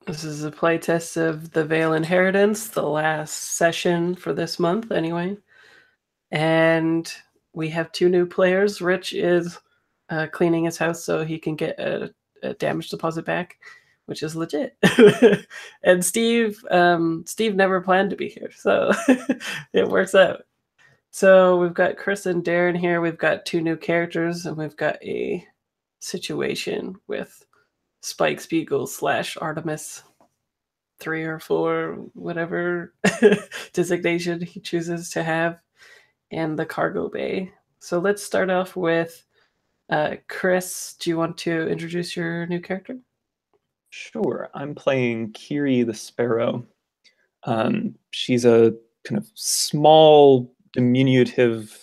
This is a playtest of the Veil Inheritance, the last session for this month, anyway. And we have 2 new players. Rich is cleaning his house so he can get a damage deposit back, which is legit. And Steve never planned to be here, so it works out. So we've got Chris and Darren here. We've got 2 new characters, and we've got a situation with Spike Spiegel / Artemis 3 or 4, whatever designation he chooses to have, and the cargo bay. So let's start off with Chris. Do you want to introduce your new character? Sure. I'm playing Kiri the Sparrow. She's a kind of small, diminutive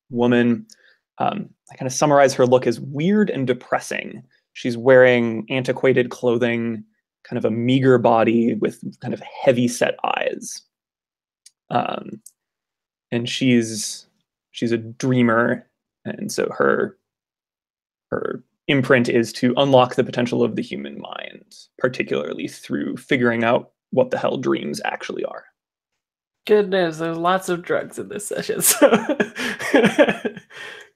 woman. I kind of summarize her look as weird and depressing. She's wearing antiquated clothing, kind of a meager body with kind of heavy set eyes. And she's a dreamer, and so her imprint is to unlock the potential of the human mind, particularly through figuring out what the hell dreams actually are. Good news. There's lots of drugs in this session. So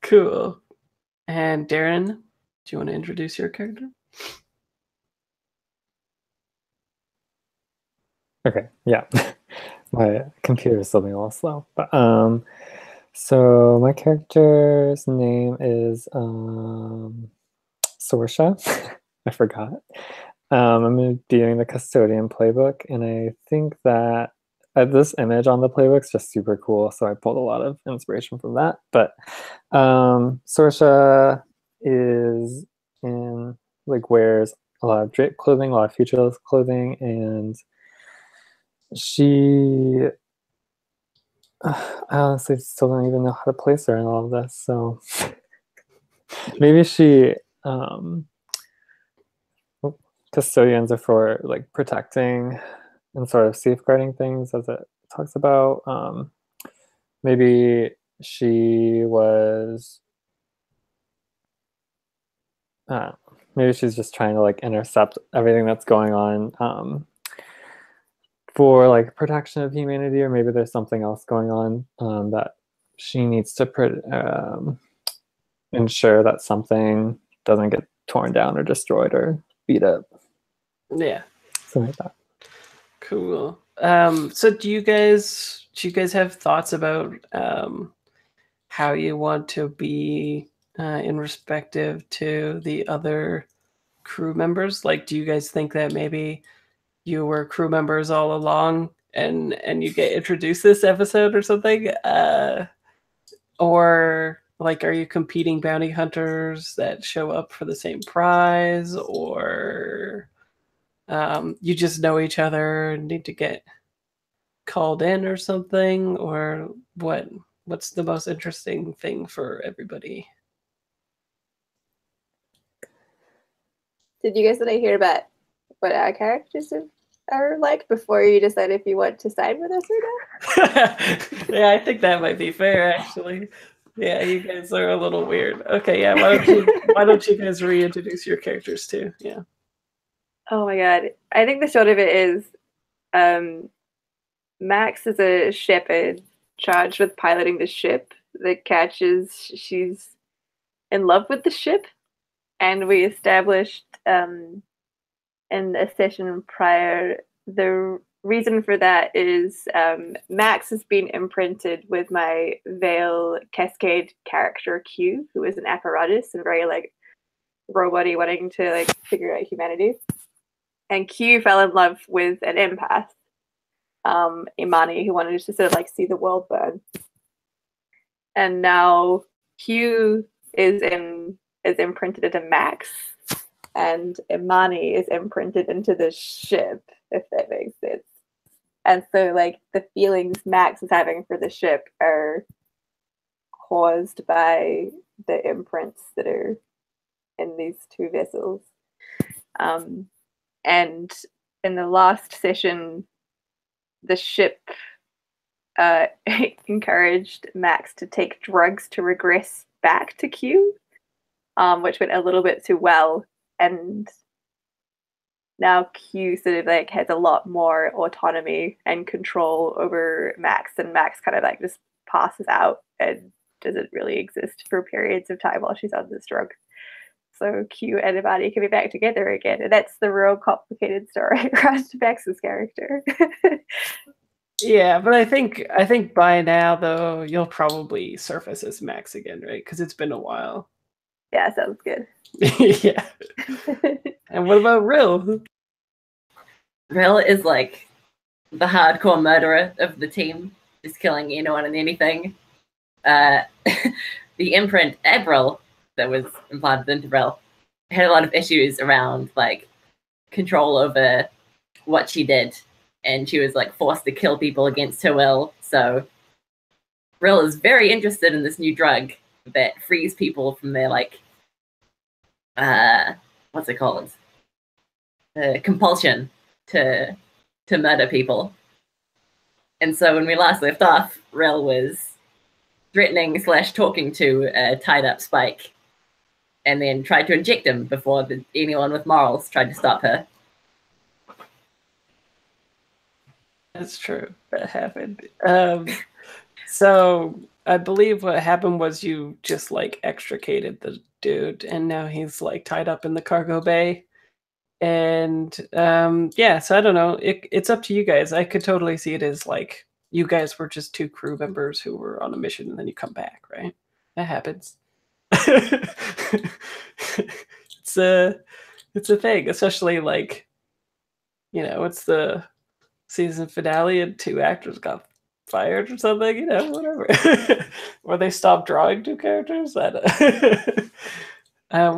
cool. And Darren, do you want to introduce your character? Okay, yeah. My computer is still being a little slow. But so my character's name is Sorsha. I forgot. I'm going to be doing the custodian playbook, and I think that this image on the playbook is just super cool, so I pulled a lot of inspiration from that. But Sorsha is wears a lot of draped clothing, a lot of featureless clothing, and she I honestly still don't even know how to place her in all of this, so maybe she custodians are for like protecting and sort of safeguarding things, as it talks about. Maybe she was maybe she's just trying to like intercept everything that's going on for like protection of humanity, or maybe there's something else going on that she needs to ensure that something doesn't get torn down or destroyed or beat up. Yeah. Something like that. Cool. So do you guys have thoughts about how you want to be in respective to the other crew members? Like, do you guys think that maybe you were crew members all along and you get introduced this episode or something? Or like, are you competing bounty hunters that show up for the same prize, or you just know each other and need to get called in or something? Or what's the most interesting thing for everybody? Did you guys want to hear about what our characters are like before you decide if you want to side with us or not? Yeah, I think that might be fair, actually. Yeah, you guys are a little weird. Okay, yeah, why don't you guys reintroduce your characters too? Yeah. Oh my god. I think the short of it is Max is a shepherd charged with piloting the ship that catches. She's in love with the ship, and we established in a session prior the reason for that is Max has been imprinted with my Veil Cascade character Q, who is an apparatus and very like robot-y, wanting to like figure out humanity. And Q fell in love with an empath, Imani, who wanted to sort of like see the world burn. And now Q is imprinted into Max, and Imani is imprinted into the ship, if that makes sense. And so like the feelings Max is having for the ship are caused by the imprints that are in these 2 vessels. And in the last session, the ship encouraged Max to take drugs to regress back to Q, which went a little bit too well. And now Q sort of like has a lot more autonomy and control over Max, and Max kind of like just passes out and doesn't really exist for periods of time while she's on this drug. So Q and Imani can be back together again, and that's the real complicated story around Max's character. Yeah, but I think by now though you'll probably surface as Max again, right? Because it's been a while. Yeah, sounds good. Yeah. And what about Rill? Rill is like the hardcore murderer of the team, just killing anyone and anything. The imprint Abril that was implanted into Rill had a lot of issues around like control over what she did, and she was like forced to kill people against her will. So Rill is very interested in this new drug that frees people from their like what's it called? Compulsion to murder people. And so when we last left off, Rill was threatening / talking to a tied up Spike, and then tried to inject him before anyone with morals tried to stop her. That's true. That happened. So I believe what happened was you just like extricated the dude, and now he's like tied up in the cargo bay. And yeah, so I don't know. It's up to you guys. I could totally see it as like you guys were just two crew members who were on a mission, and then you come back, right? That happens. It's a thing, especially like, you know, it's the season finale and two actors got fired or something, you know, whatever. Or they stopped drawing two characters. What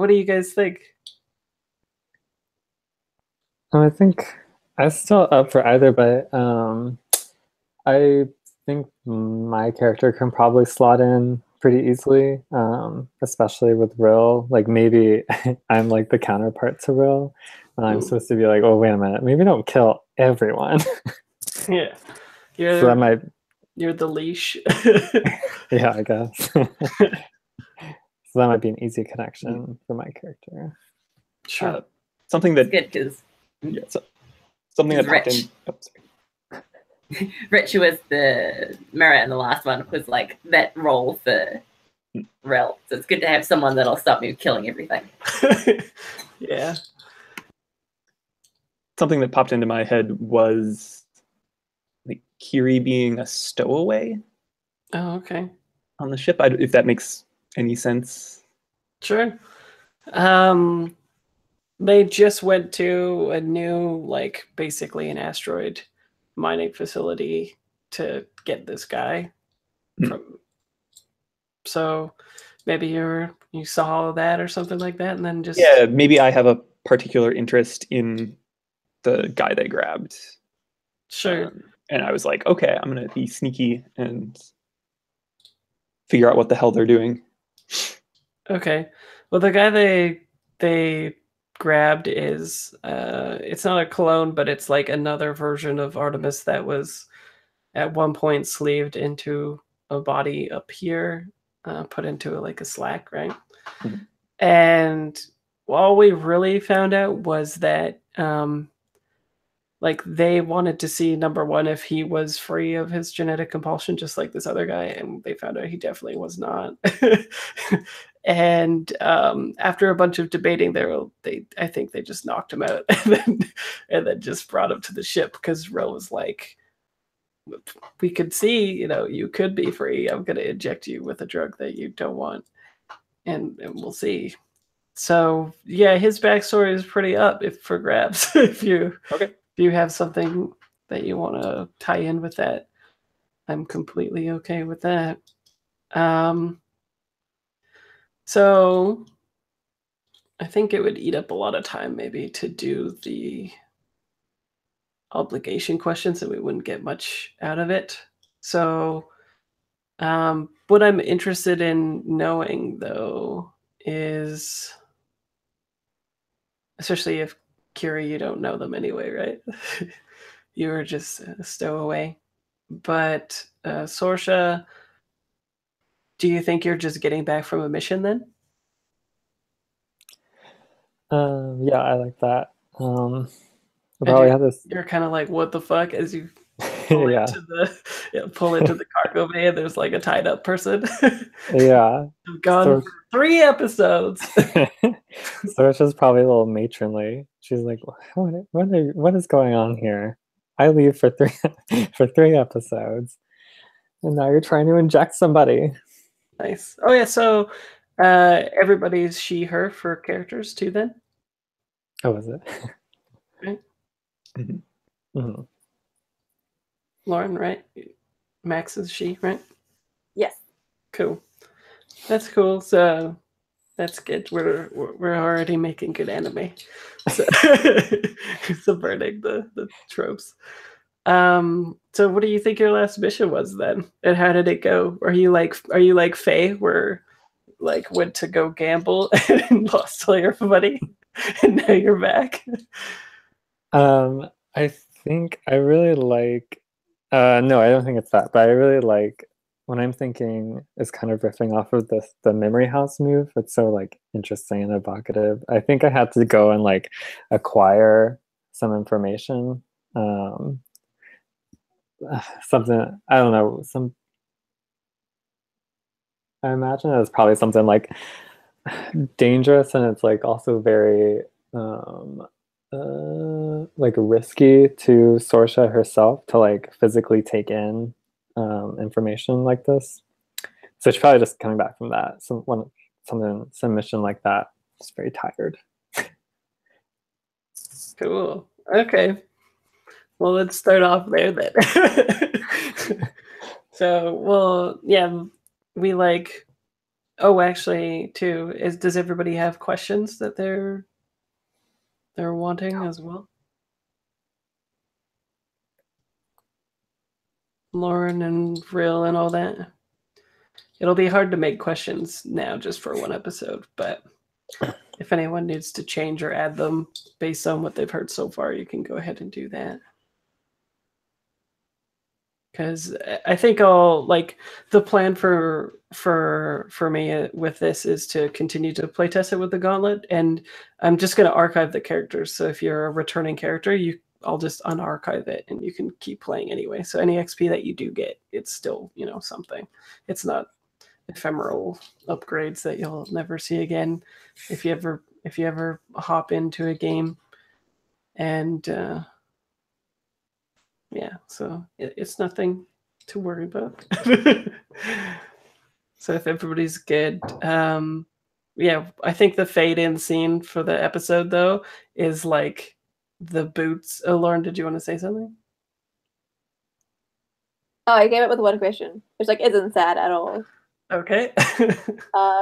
do you guys think? I think I'm still up for either, but I think my character can probably slot in pretty easily, especially with Rill. Like maybe I'm like the counterpart to Rill. I'm supposed to be like, oh, wait a minute, maybe don't kill everyone. Yeah. So that might... You're the leash. Yeah, I guess. So that might be an easy connection for my character. Sure. Something that... It's good because... Yeah, something that popped in... Oh, sorry. Rich, who was the mirror in the last one, was like that role for Rill. So it's good to have someone that'll stop me killing everything. Yeah. Something that popped into my head was like Kiri being a stowaway. Oh, okay. On the ship, if that makes any sense. Sure. They just went to a new, like, basically an asteroid mining facility to get this guy from. So maybe you saw that or something like that, and then just... Yeah, maybe I have a particular interest in the guy they grabbed. Sure. And I was like, okay, I'm gonna be sneaky and figure out what the hell they're doing. Okay. Well, the guy they grabbed is it's not a clone, but it's like another version of Artemis that was at one point sleeved into a body up here, put into like a slack, right? Mm-hmm. And all we really found out was that like they wanted to see, number one, if he was free of his genetic compulsion, just like this other guy, and they found out he definitely was not. And after a bunch of debating, I think they just knocked him out, and then just brought him to the ship because Ro was like, "We could see, you know, you could be free. I'm going to inject you with a drug that you don't want, and we'll see." So yeah, his backstory is pretty up for grabs. If you have something that you want to tie in with that, I'm completely okay with that. So I think it would eat up a lot of time maybe to do the obligation questions, and we wouldn't get much out of it. So what I'm interested in knowing, though, is, especially if Kiri, you don't know them anyway, right? You were just a stowaway. But Sorsha, do you think you're just getting back from a mission then? Yeah, I like that. probably have this. You're kind of like, what the fuck? As you Yeah, pull into the cargo bay, and there's like a tied up person. yeah. I've gone So- for 3 episodes. Sorcha's probably a little matronly. She's like, what is going on here? I leave for 3 episodes, and now you're trying to inject somebody. Nice. Oh yeah, so everybody's she, her for characters too then? Oh, is it? Right? Mhm. Mhm. Lauren, right? Max is she, right? Yes. Cool. That's cool. So that's good. We're already making good anime. So subverting the tropes. So what do you think your last mission was then? And how did it go? Are you like Faye, where like went to go gamble and lost all your money and now you're back? I think I really like. No, I don't think it's that, but I really like when I'm thinking is kind of riffing off of the memory house move. It's so like interesting and evocative. I think I had to go and like acquire some information. Something I don't know. I imagine it's probably something like dangerous, and it's like also very like risky to Sorsha herself to like physically take in information like this. So she's probably just coming back from that. Some mission like that. Just very tired. Cool. Okay. Well, let's start off there then. So, well, yeah, we like. Oh, actually, too, does everybody have questions that they're wanting as well? Lauren and Rill and all that. It'll be hard to make questions now just for 1 episode, but if anyone needs to change or add them based on what they've heard so far, you can go ahead and do that. Because I think I'll like the plan for me with this is to continue to playtest it with the gauntlet, and I'm just going to archive the characters. So if you're a returning character, I'll just unarchive it, and you can keep playing anyway. So any XP that you do get, it's still something. It's not ephemeral upgrades that you'll never see again if you ever hop into a game, and yeah, so it's nothing to worry about. So if everybody's good, yeah, I think the fade in scene for the episode though is like the boots. Oh, Lauren, did you want to say something? Oh, I came up with one question, which like isn't sad at all. Okay.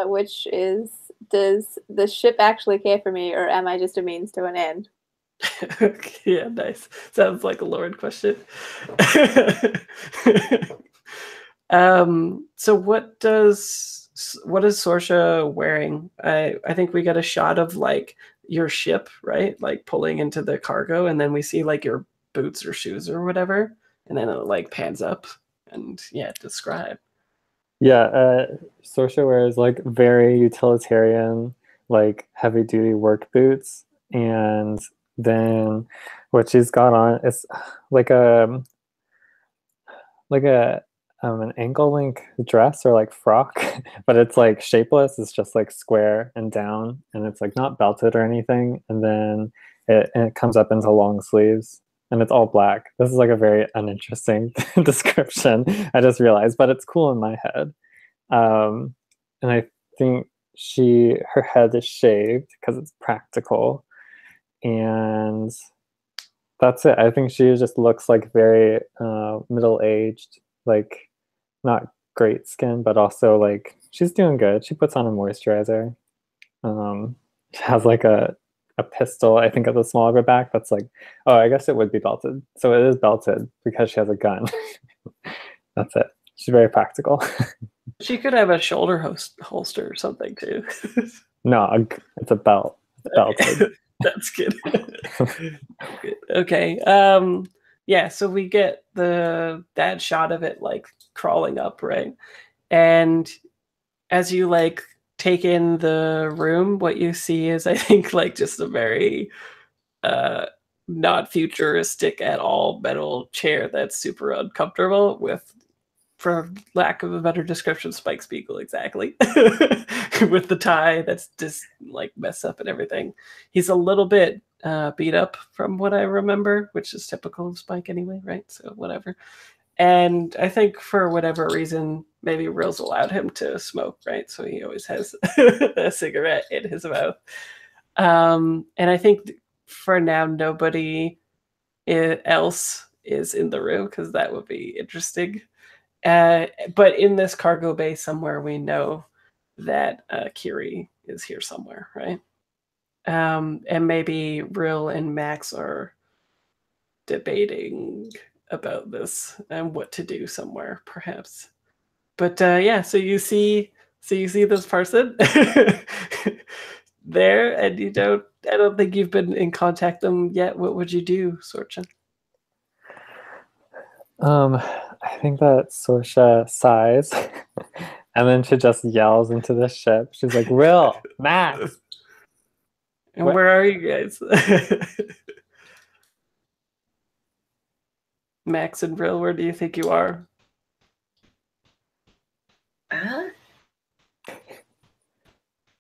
Which is, does the ship actually care for me, or am I just a means to an end? Okay, yeah, nice. Sounds like a Lauren question. So what is Sorsha wearing? I think we got a shot of like your ship, right? Like pulling into the cargo, and then we see like your boots or shoes or whatever, and then it like pans up and yeah, describe. Yeah, Sorsha wears like very utilitarian, like heavy duty work boots, and then what she's got on is like a an ankle length dress or like frock, but it's like shapeless. It's just like square and down, and it's like not belted or anything. And then it comes up into long sleeves, and it's all black. This is like a very uninteresting description, I just realized, but it's cool in my head. And I think her head is shaved because it's practical, and that's it. I think she just looks like very middle-aged, like not great skin, but also like she's doing good. She puts on a moisturizer. She has like a pistol, I think, at the small of her back. That's like, oh, I guess it would be belted. So it is belted because she has a gun. That's it. She's very practical. She could have a shoulder holster or something too. No, it's a belt. It's belted. That's good. Okay. Yeah, so we get that shot of it like crawling up, right? And as you like take in the room, what you see is I think like just a very not futuristic at all metal chair that's super uncomfortable with, for lack of a better description, Spike Spiegel exactly. With the tie that's just like messed up and everything. He's a little bit beat up from what I remember, which is typical of Spike anyway, right? So whatever. And I think for whatever reason, maybe Rill's allowed him to smoke, right? So he always has a cigarette in his mouth. And I think for now, nobody else is in the room because that would be interesting. But in this cargo bay somewhere, we know that Kiri is here somewhere, right? And maybe Rill and Max are debating about this and what to do somewhere, perhaps. But yeah, so you see this person there, and I don't think you've been in contact them yet. What would you do, Sorchin? I think that Sorsha sighs, and then she just yells into the ship. She's like, "Rill, Max!" And where are you guys? Max and Rill, where do you think you are? I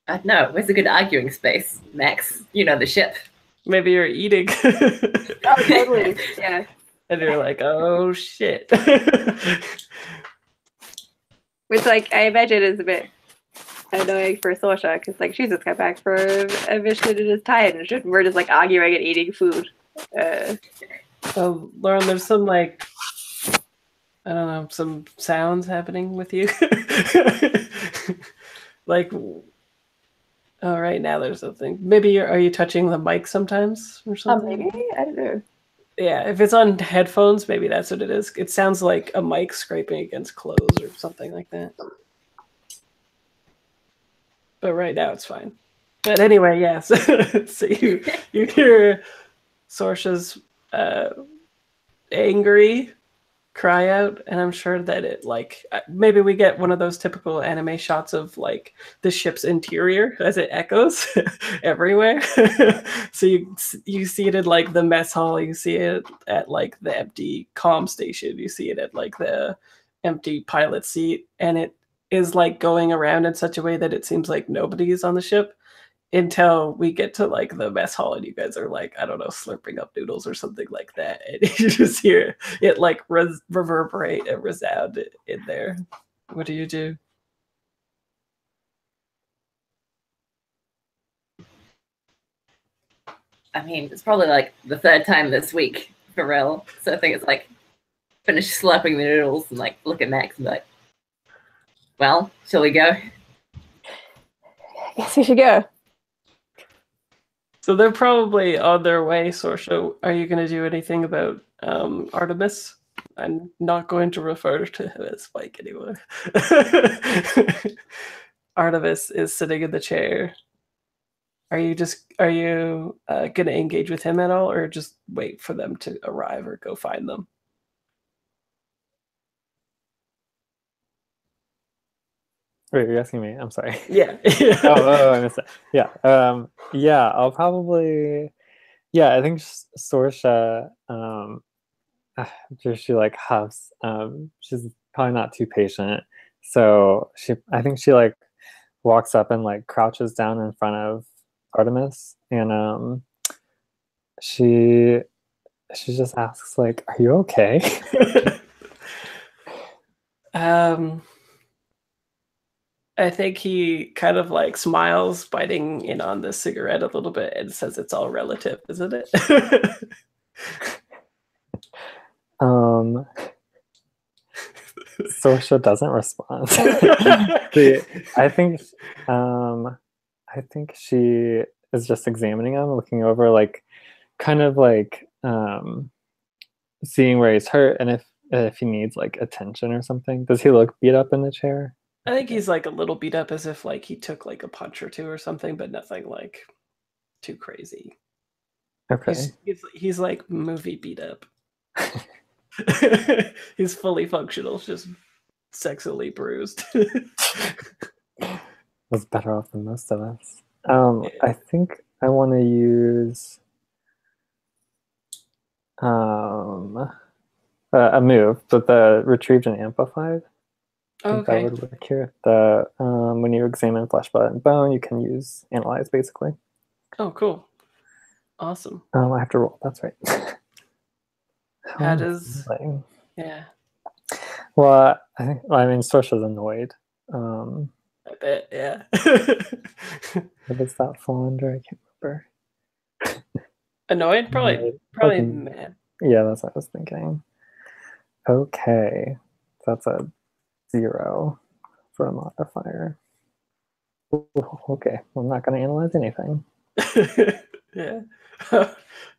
don't know. Where's a good arguing space, Max? You know the ship. Maybe you're eating. Oh, totally. Yeah. And you're like, oh shit. Which, like, I imagine is a bit annoying for Sorsha, because, like, she's just got back from a mission and is tired, and we're just, like, arguing and eating food. So, Lauren, there's some, like, I don't know, some sounds happening with you. Like, oh, right now there's something. Maybe are you touching the mic sometimes or something? Maybe? I don't know. Yeah, if it's on headphones, maybe that's what it is. It sounds like a mic scraping against clothes or something like that. But right now it's fine. But anyway, yes. So you hear Sorsha's angry cry out, and I'm sure that it, like, maybe we get one of those typical anime shots of like the ship's interior as it echoes everywhere. So you see it in like the mess hall, you see it at like the empty comm station, you see it at like the empty pilot seat, and it is like going around in such a way that it seems like nobody is on the ship until we get to like the mess hall and you guys are like, I don't know, slurping up noodles or something like that, and you just hear it like reverberate and resound in there. What do you do? I mean, it's probably like the third time this week for real. So I think it's like finish slurping the noodles and like look at Max and be like, well, shall we go? Yes, we should go. So they're probably on their way, Sorsha. Are you going to do anything about Artemis? I'm not going to refer to him as Spike anymore. Artemis is sitting in the chair. Are you going to engage with him at all, or just wait for them to arrive or go find them? Wait, you're asking me? I'm sorry. Yeah. Oh, I missed it. Yeah. Yeah, I'll probably. Yeah, I think Sorsha. After she like huffs, she's probably not too patient. So I think she like walks up and like crouches down in front of Artemis, and she just asks like, "Are you okay?" I think he kind of like smiles, biting in on the cigarette a little bit, and says it's all relative, isn't it? Sorsha doesn't respond. I think she is just examining him, looking over, like kind of like seeing where he's hurt and if he needs like attention or something. Does he look beat up in the chair? I think he's like a little beat up, as if like he took like a punch or two or something, but nothing like too crazy. Okay. He's like movie beat up. He's fully functional, just sexily bruised. Was better off than most of us. I think I want to use. a move, but the retrieved and amplified. I think that Okay. would work here. The when you examine flesh, blood, and bone, you can use analyze basically. Oh, cool. Awesome. I have to roll. That's right. How does? Yeah, Well, I mean, Sorsha's annoyed. I bet. Yeah. What does that fall under? I can't remember. Annoyed? Probably Okay. mad. Yeah, that's what I was thinking. Okay, that's a 0 for a modifier. Okay, I'm not going to analyze anything. Yeah.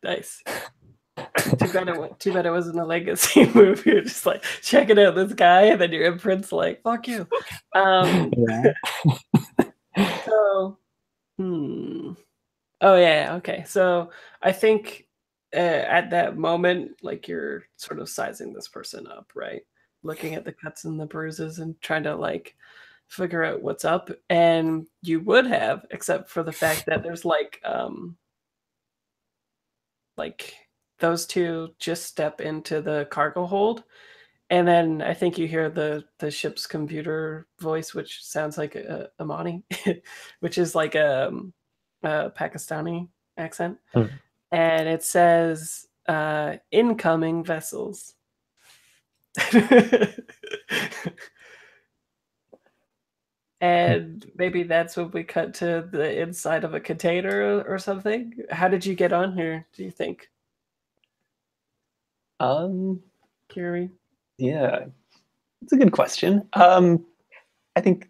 Nice. Too bad it wasn't a legacy move. You're just like checking out this guy, and then your imprint's like, "Fuck you." Yeah. So, oh yeah, okay. So I think at that moment, like you're sort of sizing this person up, right? Looking at the cuts and the bruises and trying to like figure out what's up. And you would have, except for the fact that there's like those two just step into the cargo hold. And then I think you hear the ship's computer voice, which sounds like Amani, which is like a Pakistani accent. And it says incoming vessels. And maybe that's when we cut to the inside of a container or something. How did you get on here, do you think? Kiri? Yeah, it's a good question. I think,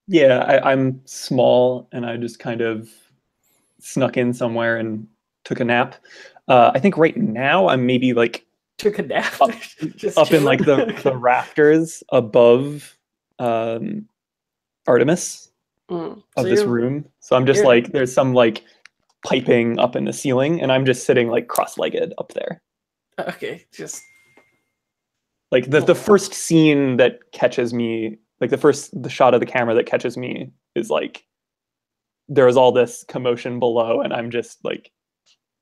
yeah, I'm small and I just kind of snuck in somewhere and took a nap. I think right now I'm maybe like Took a nap. up in like the rafters above Artemis of this room. So I'm just like, there's some like piping up in the ceiling and I'm just sitting like cross-legged up there. Okay, just like the first scene that catches me, like the shot of the camera that catches me is like there is all this commotion below and I'm just like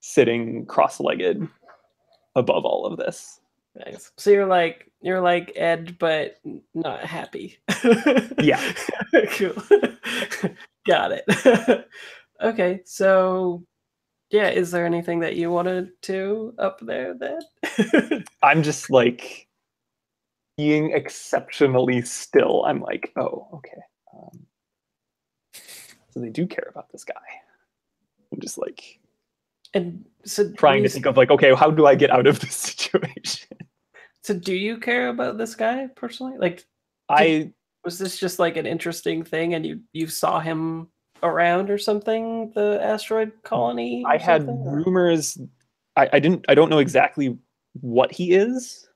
sitting cross-legged above all of this. Nice. So you're like Ed, but not happy. Yeah. Cool. Got it. Okay, so yeah, is there anything that you wanted to up there then? I'm just like being exceptionally still. I'm like, oh, okay. So they do care about this guy. I'm just like, and so trying to think of like, okay, how do I get out of this situation? So do you care about this guy personally? Like, was this just like an interesting thing and you saw him around or something, the asteroid colony? I had rumors. I don't know exactly what he is,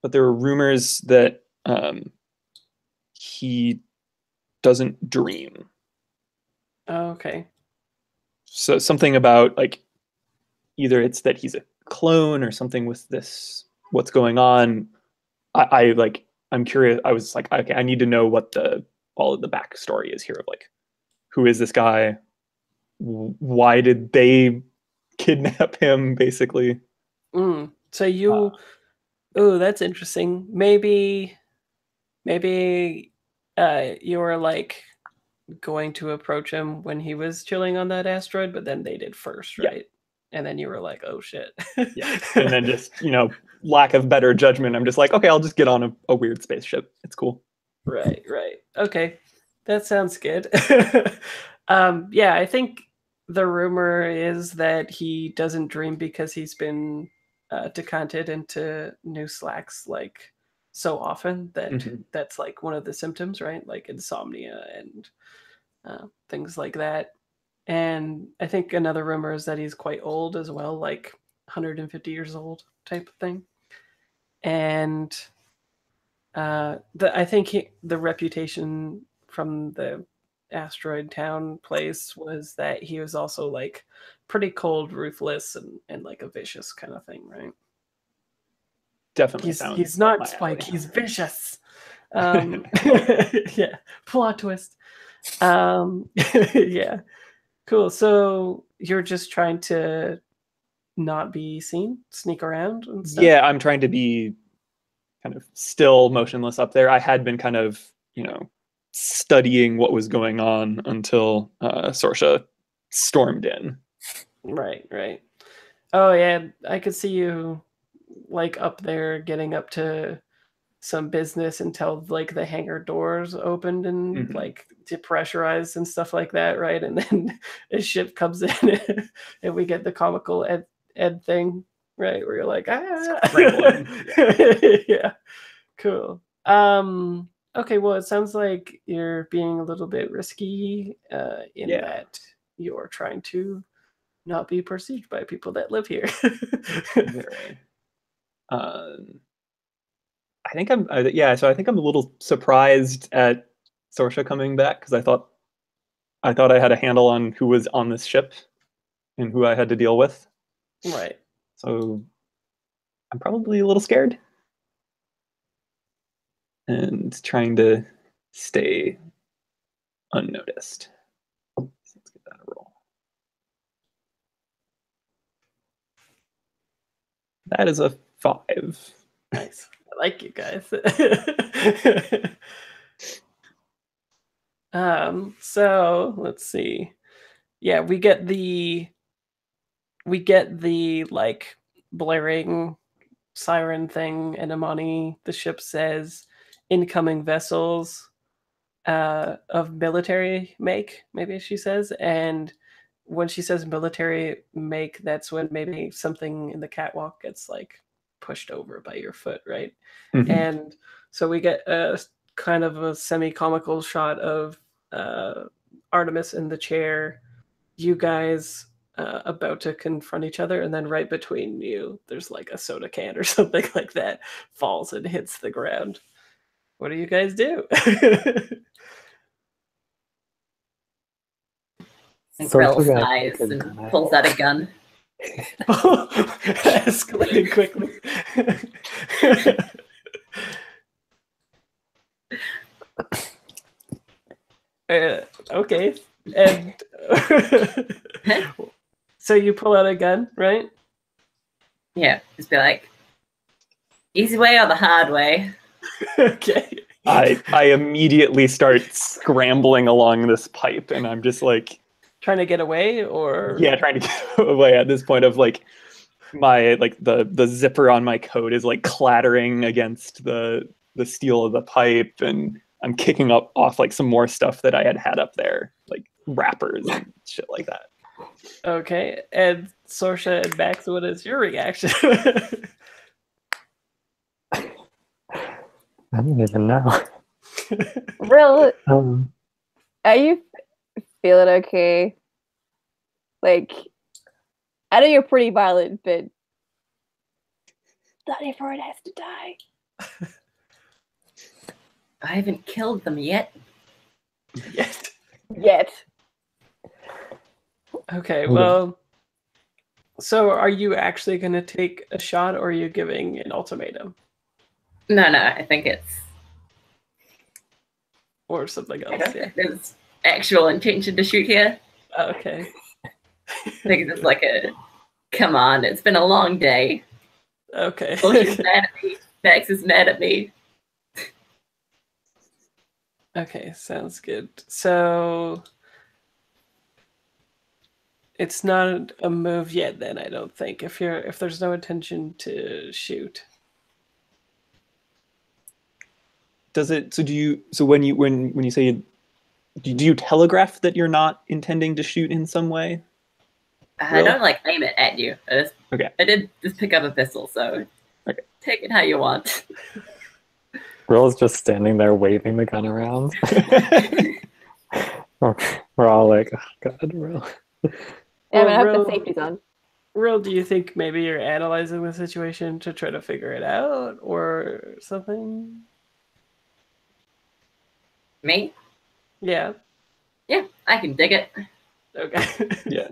but there were rumors that he doesn't dream. Oh, okay. So something about like either it's that he's a clone or something with this, what's going on. I'm curious. I was like, okay, I need to know what all of the backstory is here of like, who is this guy? Why did they kidnap him, basically? So you, that's interesting. Maybe you were like going to approach him when he was chilling on that asteroid, but then they did first, right? Yeah. And then you were like, oh shit. Yeah. And then just, lack of better judgment, I'm just like, okay, I'll just get on a weird spaceship. It's cool. Right. Okay. That sounds good. Yeah, I think the rumor is that he doesn't dream because he's been decanted into new slacks like so often that that's like one of the symptoms, right? Like insomnia and things like that. And I think another rumor is that he's quite old as well, like 150 years old type of thing. And I think the reputation from the asteroid town place was that he was also like pretty cold, ruthless, and like a vicious kind of thing, right? Definitely he's not Spike, he's vicious. Yeah, plot twist. Yeah, cool. So you're just trying to not be seen, sneak around and stuff? Yeah, I'm trying to be kind of still motionless up there. I had been kind of, studying what was going on until Sorsha stormed in. Right, right. Oh yeah, I could see you like up there getting up to some business until like the hangar doors opened and like depressurized and stuff like that, right? And then a ship comes in and we get the comical Ed thing, right? Where you're like, Scrambling. yeah, cool. Okay, well, it sounds like you're being a little bit risky in that you're trying to not be perceived by people that live here. Very. I think I'm so I think I'm a little surprised at Sorsha coming back because I thought I had a handle on who was on this ship and who I had to deal with. Right. So I'm probably a little scared and trying to stay unnoticed. So let's give that a roll. That is a 5. Nice. I like you guys. So let's see. Yeah, we get the like blaring siren thing, and Amani, the ship says incoming vessels of military make, maybe she says. And when she says military make, that's when maybe something in the catwalk gets like pushed over by your foot, right? And so we get a kind of a semi-comical shot of Artemis in the chair, you guys about to confront each other, and then right between you, there's like a soda can or something like that falls and hits the ground. What do you guys do? And Grell sighs and pulls out a gun. Escalating quickly. Okay. And so you pull out a gun, right? Yeah, just be like, easy way or the hard way? Okay. I immediately start scrambling along this pipe, and I'm just like trying to get away, or trying to get away at this point of like my like the zipper on my coat is like clattering against the steel of the pipe, and I'm kicking off like some more stuff that I had up there, like wrappers and shit like that. Okay, and Sorsha and Max, what is your reaction? I don't even know. Real, are you feeling okay? Like, I know you're pretty violent, but not everyone has to die. I haven't killed them yet. Yet. Okay, well, so are you actually going to take a shot, or are you giving an ultimatum? No, I think it's... Or something else, I don't think there's actual intention to shoot here. Okay. I think it's like a, come on, it's been a long day. Okay. Bullshit's mad at me. Max is mad at me. Okay, sounds good. So it's not a move yet then, I don't think, if there's no intention to shoot. Does it so when you say, do you telegraph that you're not intending to shoot in some way? I don't like aim it at you. I did just pick up a pistol, so take it how you want. Will's just standing there waving the gun around. We're all like, oh god, Will. Yeah, I'm gonna have the safety on. Will, do you think maybe you're analyzing the situation to try to figure it out or something? Me? Yeah. Yeah, I can dig it. Okay. Yeah.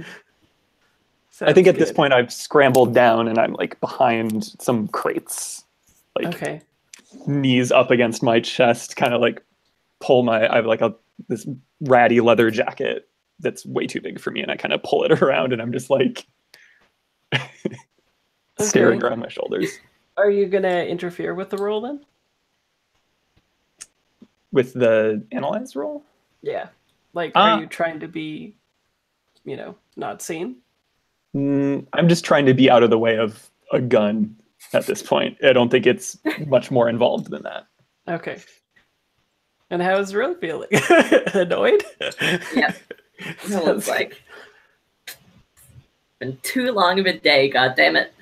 I think at this point I've scrambled down and I'm like behind some crates, like knees up against my chest, kind of like I have like this ratty leather jacket that's way too big for me, and I kind of pull it around, and I'm just like staring Okay. around my shoulders. Are you gonna interfere with the roll then? With the analyze roll? Yeah. Like, are you trying to be, not seen? I'm just trying to be out of the way of a gun at this point. I don't think it's much more involved than that. Okay. And how is Rill feeling? Annoyed? Yep. Rill is like, been too long of a day, god damn it.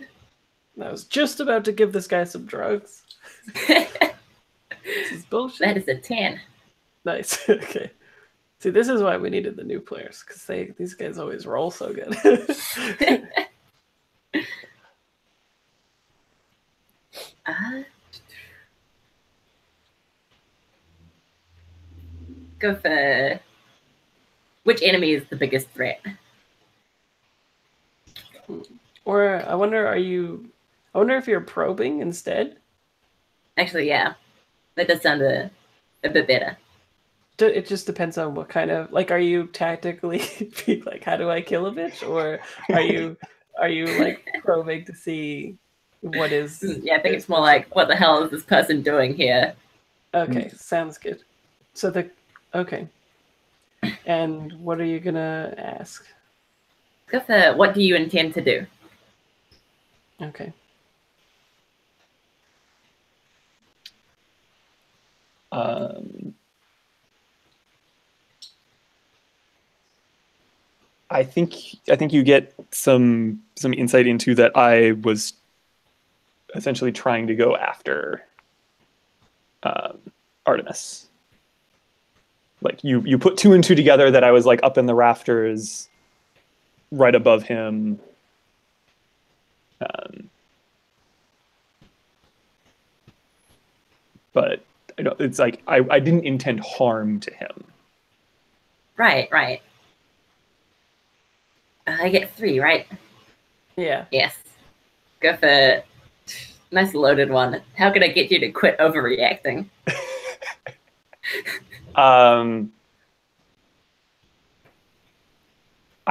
I was just about to give this guy some drugs. This is bullshit. That is a 10. Nice. Okay. See, this is why we needed the new players, because these guys always roll so good. Go for which enemy is the biggest threat? Or I wonder if you're probing instead. Actually, yeah. That does sound a bit better. It just depends on what kind of, like, are you tactically being like, how do I kill a bitch? Or are you like probing to see what is... Yeah, I think it's more like, what the hell is this person doing here? Okay, sounds good. So okay. And what are you gonna ask? Go for what do you intend to do? Okay. I think you get some insight into that I was essentially trying to go after Artemis. Like you put two and two together that I was like up in the rafters, right above him. But it's like I didn't intend harm to him. Right. I get 3, right? Yeah. Yes. Go for nice loaded one. How can I get you to quit overreacting? I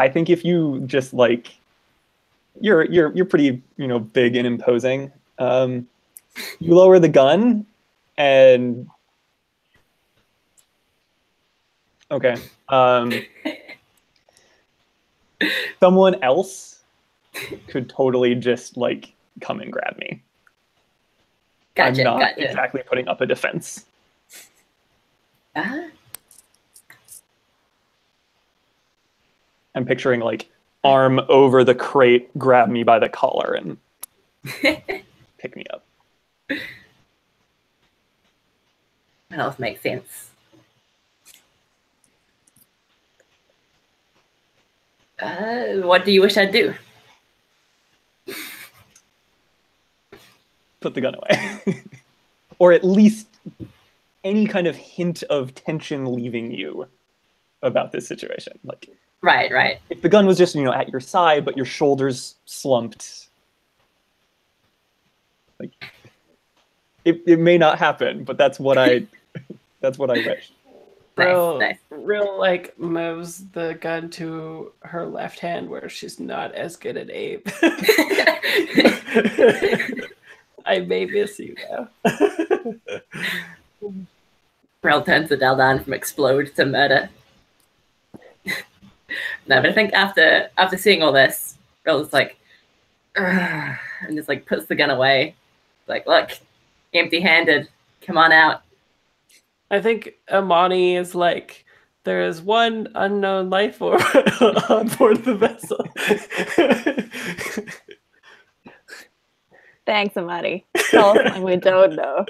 think if you just like you're pretty big and imposing. You lower the gun and okay. Someone else could totally just like come and grab me. Gotcha. I'm not exactly putting up a defense. I'm picturing like arm over the crate, grab me by the collar, and pick me up. That else makes sense. What do you wish I'd do? Put the gun away. Or at least any kind of hint of tension leaving you about this situation. Like, right. if the gun was just, at your side, but your shoulders slumped, like, it may not happen, but that's what I wish. Nice. Real like moves the gun to her left hand where she's not as good at aim. I may miss you now. Rel turns it down from explode to murder. No, but I think after seeing all this, Rel's like, "Ugh," and just like puts the gun away. Like, look, empty-handed. Come on out. I think Amani is like, there is one unknown life form on board the vessel. Thanks, Amani. Tell us something we don't know.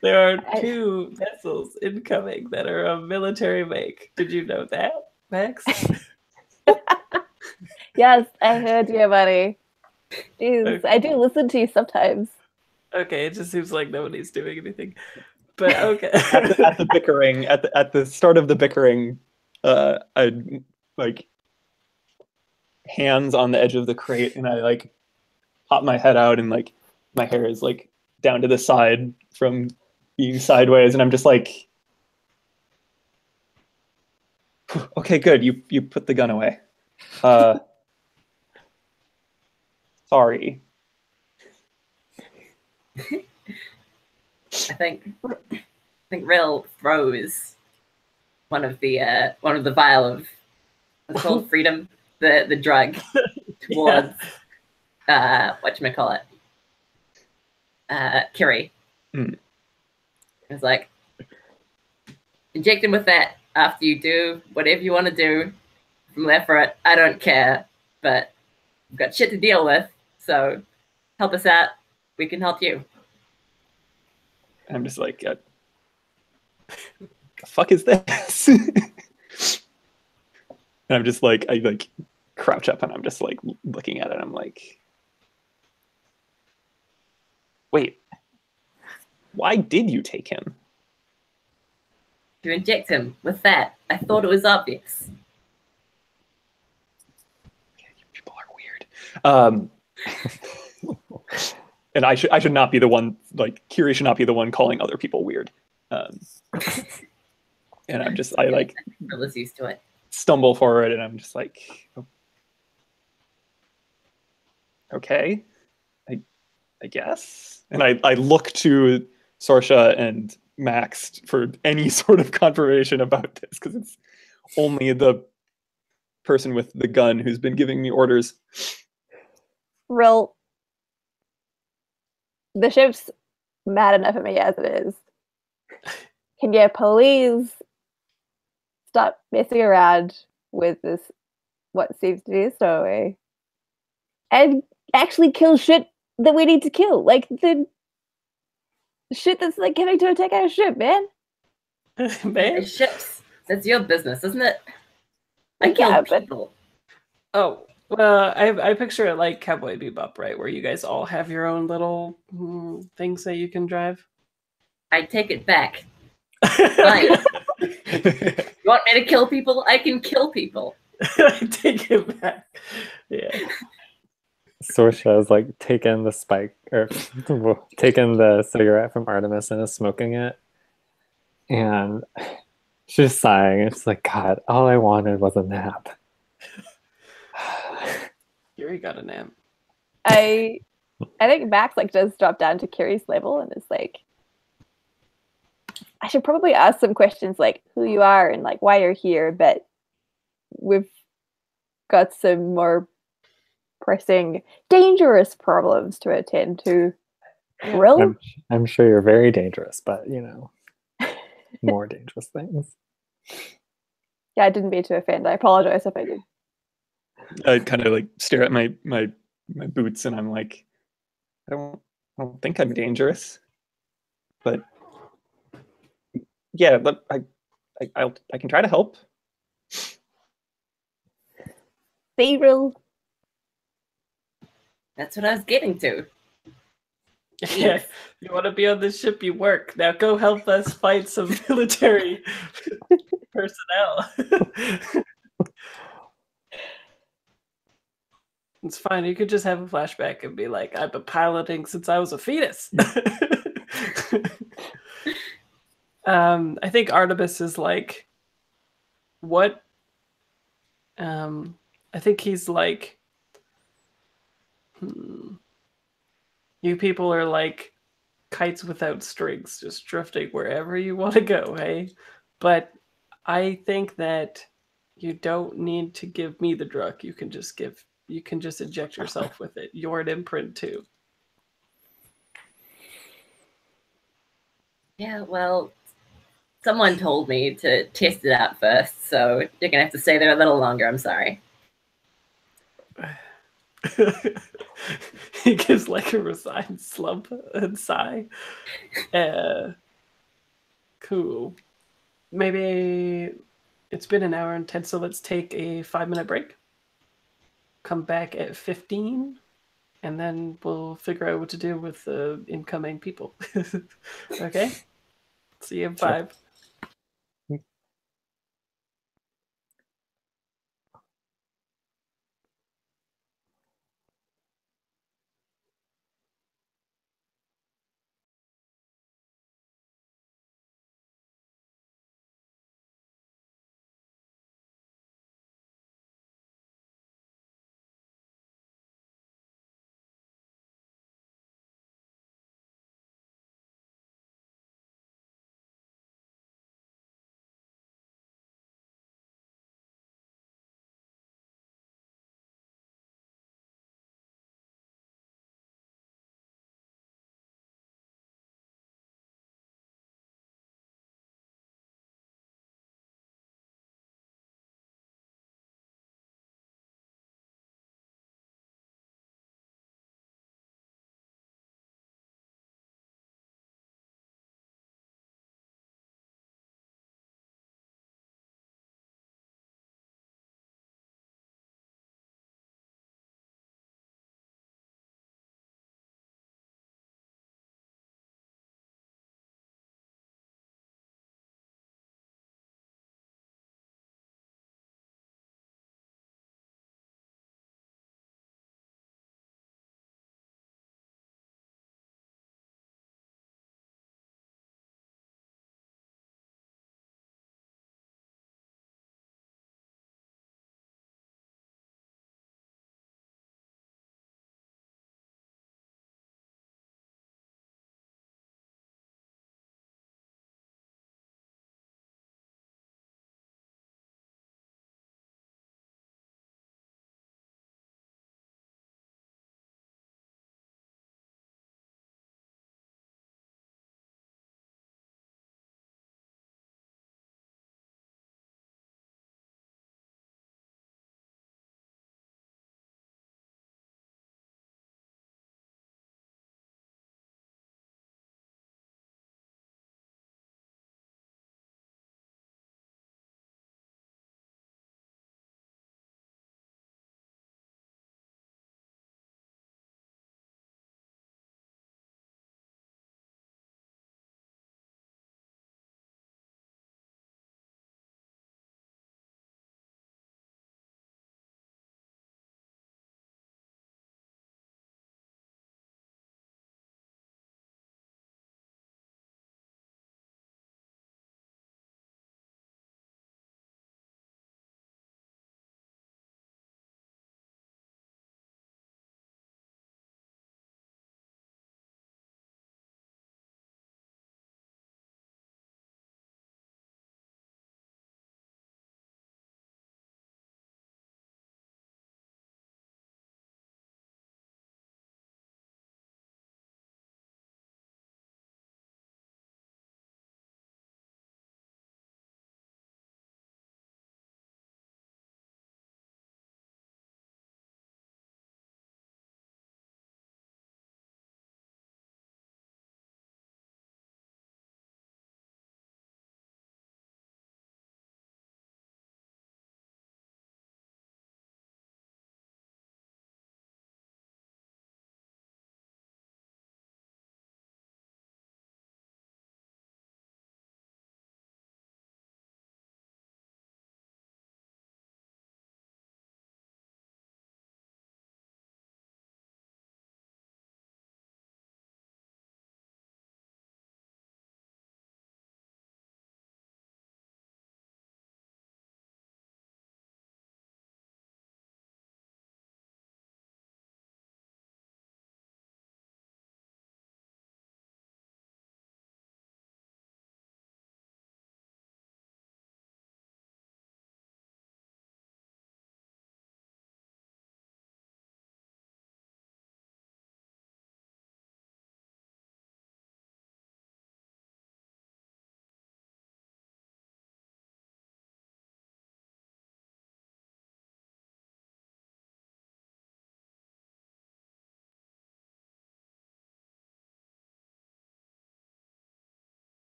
There are 2 vessels incoming that are of military make. Did you know that, Max? Yes, I heard you, buddy. Jeez, Okay. I do listen to you sometimes. Okay, it just seems like nobody's doing anything. But okay. at the bickering, at the start of the bickering, I like hands on the edge of the crate, and I like pop my head out, and like my hair is like down to the side from being sideways, and I'm just like, okay, good. You put the gun away. Sorry. I think Rill throws one of the vial of what's it called freedom, the drug towards whatchamacallit, Kiri. It's like, inject him with that after you do whatever you want to do from there for it. I don't care, but we've got shit to deal with, so help us out. We can help you. I'm just like, the fuck is this? And I'm just like, I like crouch up and I'm just like looking at it. I'm like, wait, why did you take him? To inject him with that. I thought it was obvious. People are weird. And I should not be the one, like, Kiri should not be the one calling other people weird. And I'm just, I like Rilla's used to it. stumble forward and I'm just like, okay, I guess. And I look to Sorsha and Max for any sort of confirmation about this, because it's only the person with the gun who's been giving me orders. Rill, the ship's mad enough at me as it is. Can you please stop messing around with this, what seems to be a stowaway, and actually kill shit that we need to kill? Like, the shit that's, like, coming to attack our ship, man. Man. Ships. That's your business, isn't it? I Yeah, kill people. Oh, well, I picture it like Cowboy Bebop, right? Where you guys all have your own little things that you can drive. I take it back. Fine. You want me to kill people? I can kill people. I take it back. Yeah. Sorsha is like taking the spike or taking the cigarette from Artemis and is smoking it, and she's sighing. It's like, God, all I wanted was a nap. Kiri got a nap. I think Max, like, does drop down to Kiri's level and is like, I should probably ask some questions, like who you are and like why you're here, but we've got some more pressing, dangerous problems to attend to. Rill? I'm sure you're very dangerous, but you know, more dangerous things. Yeah, I didn't mean to offend. I apologize if I did. I kind of like stare at my boots and I'm like, I don't think I'm dangerous, but yeah, but I can try to help. See, Rill? That's what I was getting to. Yeah, you want to be on this ship, you work. Now go help us fight some military personnel. It's fine. You could just have a flashback and be like, I've been piloting since I was a fetus. I think Artemis is like, what? I think he's like, you people are like kites without strings, just drifting wherever you want to go, hey? But I think that you don't need to give me the drug. You can just inject yourself with it. You're an imprint too. Yeah, well, someone told me to test it out first, so you're gonna have to stay there a little longer. I'm sorry. He gives like a resigned slump and sigh. Cool. Maybe it's been an hour and 10, so let's take a 5-minute break. Come back at 15, and then we'll figure out what to do with the incoming people. Okay? See you in 5.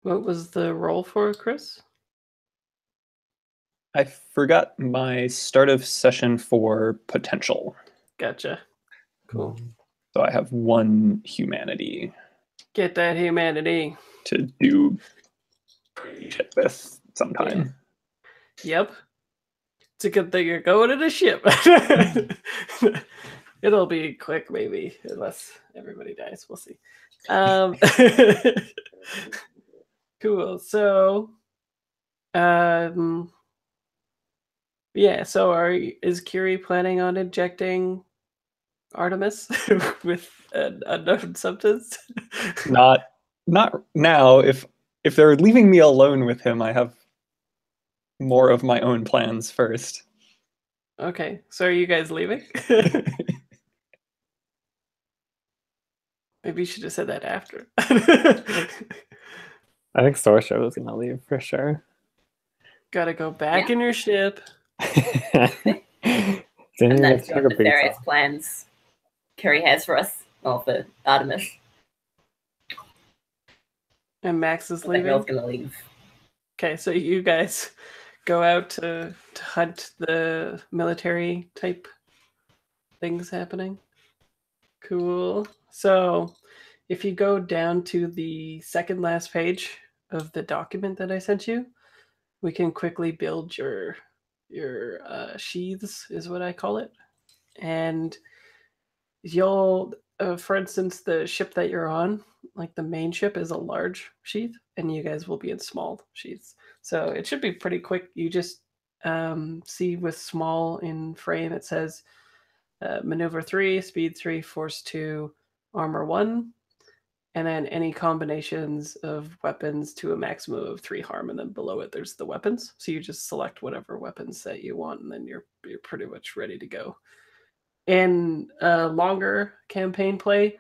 What was the role for Chris? I forgot my start of session for potential. Gotcha. Cool. So I have 1 humanity Get that humanity. to do shit with sometime. Yep. It's a good thing you're going in a ship. It'll be quick, maybe, unless everybody dies. We'll see. Cool. So, yeah. So, is Kiri planning on injecting Artemis with an unknown substance? Not now. If they're leaving me alone with him, I have more of my own plans first. Okay. So, are you guys leaving? Maybe you should have said that after. I think Sorsha was gonna leave for sure. Gotta go back in your ship. Didn't And even that's take what a the various pizza. plans Carrie has for us, well, for Artemis. And Max is I think Mel's leaving. gonna leave. Okay, so you guys go out to hunt the military type things happening. Cool. So if you go down to the second last page of the document that I sent you, we can quickly build your sheaths, is what I call it. And you'll, for instance, the ship that you're on, like the main ship is a large sheath, and you guys will be in small sheaths. So it should be pretty quick. You just see with small in frame, it says maneuver 3, speed 3, force 2, armor 1, and then any combinations of weapons to a maximum of 3 harm, and then below it there's the weapons. So you just select whatever weapons that you want, and then you're pretty much ready to go. In a longer campaign play,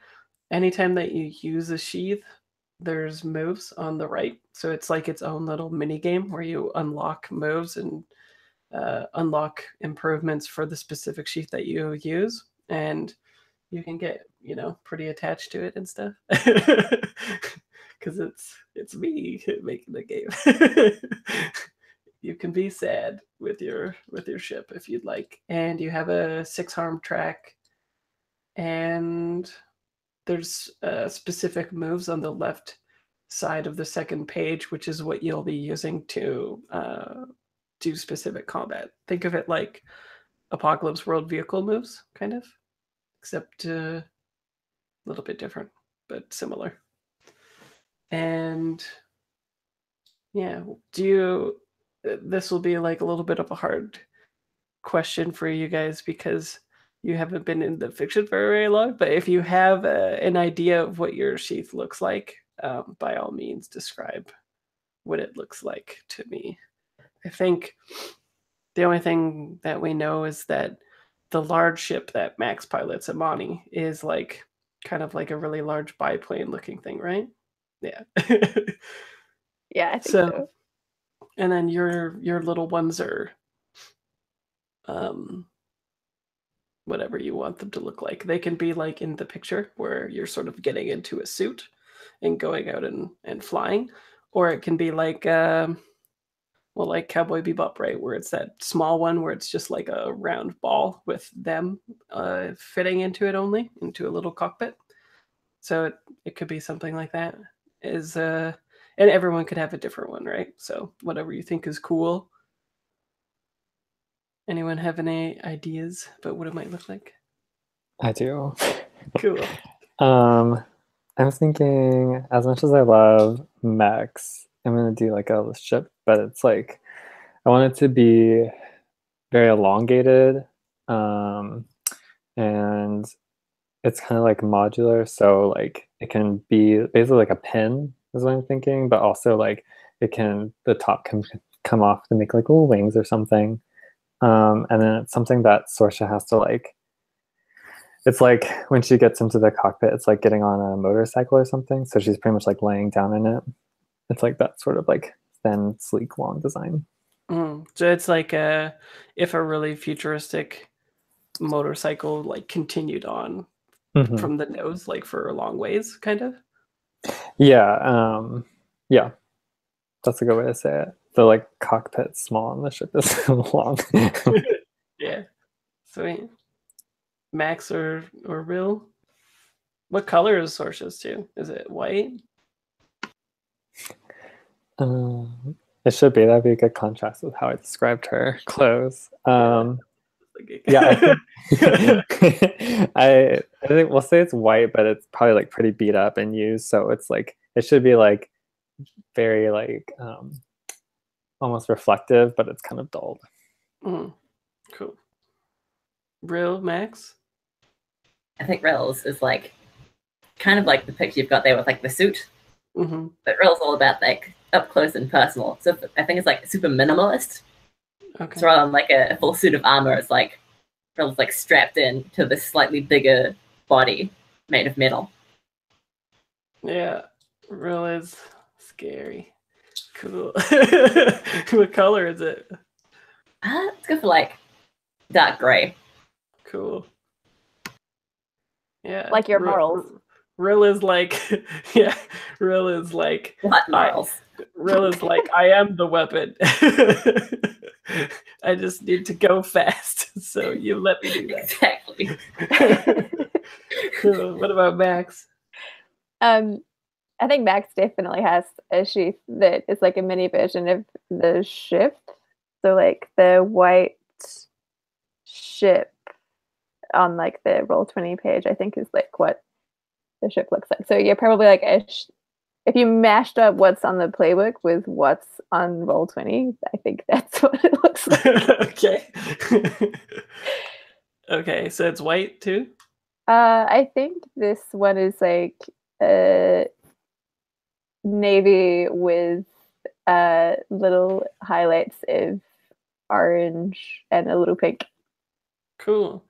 anytime that you use a sheath, there's moves on the right. So it's like its own little mini game where you unlock moves and unlock improvements for the specific sheath that you use, and you can get pretty attached to it and stuff because it's me making the game. You can be sad with your ship if you'd like, and you have a 6 harm track, and there's specific moves on the left side of the second page, which is what you'll be using to do specific combat. Think of it like Apocalypse World vehicle moves, kind of, except a little bit different, but similar. And yeah, this will be like a little bit of a hard question for you guys because you haven't been in the fiction for very long, but if you have an idea of what your sheath looks like, by all means describe what it looks like to me. I think the only thing that we know is that the large ship that Max pilots, Amani, is like kind of like a really large biplane looking thing, right? Yeah. Yeah, I think so. And then your little ones are whatever you want them to look like. They can be like in the picture where you're sort of getting into a suit and going out and flying, or it can be like like Cowboy Bebop, right? Where it's that small one where it's just like a round ball with them fitting into it only, into a little cockpit. So it could be something like that. And everyone could have a different one, right? So whatever you think is cool. Anyone have any ideas about what it might look like? I do. Cool. I'm thinking, as much as I love mechs, I'm gonna do like a ship, but it's like I want it to be very elongated, and it's kind of like modular, so like it can be basically like a pin is what I'm thinking, but also like the top can come off to make like little wings or something. And then it's something that Sorsha has to like, it's like when she gets into the cockpit, it's like getting on a motorcycle or something. So she's pretty much like laying down in it. It's like that sort of like thin, sleek, long design. So it's like if a really futuristic motorcycle like continued on from the nose, like for a long ways, kind of. Yeah. Yeah. That's a good way to say it. The like cockpit's small and the ship is long. Yeah. Sweet. Max or Will? What color is Sorsha's too? Is it white? It should be. That'd be a good contrast with how I described her clothes. Yeah, I think we'll say it's white, but it's probably like pretty beat up and used. So it's like it should be like very like almost reflective, but it's kind of dulled. Cool. Real Max? I think Rails is like kind of like the picture you've got there with like the suit. Mm-hmm. But Rails all about like up close and personal. So I think it's like super minimalist. Okay. So rather than like a full suit of armor, it's like Rails like strapped in to this slightly bigger body made of metal. Yeah. Real is scary. Cool. What color is it? Let's go for like dark gray. Cool. Yeah. Like your morals. Real is like, yeah. Real is like, What morals? Real is like, I am the weapon. I just need to go fast. So you let me do that. Exactly. Cool. What about Max? I think Max definitely has a sheath that is like a mini version of the ship. So like the white ship on like the Roll20 page, I think is like what the ship looks like. So you're probably like if you mashed up what's on the playbook with what's on Roll20, I think that's what it looks like. Okay. Okay, so it's white too? I think this one is like navy with little highlights of orange and a little pink. Cool.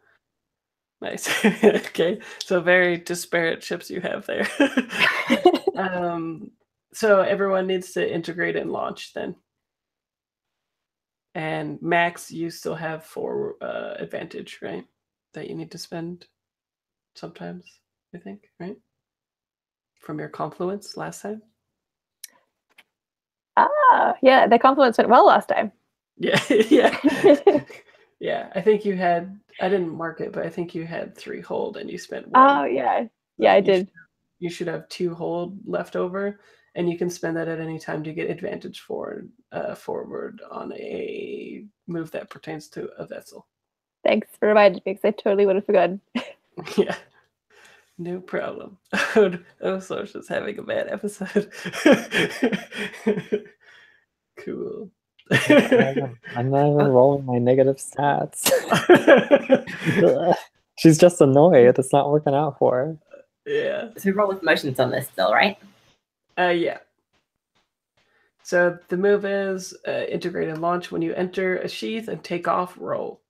Nice. Okay, so very disparate ships you have there. So everyone needs to integrate and launch then. And Max, you still have 4 advantage, right? That you need to spend sometimes, I think, right? From your confluence last time. Yeah, the compliments went well last time. Yeah, yeah. Yeah, I think you had, I didn't mark it, but I think you had 3 hold and you spent 1. Oh, yeah. Yeah, I did. You should have 2 hold left over, and you can spend that at any time to get advantage forward on a move that pertains to a vessel. Thanks for reminding me, because I totally would have forgotten. Yeah, no problem. Oh, Sorsha's having a bad episode. Cool. I'm not even rolling my negative stats. She's just annoyed. It's not working out for her. Yeah. So we roll with motions on this still, right? Yeah. So the move is integrate and launch. When you enter a sheath and take off, roll.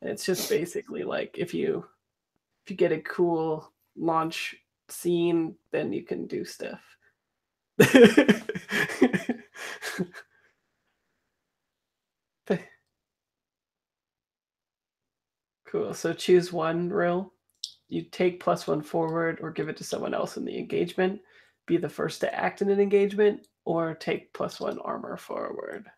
And it's just basically like if you get a cool launch scene, then you can do stuff. Cool. So choose one roll. You take +1 forward or give it to someone else in the engagement. Be the first to act in an engagement, or take +1 armor forward.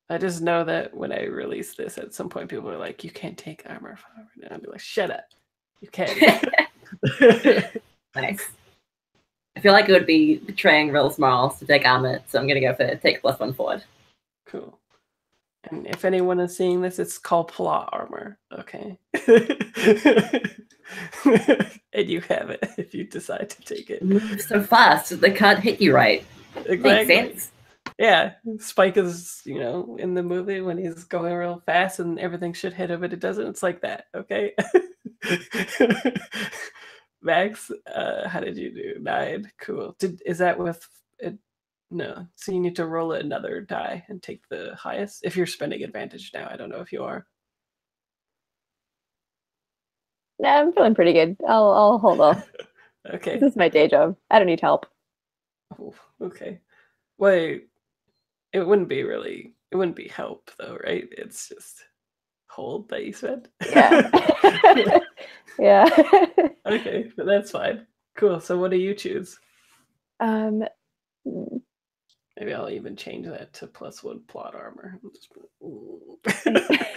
I just know that when I release this, at some point people are like, you can't take armor forward. And I'll be like, shut up. You can. Nice. I feel like it would be betraying Rill's morals to take armor, so I'm going to go for take +1 forward. Cool. And if anyone is seeing this, it's called plot armor. Okay. And you have it if you decide to take it. Move so fast they can't hit you right. Exactly. Makes sense. Yeah, Spike is, in the movie when he's going real fast and everything should hit him, but it doesn't. It's like that, okay? Max, how did you do? 9. Cool. Is that with it? No. So you need to roll another die and take the highest. If you're spending advantage now, I don't know if you are. Nah, I'm feeling pretty good. I'll hold off. Okay. This is my day job. I don't need help. Oh, okay. Wait, it wouldn't be help though, right? It's just hold that you said. Yeah. Yeah. Okay, but that's fine. Cool. So what do you choose? Um, Maybe I'll even change that to +1 plot armor.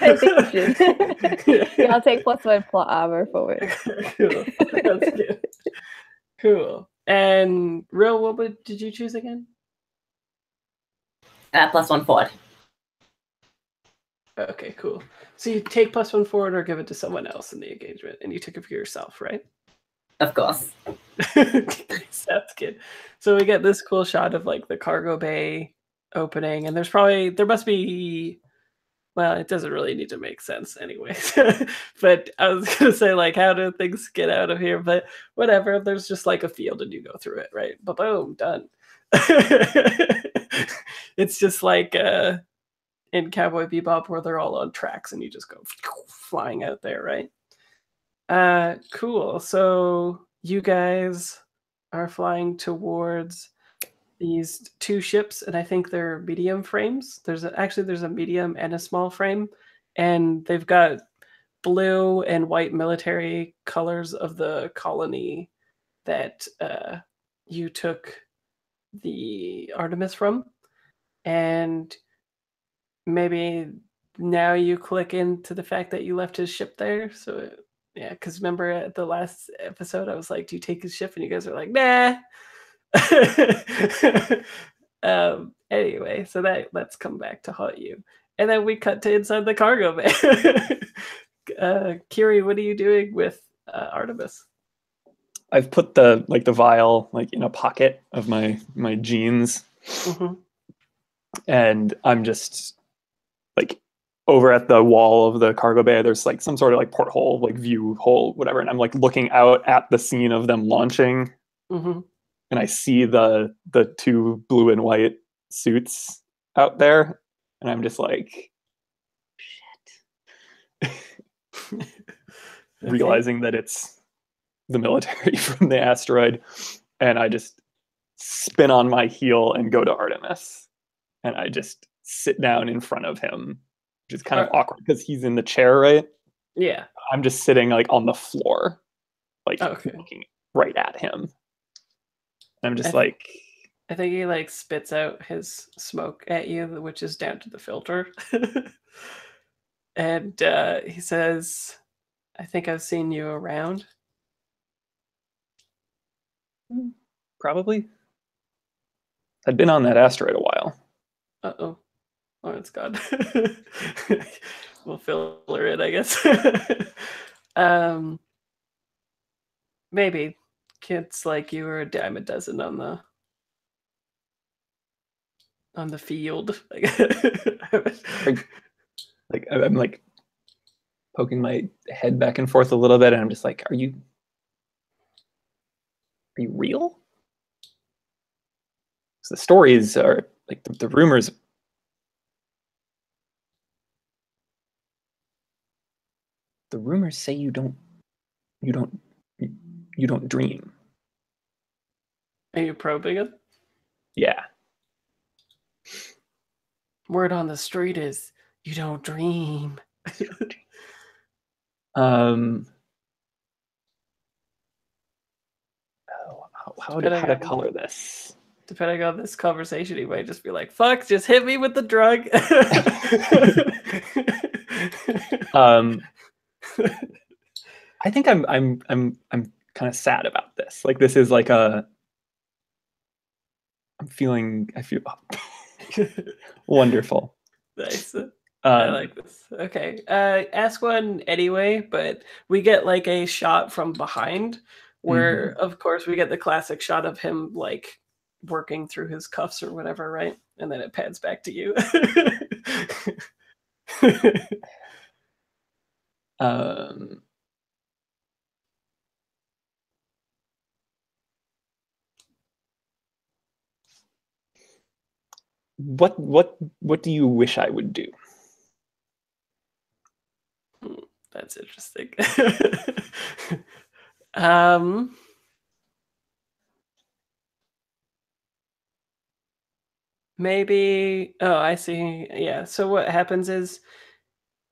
I think you should. Yeah, I'll take +1 plot armor forward. Cool. That's good. Cool. And Real, did you choose again? +1 forward. Okay, cool. So you take +1 forward or give it to someone else in the engagement, and you took it for yourself, right? Of course. That's good. So we get this cool shot of like the cargo bay opening, and there must be. Well, it doesn't really need to make sense anyway. But I was gonna say, like, how do things get out of here? But whatever. There's just like a field, and you go through it, right? But boom, done. It's just like in Cowboy Bebop where they're all on tracks, and you just go flying out there, right? Cool. So you guys are flying towards these two ships, and I think they're medium frames. There's a medium and a small frame, and they've got blue and white military colors of the colony that you took the Artemis from, and maybe now you click into the fact that you left his ship there. So yeah, because remember at the last episode, I was like, "Do you take his ship?" And you guys are like, "Nah." Anyway, so let's come back to haunt you, and then we cut to inside the cargo bay. Kiri, what are you doing with Artemis? I've put the vial like in a pocket of my jeans, and I'm just like over at the wall of the cargo bay. There's like some sort of like porthole, like view hole, whatever, and I'm like looking out at the scene of them launching. And I see the two blue and white suits out there, and I'm just like, shit. Realizing that it's the military from the asteroid, and I just spin on my heel and go to Artemis, and I just sit down in front of him, which is kind of awkward because he's in the chair, right? Yeah. I'm just sitting like on the floor, like Okay. looking right at him. I'm just I think he like spits out his smoke at you, which is down to the filter. And he says, "I think I've seen you around." Probably. I'd been on that asteroid a while. Uh-oh. Lawrence God. We'll fill her in, I guess. Maybe. Kids like you are a dime a dozen on the field. Like I'm like poking my head back and forth a little bit, and I'm just like, are you real? So the stories are like the rumors. The rumors say you don't dream. Are you probing it? Yeah. Word on the street is you don't dream. How to color this? Depending on this conversation, he might just be like, "Fuck, just hit me with the drug." I think I'm kind of sad about this. Like this is like I feel wonderful. Nice. I like this. Okay. Ask one anyway, but we get like a shot from behind where, of course, we get the classic shot of him like working through his cuffs or whatever, right? And then it pans back to you. What do you wish I would do? That's interesting. Maybe. Oh, I see. Yeah. So what happens is,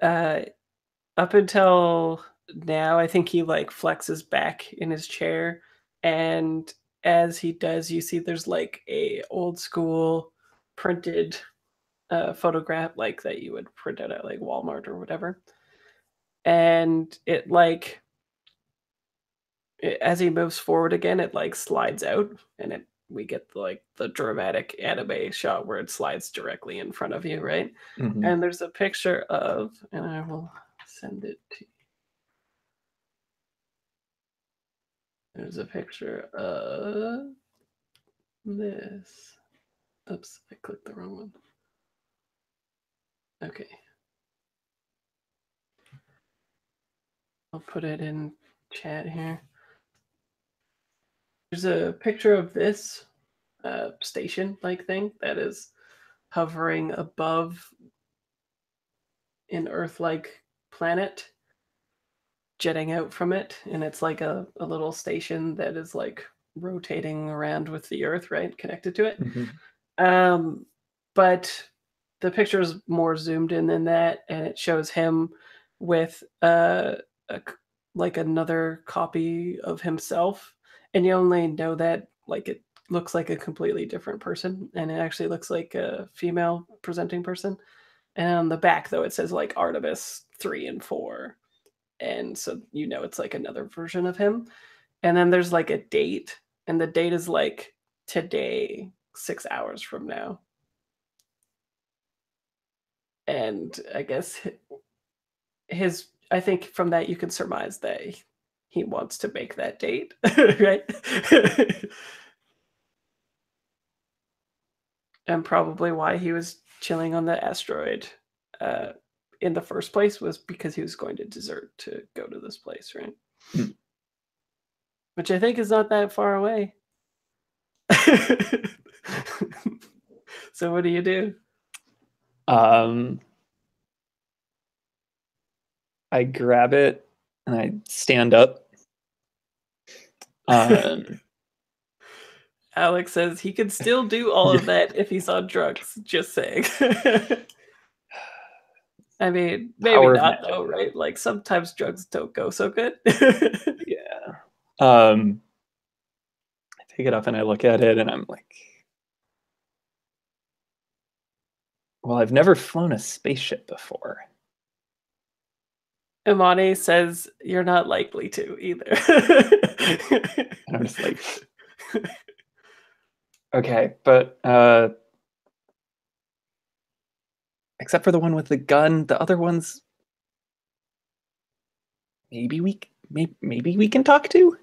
up until now, I think he like flexes back in his chair, And as he does, you see there's like a old school printed photograph like that you would print out at like Walmart or whatever. And it like as he moves forward again, it like slides out, and we get like the dramatic anime shot where it slides directly in front of you, right? Mhm. And there's a picture of, and I will send it to you. There's a picture of this. Oops, I clicked the wrong one. Okay. I'll put it in chat here. There's a picture of this station-like thing that is hovering above an Earth-like planet, jetting out from it, and it's like a little station that is like rotating around with the Earth, right, connected to it. Mhm. But the picture is more zoomed in than that, and it shows him with like another copy of himself, and you only know that like it looks like a completely different person, and it actually looks like a female presenting person. And on the back, though, it says like Artemis 3 and 4, and so you know it's like another version of him. And then there's like a date, and the date is like today, 6 hours from now. And I guess his I think from that you can surmise that he wants to make that date, right? And probably why he was chilling on the asteroid in the first place was because he was going to desert to go to this place, right? Hmm. Which I think is not that far away. So what do you do? I grab it and I stand up. Alex says he could still do all of that if he's on drugs. Just saying. I mean, maybe Power of not magic. though, right? Like sometimes drugs don't go so good. Yeah. I take it up and I look at it and I'm like, well, I've never flown a spaceship before. Imani says you're not likely to either. And I'm just like, okay, but except for the one with the gun, the other ones, maybe we can talk to,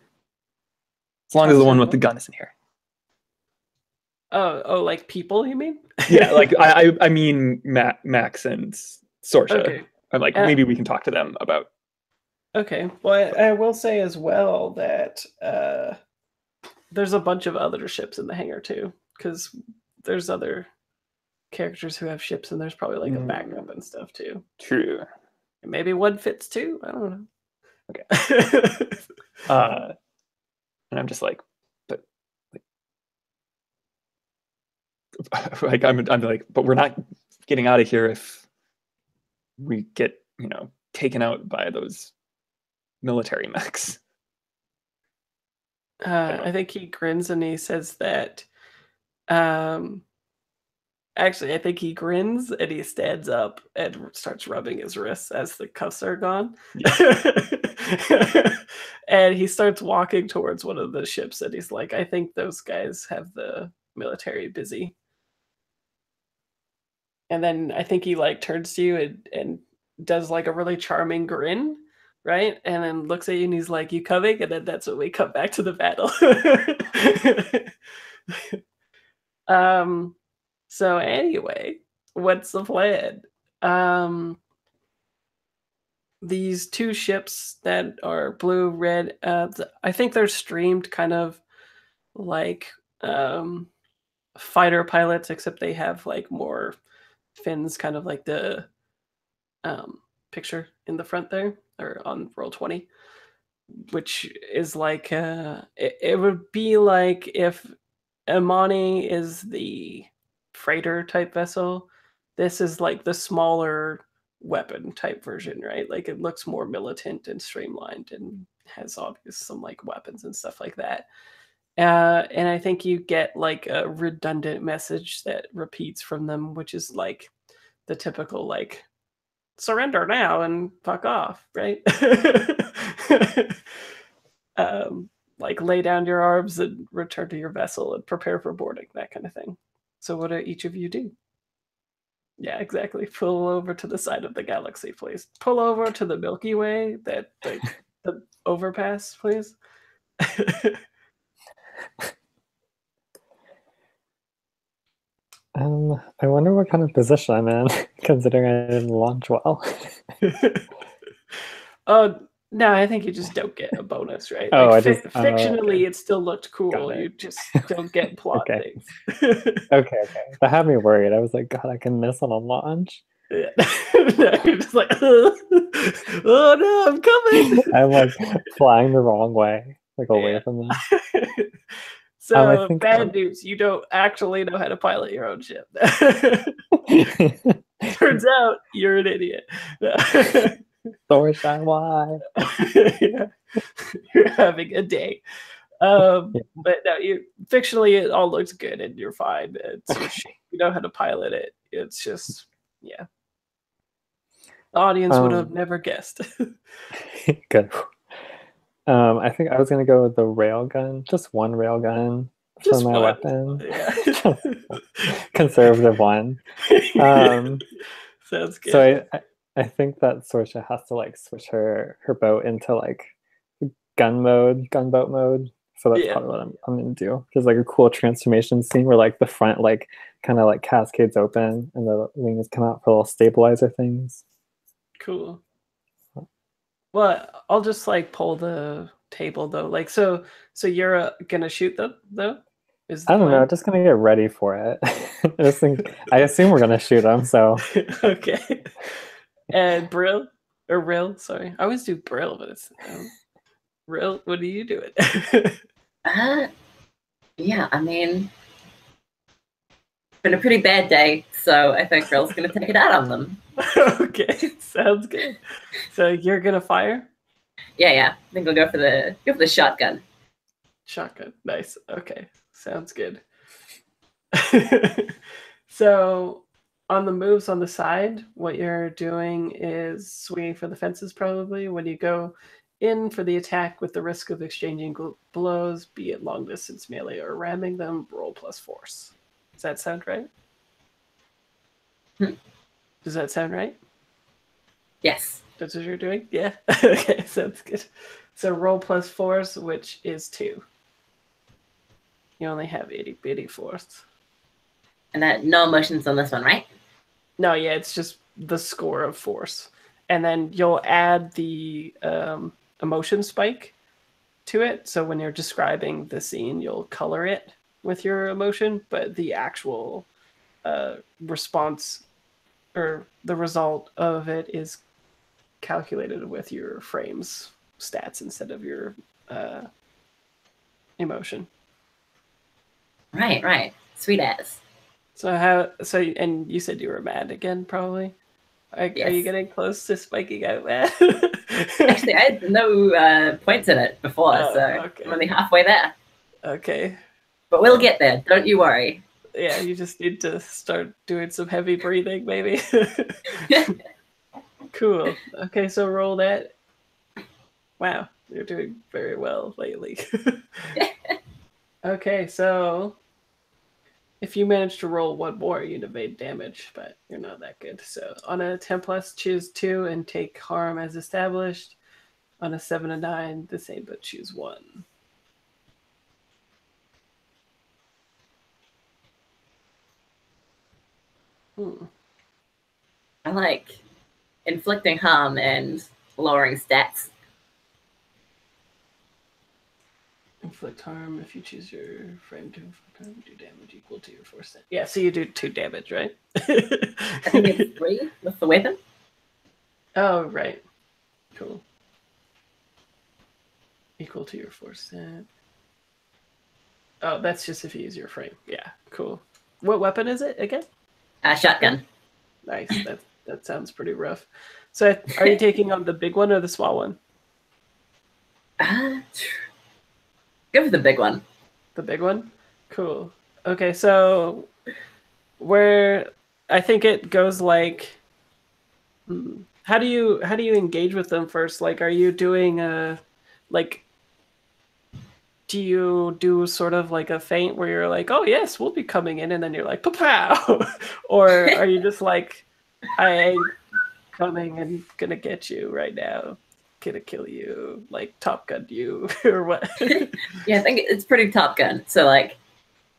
as long as the one with the gun isn't here. Oh, like people, you mean? Yeah, like I mean Max and Sorsha. Okay. I'm like, maybe we can talk to them about. Okay. Well, I will say as well that there's a bunch of other ships in the hangar too, because there's other characters who have ships, and there's probably like a backup and stuff too. True. Maybe one fits too. I don't know. Okay. And I'm just like, but like I'm like, but we're not getting out of here if we get taken out by those military mechs. I think he grins and he says that. Actually, I think he grins and he stands up and starts rubbing his wrists as the cuffs are gone. Yeah. And he starts walking towards one of the ships and he's like, I think those guys have the military busy. And then I think he like turns to you and does like a really charming grin, right? And then looks at you and he's like, you coming? And then that's when we come back to the battle. So anyway, what's the plan? These two ships that are blue, red, I think they're streamed kind of like fighter pilots, except they have like more fins, kind of like the picture in the front there, or on roll 20, which is like it would be like if Imani is the freighter type vessel. This is like the smaller weapon type version, right? Like it looks more militant and streamlined and has obvious some like weapons and stuff like that. And I think you get like a redundant message that repeats from them, which is like the typical like surrender now and fuck off, right? Like lay down your arms and return to your vessel and prepare for boarding, that kind of thing. So what do each of you do? Yeah, exactly. Pull over to the side of the galaxy, please. Pull over to the Milky Way, that the overpass, please. I wonder what kind of position I'm in, considering I didn't launch well. Oh, no, I think you just don't get a bonus, right? Oh, Like I just fictionally, okay. it still looked cool. Got it. You just don't get plot Okay. things. Okay. That had me worried. I was like, God, I can miss on a launch. Yeah. No, you're just like, oh no, I'm coming. I'm like flying the wrong way, like away Yeah. from them. So I think bad news, you don't actually know how to pilot your own ship. Turns out you're an idiot. Thor shine wide. Yeah. You're having a day. But no, you fictionally it all looks good and you're fine. It's your ship. You know how to pilot it. It's just yeah. The audience would have never guessed. Good. I think I was gonna go with the railgun, just one railgun for Just my one. weapon. Yeah. Conservative one. Sounds good. So I think that Sorsha has to like switch her boat into like gunboat mode. So that's probably what I'm gonna do. There's like a cool transformation scene where like the front like kind of like cascades open and the wings come out for little stabilizer things. Cool. Well, I'll just like pull the table though. Like so you're gonna shoot them though? I don't know. Just gonna get ready for it. I assume we're gonna shoot them. So okay. And Brill or Rill, sorry, I always do Brill, but it's Rill. What are you doing? Yeah, I mean, it's been a pretty bad day, so I think Rill's gonna take it out on them. Okay, sounds good. So you're gonna fire? Yeah. I think we'll go for the shotgun. Shotgun, nice. Okay, sounds good. So on the moves on the side, what you're doing is swinging for the fences probably. When you go in for the attack with the risk of exchanging blows, be it long distance melee or ramming them, roll plus force. Does that sound right? Does that sound right? Yes. That's what you're doing? Yeah? Okay, sounds good. So roll plus force, which is 2. You only have itty bitty force. And no emotions on this one, right? No, yeah, it's just the score of force. And then you'll add the emotion spike to it. So when you're describing the scene, you'll color it with your emotion, but the actual response or the result of it is calculated with your frames stats instead of your emotion. Right. Sweet ass. And you said you were mad again, probably? Yes. Are you getting close to spiking out mad? Actually, I had no points in it before, so okay. I'm only halfway there. Okay. But we'll get there, don't you worry. Yeah, you just need to start doing some heavy breathing, maybe. Cool. Okay, so roll that. Wow, you're doing very well lately. Okay, so if you manage to roll one more, you'd have made damage, but you're not that good. So on a 10+, choose 2 and take harm as established. On a 7 and 9, the same, but choose 1. I like inflicting harm and lowering stats. Inflict harm if you choose your frame to inflict harm, do damage equal to your force. Yeah, so you do 2 damage, right? I think it's 3 with the weapon. Oh, right. Cool. Equal to your force stat. Oh, that's just if you use your frame. Yeah, cool. What weapon is it again? Shotgun. Nice. That sounds pretty rough. So are you taking on the big one or the small one? Go for the big one. The big one? Cool. Okay, so I think it goes like how do you engage with them first? Like, are you doing like do you do sort of like a feint where you're like, oh yes, we'll be coming in, and then you're like, pow, or are you just like, I ain't coming and gonna get you right now, gonna kill you, like Top Gun you, or what? Yeah, I think it's pretty Top Gun. So like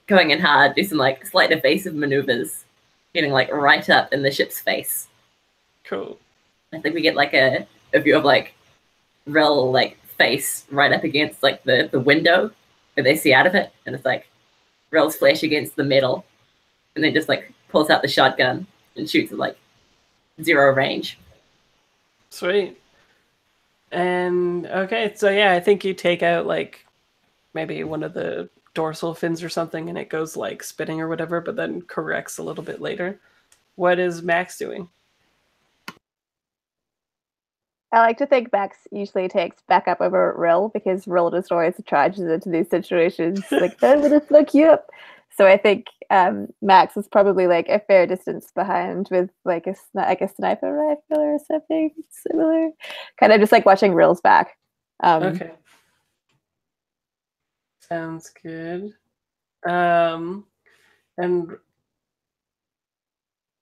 going in hard, do some like slight evasive maneuvers, getting like right up in the ship's face. Cool. I think we get like a view of like Rel like face right up against like the window where they see out of it, and it's like Rel's flesh against the metal, and then just like pulls out the shotgun and shoots at like 0 range. Sweet. And okay, so yeah, I think you take out like maybe one of the dorsal fins or something, and it goes like spinning or whatever, but then corrects a little bit later. What is Max doing? I like to think Max usually takes backup over Rill because Rill just always charges into these situations like, I'm gonna fuck you up. So I think Max is probably like a fair distance behind with like a sniper rifle or something similar. Kind of just like watching Rill's back. Okay. Sounds good. And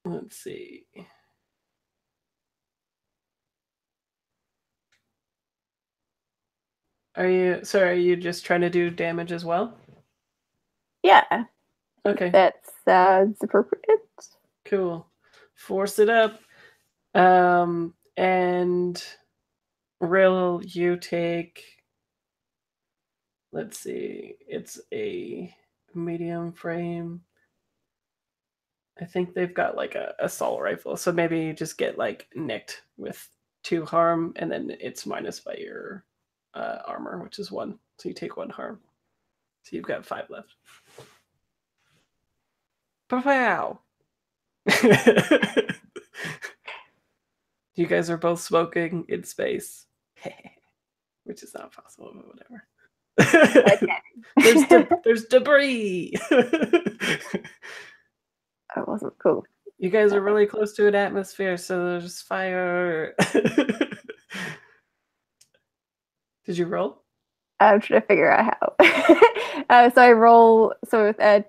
let's see. Are you just trying to do damage as well? Yeah. Okay. That sounds appropriate. Cool. Force it up. And Rill, you take, let's see, it's a medium frame. I think they've got like a assault rifle, so maybe you just get like nicked with 2 harm, and then it's minus by your armor, which is 1. So you take 1 harm. So you've got 5 left. Pow! You guys are both smoking in space, which is not possible, but whatever. Okay. There's debris. That wasn't cool. You guys are really close to an atmosphere, so there's fire. Did you roll? I'm trying to figure out how. So I roll. So with a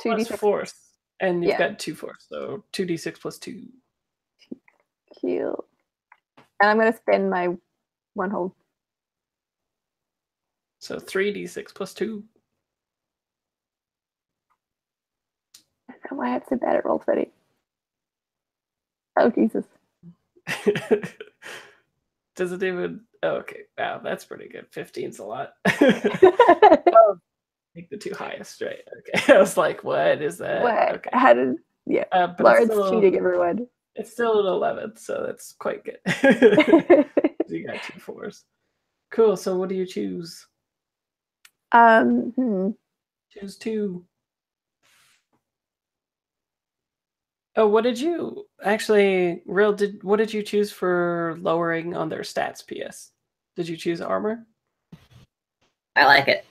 2d6 force, and you've Yeah. got 2 force, so 2d6 plus 2. heal, and I'm gonna spend my 1 hold. So 3d6 plus 2. I don't know why I'm so bad at Roll20. Oh Jesus! Does it even? Oh, okay, wow, that's pretty good. 15's a lot. Oh, take the 2 highest, right? Okay, I was like, what is that? What? Okay. How did? Yeah, But Lauren's cheating everyone. It's still an 11, so that's quite good. You got 2 4s. Cool. So what do you choose? Choose 2. Oh, what did you actually? What did you choose for lowering on their stats? PS. Did you choose armor? I like it.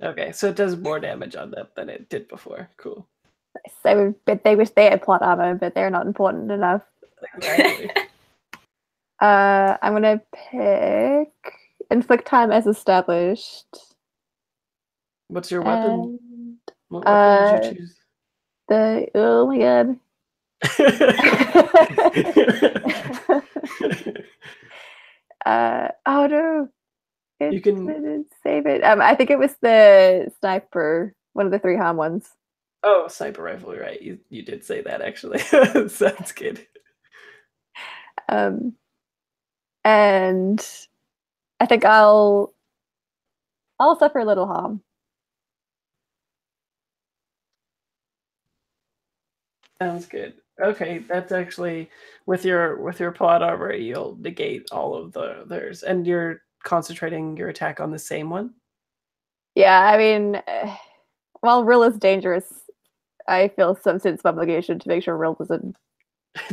Okay, so it does more damage on them than it did before. Cool. But they wish they had plot armor, but they're not important enough. Exactly. I'm gonna pick inflict time as established. What's your weapon? And, What weapon did you choose? Oh my god. Oh no. You can- didn't save it. I think it was the sniper, one of the 3 harm ones. Oh, sniper rifle, right? You did say that actually. Sounds good. And I think I'll suffer a little harm. Sounds good. Okay, that's actually with your plot armor, you'll negate all of theirs, and you're concentrating your attack on the same one. Yeah, I mean, while Rill is dangerous, I feel some sense of obligation to make sure Rill doesn't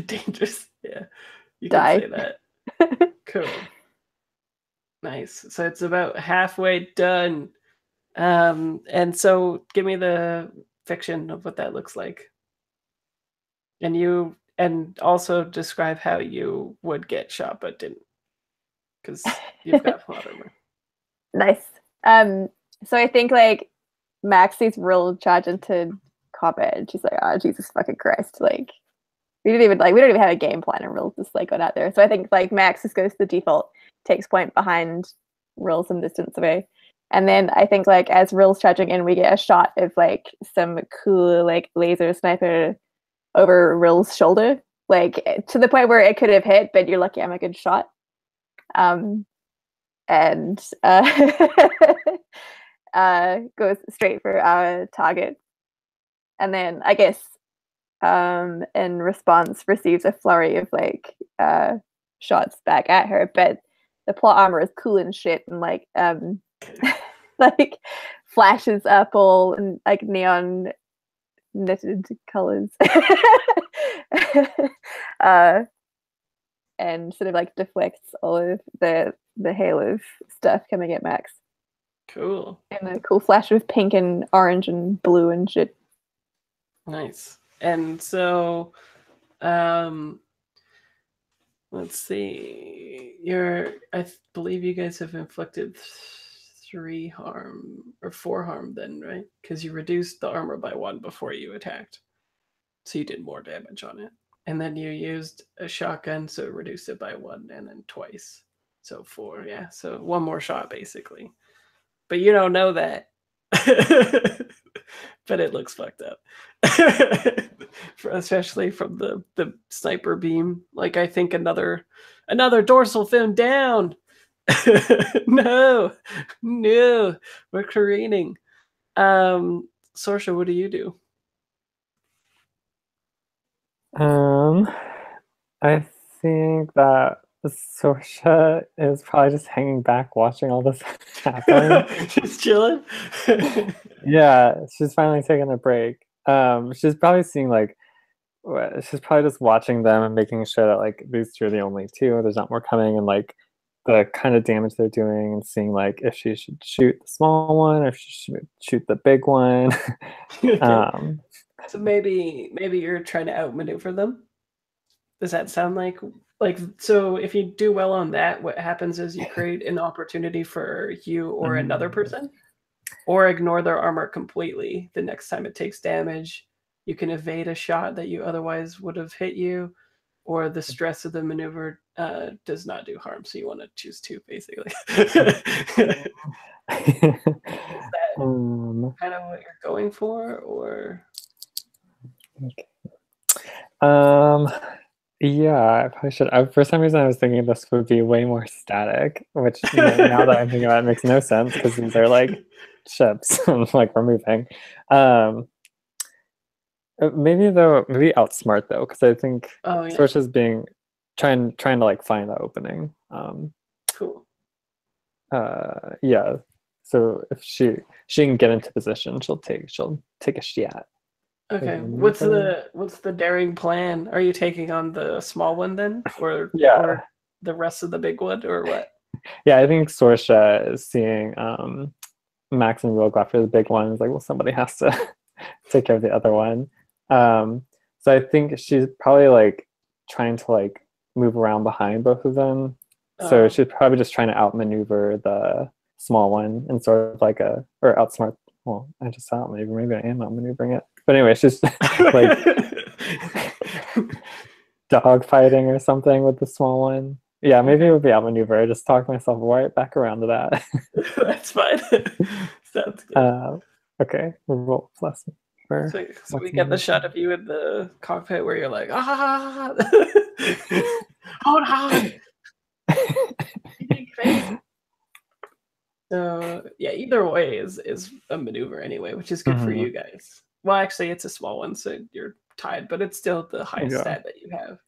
Dangerous. Yeah, you Die. can say that. Cool. Nice. So it's about halfway done. And so give me the fiction of what that looks like. And also describe how you would get shot but didn't. Because you've got plot armor. Nice. So I think like Max sees Rill charge into combat and she's like, oh Jesus fucking Christ. Like we don't even have a game plan and Rill just like got out there. So I think like Max just goes to the default, takes point behind Rill some distance away. And then I think like as Rill's charging in, we get a shot of like some cool like laser sniper over Rill's shoulder. Like to the point where it could have hit, but you're lucky I'm a good shot. And goes straight for our target. And then I guess in response receives a flurry of like shots back at her, but the plot armor is cool and shit and like like flashes up all in like neon knitted colors. And sort of like deflects all of the hail of stuff coming at Max. Cool. And a cool flash of pink and orange and blue and shit. Nice. And so, let's see. I believe you guys have inflicted 3 harm or 4 harm then, right? Because you reduced the armor by 1 before you attacked. So you did more damage on it. And then you used a shotgun, so it reduced it by 1 and then twice. So 4, yeah. So 1 more shot basically. But you don't know that. But it looks fucked up. Especially from the sniper beam. Like I think another dorsal fin down. No, we're careening. Sorsha, what do you do? I think that Sorsha is probably just hanging back watching all this happen. Just chilling. Yeah, she's finally taking a break. She's probably seeing like she's probably just watching them and making sure that like these 2 are the only 2. There's not more coming, and like the kind of damage they're doing, and seeing like if she should shoot the small one or if she should shoot the big one. So maybe you're trying to outmaneuver them. Does that sound like so? If you do well on that, what happens is you create an opportunity for you or another person, or ignore their armor completely. The next time it takes damage, you can evade a shot that you otherwise would have hit you, or the stress of the maneuver does not do harm. So you want to choose 2, basically. Is that kind of what you're going for, or? Yeah, I probably should. For some reason, I was thinking this would be way more static, which now that I'm thinking about it makes no sense because these are like ships and like we're moving. Maybe outsmart though, because I think Sorsha's being trying to like find the opening. Cool. Yeah. So if she can get into position, she'll take a shot. Okay. What's the daring plan? Are you taking on the small one then, or the rest of the big one, or what? Yeah, I think Sorsha is seeing Max and Will go after the big one. It's like, well, somebody has to take care of the other one. So I think she's probably like trying to like move around behind both of them. So she's probably just trying to outmaneuver the small one and sort of like or outsmart. Well, I just outmaneuver. Maybe I am outmaneuvering it. But anyway, it's just like dog fighting or something with the small one. Yeah, maybe it would be outmaneuver. I just talked myself right back around to that. That's fine. Sounds good. Okay, roll plus. So we get the shot of you in the cockpit where you're like, hold on. So yeah, either way is a maneuver anyway, which is good for you guys. Well, actually, it's a small one, so you're tied, but it's still the highest stat that you have.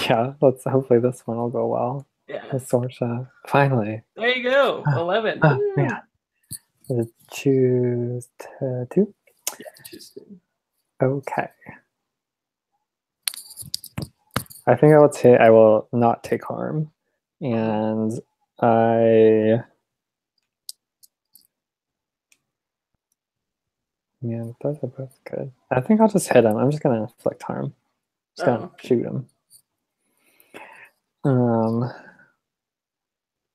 Yeah, hopefully this one will go well. Yeah. Sorsha. Finally. There you go. 11. Yeah. Choose 2? Yeah, choose 2. Okay. I think I will not take harm, and yeah, those are both good. I think I'll just hit him. I'm just gonna inflict harm. Just gonna shoot him.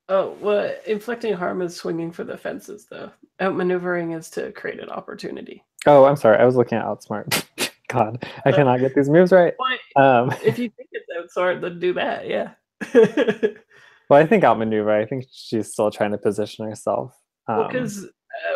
Oh, well, inflicting harm is swinging for the fences, though. Outmaneuvering is to create an opportunity. Oh, I'm sorry. I was looking at outsmart. God, I cannot get these moves right. If you think it's outsmart, then do that. Yeah. Well, I think outmaneuver. I think she's still trying to position herself. Well, because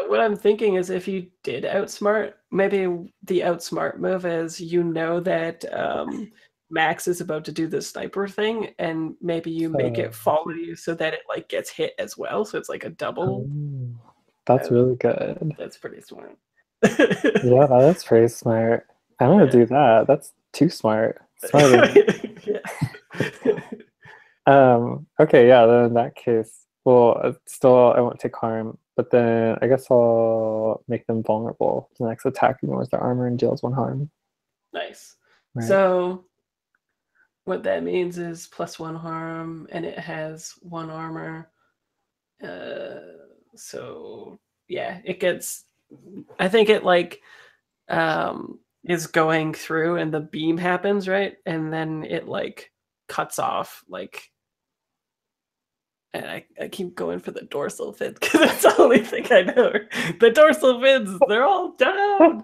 what I'm thinking is if you did outsmart, maybe the outsmart move is that Max is about to do the sniper thing, and maybe you make it follow you so that it like gets hit as well. So it's like a double. That's really good. That's pretty smart. Yeah, that's pretty smart. I'm gonna do that. That's too smart. Smarter. Okay, yeah, then in that case, well, still I won't take harm, but then I guess I'll make them vulnerable to the next attack ignores their armor and deals 1 harm. Nice. Right. So what that means is +1 harm, and it has 1 armor. So yeah, it gets. I think it like is going through, and the beam happens, right, and then it like cuts off like. And I keep going for the dorsal fins because that's the only thing I know. The dorsal fins, they're all down.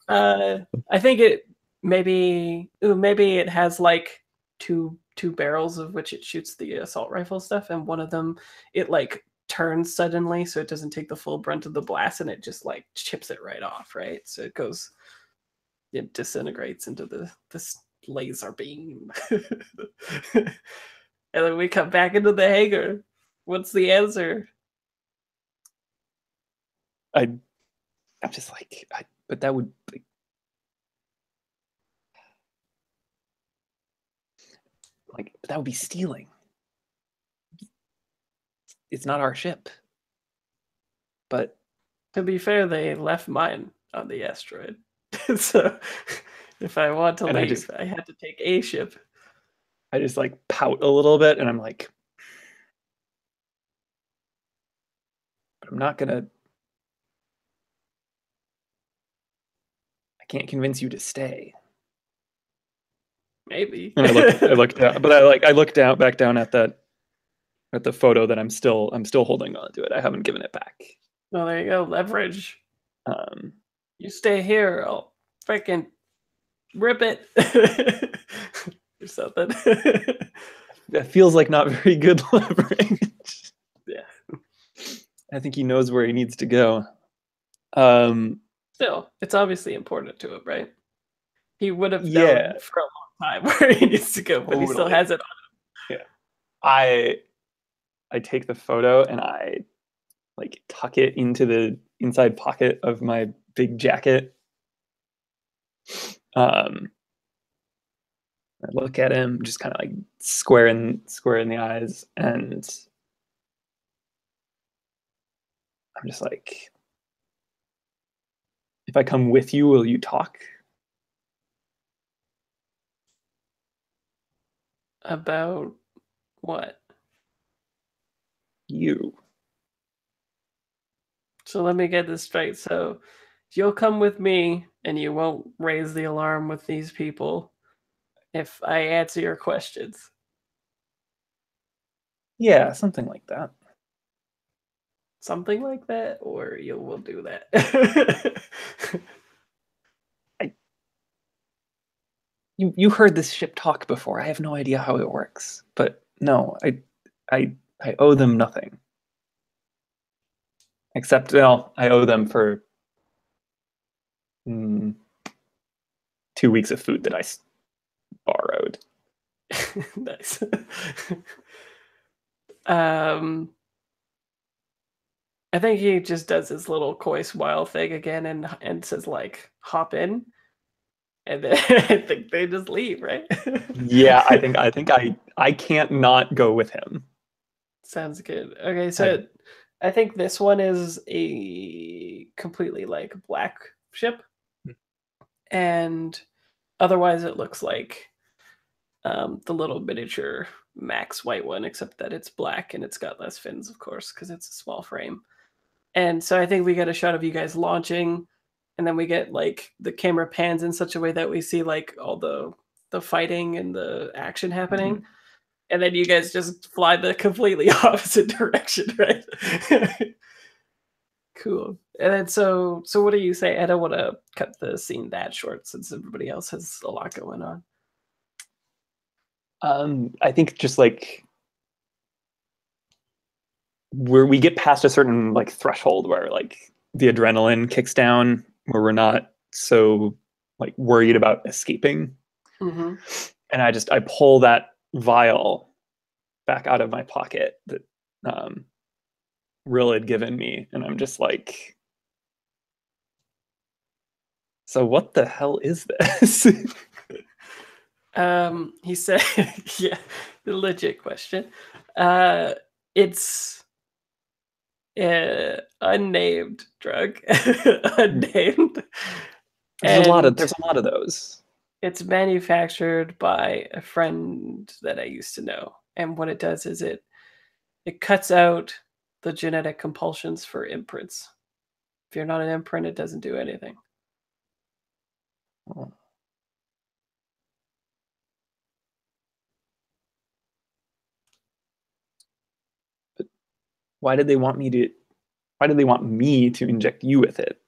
I think it maybe it has like two barrels of which it shoots the assault rifle stuff, and one of them it like turns suddenly so it doesn't take the full brunt of the blast, and it just like chips it right off, right? So it disintegrates into this laser beam. And then we come back into the hangar. What's the answer? I'm just like, but that would but that would be stealing. It's not our ship. But to be fair, they left mine on the asteroid. So if I want to leave, I had to take a ship. I just like pout a little bit, and I'm like, but I'm not gonna. I can't convince you to stay. Maybe. And I looked down, but I looked down back down at the photo that I'm still holding on to it. I haven't given it back. Well, there you go. Leverage. You stay here, I'll freaking rip it. Or something. That feels like not very good leverage. Yeah. I think he knows where he needs to go. Still, it's obviously important to him, right? He would have known for a long time where he needs to go, but he still has it on him. Yeah. I take the photo and I like tuck it into the inside pocket of my big jacket. I look at him, just kind of like square in the eyes, and I'm just like, if I come with you, will you talk? About what? You. So let me get this straight. So you'll come with me and you won't raise the alarm with these people if I answer your questions. Yeah, something like that. Something like that, or you will do that. You heard this ship talk before. I have no idea how it works, but no, I owe them nothing. Except, well, I owe them for 2 weeks of food that I borrowed. Nice. I think he just does his little coy smile thing again and says like, hop in. And then I think they just leave, right? Yeah, I think I can't not go with him. Sounds good. Okay, so I think this one is a completely like black ship. And otherwise it looks like the little miniature Max white one, except that it's black and it's got less fins, of course, because it's a small frame. And so I think we get a shot of you guys launching, and then we get like the camera pans in such a way that we see like all the fighting and the action happening. Mhm. And then you guys just fly the completely opposite direction, right? Cool. And then so what do you say? I don't want to cut the scene that short since everybody else has a lot going on. I think just like where we get past a certain like threshold where like the adrenaline kicks down, where we're not so like worried about escaping. Mm-hmm. And I pull that vial back out of my pocket that Rill had given me, and I'm just like, so what the hell is this? He said, yeah, the legit question. It's unnamed drug, unnamed. There's a lot And of those. it's manufactured by a friend that I used to know. And what it does is it cuts out the genetic compulsions for imprints. If you're not an imprint, it doesn't do anything. Oh. But why did they want me to inject you with it?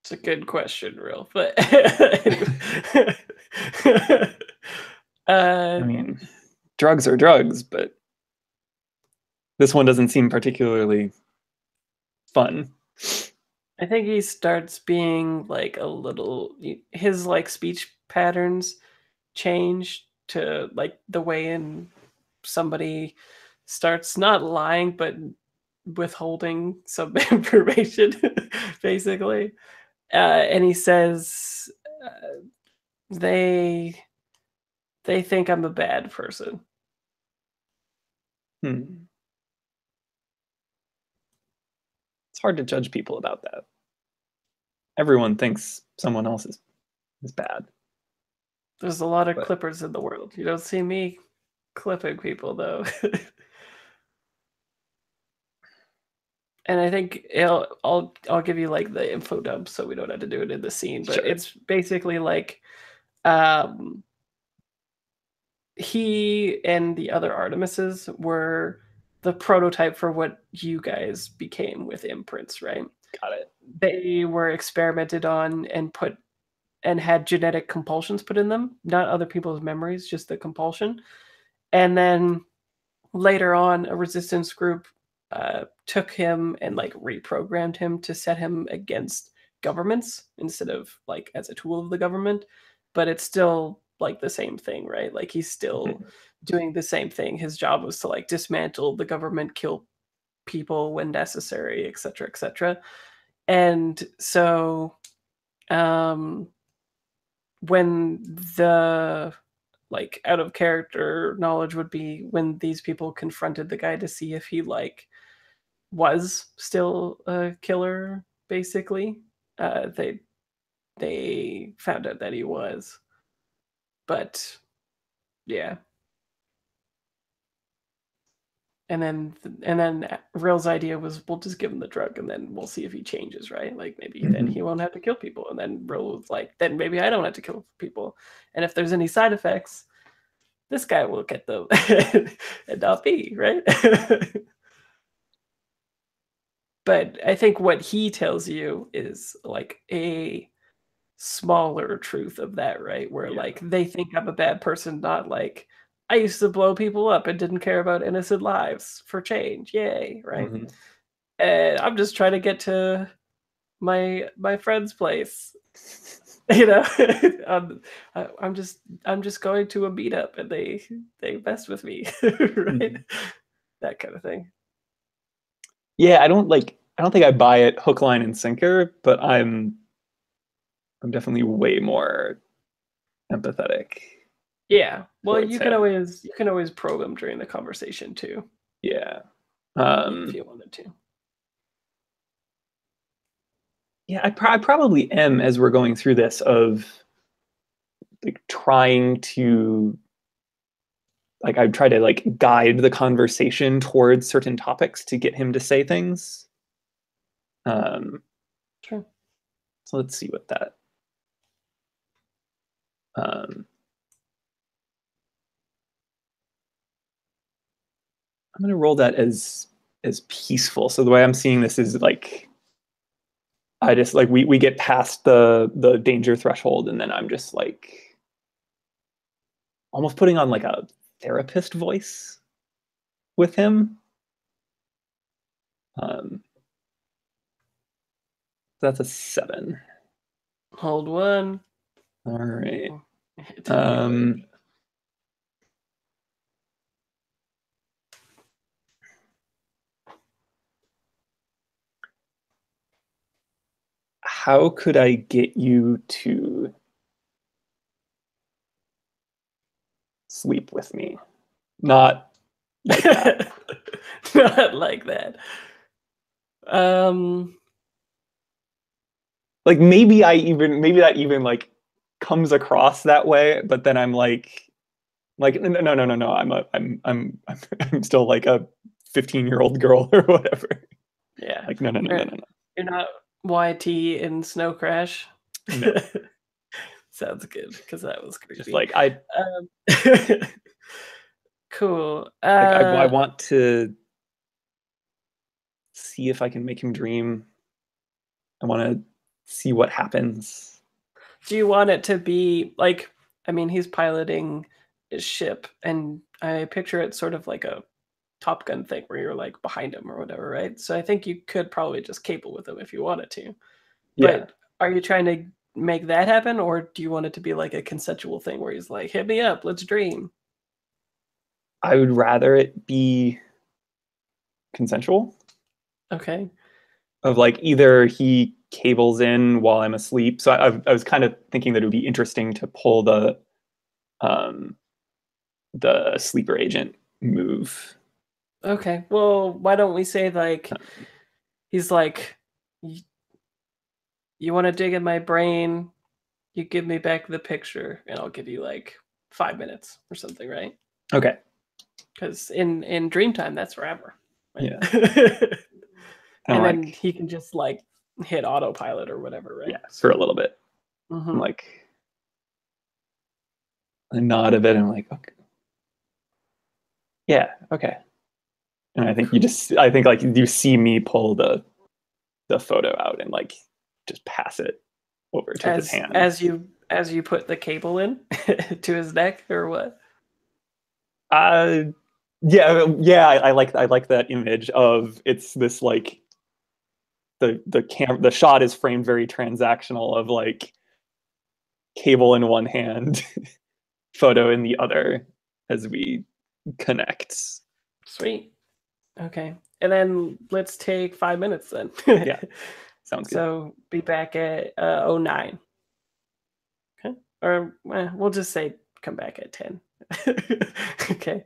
It's a good question, Real. But I mean, drugs are drugs, but this one doesn't seem particularly fun. I think he starts being like a little, his like speech patterns change to like the way in somebody starts not lying but withholding some information, basically. And he says they think I'm a bad person. It's hard to judge people about that. Everyone thinks someone else is bad. There's a lot of clippers in the world. You don't see me clipping people, though. And I think I'll give you like the info dump so we don't have to do it in the scene. But Sure. It's basically like he and the other Artemises were the prototype for what you guys became with imprints, right? Got it. They were experimented on and had genetic compulsions put in them, not other people's memories, just the compulsion. And then later on, a resistance group took him and like reprogrammed him to set him against governments instead of like as a tool of the government. But it's still like the same thing, right? Like he's still doing the same thing. His job was to like dismantle the government, kill people when necessary, etc., etc. And so when the like out of character knowledge would be when these people confronted the guy to see if he like was still a killer, basically. They found out that he was. But yeah. And then Real's idea was we'll just give him the drug and then we'll see if he changes, right? Like maybe then he won't have to kill people. And then Real was like, then maybe I don't have to kill people. And if there's any side effects, this guy will get them and not me, right? But I think what he tells you is like a smaller truth of that, right? Where like they think I'm a bad person, not like I used to blow people up and didn't care about innocent lives for change. Yay, right? And I'm just trying to get to my friend's place. You know, I'm just going to a meetup and they mess with me, right? That kind of thing. Yeah, I don't think I buy it hook, line, and sinker, but I'm definitely way more empathetic. Yeah. Well, towards you him. can always probe him during the conversation too. Yeah. If you wanted to. Yeah, I probably am as we're going through this of like trying to like I try to like guide the conversation towards certain topics to get him to say things. Sure. So let's see what that. I'm gonna roll that as peaceful. So the way I'm seeing this is like I just like we get past the danger threshold, and then I'm just like almost putting on like a therapist voice with him. That's a 7. Hold one. All right. How could I get you to sleep with me? Not like that. Not like that. Like maybe that even like comes across that way, but then I'm like no. I'm still like a 15-year-old girl or whatever. Yeah. Like no. You're not YT in Snow Crash. No. Sounds good because that was creepy. Just like I cool. I want to see if I can make him dream. I want to see what happens. Do you want it to be like? I mean, he's piloting his ship, and I picture it sort of like a Top Gun thing where you're like behind him or whatever, right? So I think you could probably just cable with him if you wanted to. Yeah. But are you trying to make that happen, or do you want it to be like a consensual thing where he's like, "Hit me up, let's dream"? I would rather it be consensual. Okay. Of like either he cables in while I'm asleep. So I was kind of thinking that it would be interesting to pull the sleeper agent move. Okay. Well, why don't we say like he's like, you want to dig in my brain? You give me back the picture, and I'll give you like 5 minutes or something, right? Okay. Because in Dreamtime, that's forever. Right? Yeah. And like, then he can just like hit autopilot or whatever, right? Yeah, for a little bit. Mm-hmm. I'm like, I nod a bit, and I'm like, okay. Yeah, okay. And I think like you see me pull the photo out and like just pass it over to his hand. As you put the cable in to his neck or what? Yeah. I like that image of it's this like the shot is framed very transactional of like cable in one hand, photo in the other as we connect. Sweet. Okay. And then let's take 5 minutes then. Yeah. Sounds good. So be back at 09. Okay. Or we'll just say come back at 10. Okay.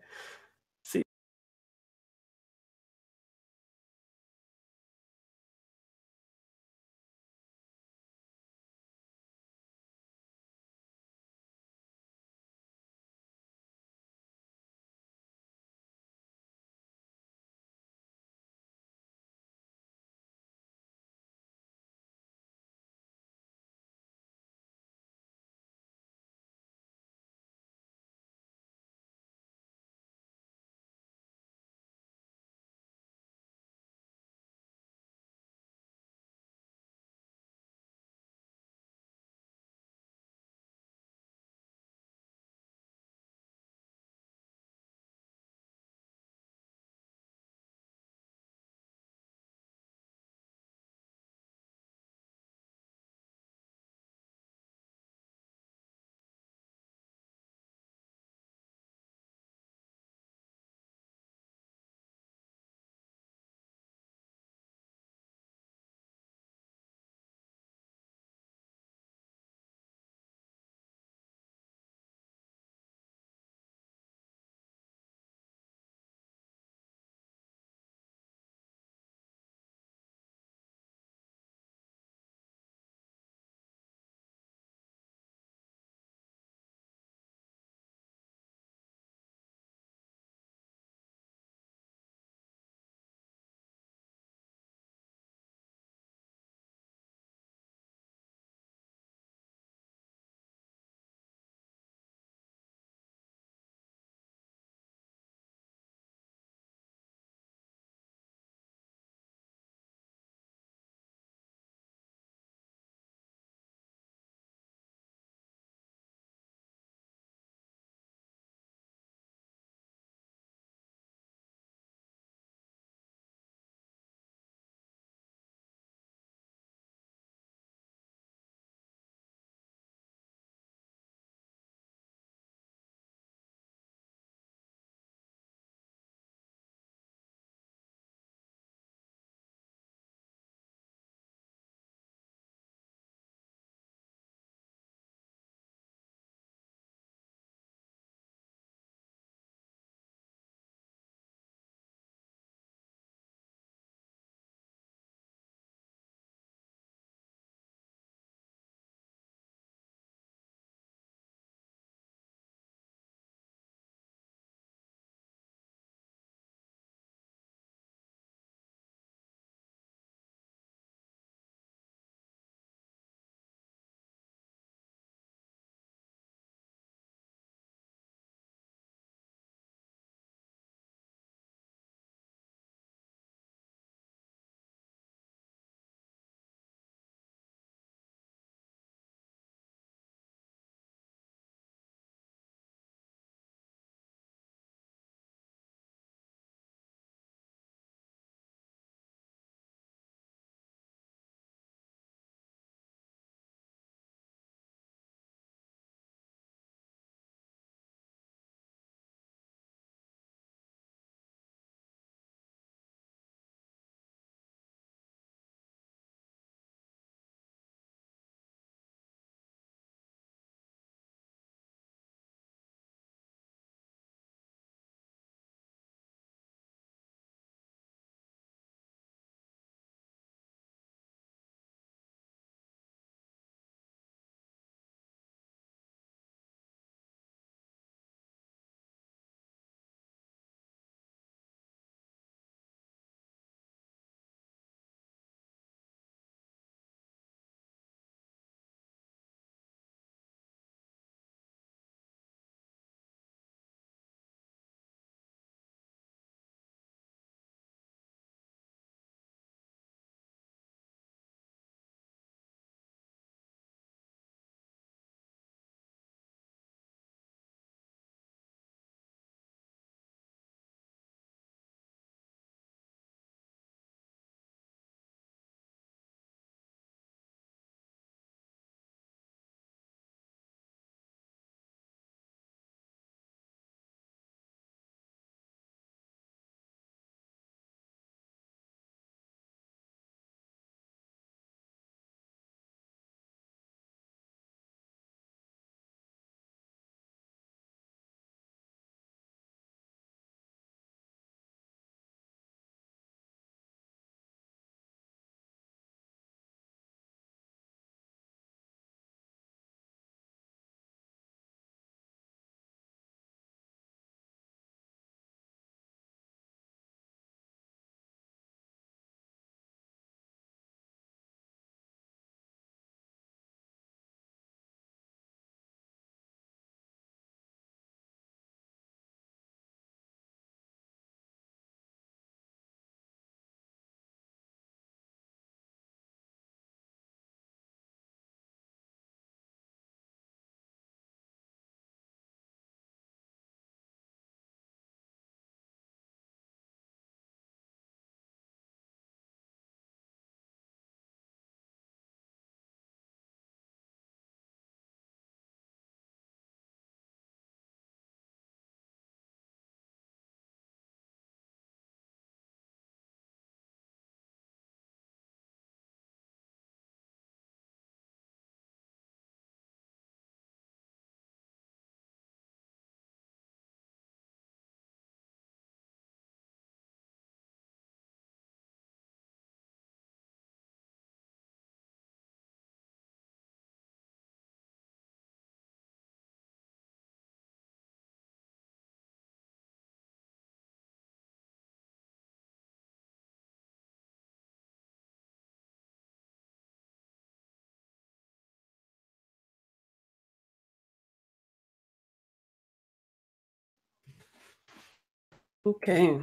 Okay.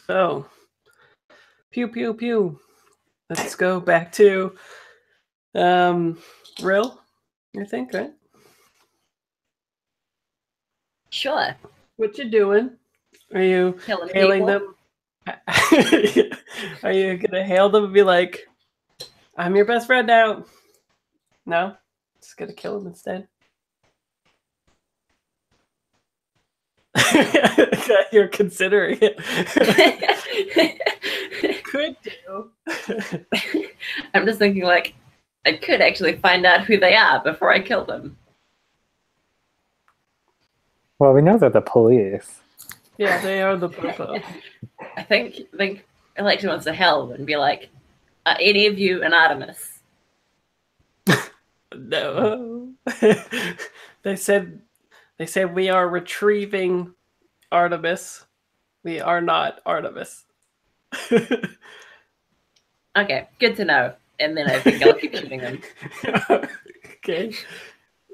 So, pew pew pew. Let's go back to Rill, I think, right? Sure. What you doing? Are you Killing hailing people. them? Are you gonna hail them and be like, I'm your best friend now? No? Just gonna kill them instead? You're considering it. Could do. I'm just thinking, like, I could actually find out who they are before I kill them. Well, we know they're the police. Yeah, they are the popo. I think Alexa wants to help and be like, are any of you an Artemis? No. They said we are retrieving Artemis. We are not Artemis. Okay, good to know. And then I think I'll keep shooting them. Okay.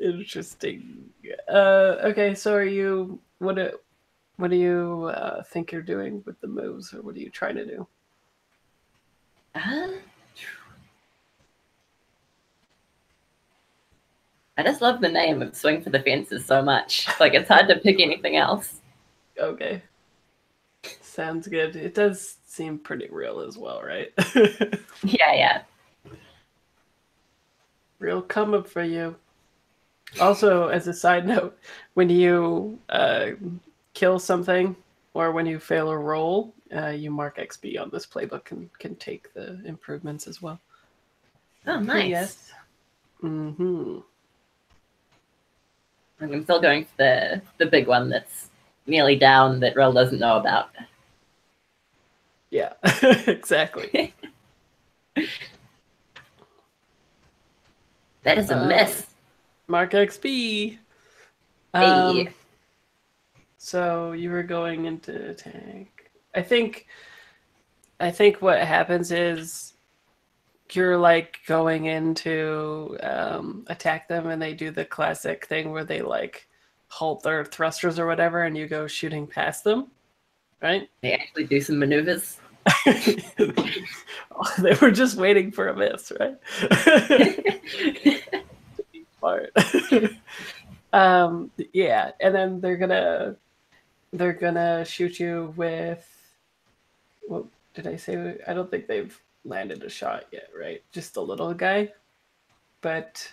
Interesting. Okay, so are you what do you think you're doing with the moves, or what are you trying to do? I just love the name of Swing for the Fences so much. Like, it's hard to pick anything else. Okay. Sounds good. It does seem pretty real as well, right? Yeah. Real come up for you. Also, as a side note, when you kill something or when you fail a roll, you mark XP on this playbook and can take the improvements as well. Oh, nice. Yes. Mm-hmm. I'm still going for the big one that's nearly down that Rel doesn't know about. Yeah, exactly. That is a miss. Mark XP. Hey. So you were going into attack. I think what happens is you're like going into attack them, and they do the classic thing where they like halt their thrusters or whatever, and you go shooting past them, right? They actually do some maneuvers. They were just waiting for a miss, right? To be smart. Yeah, and then they're gonna shoot you with, what did I say? I don't think they've landed a shot yet, right? Just a little guy. But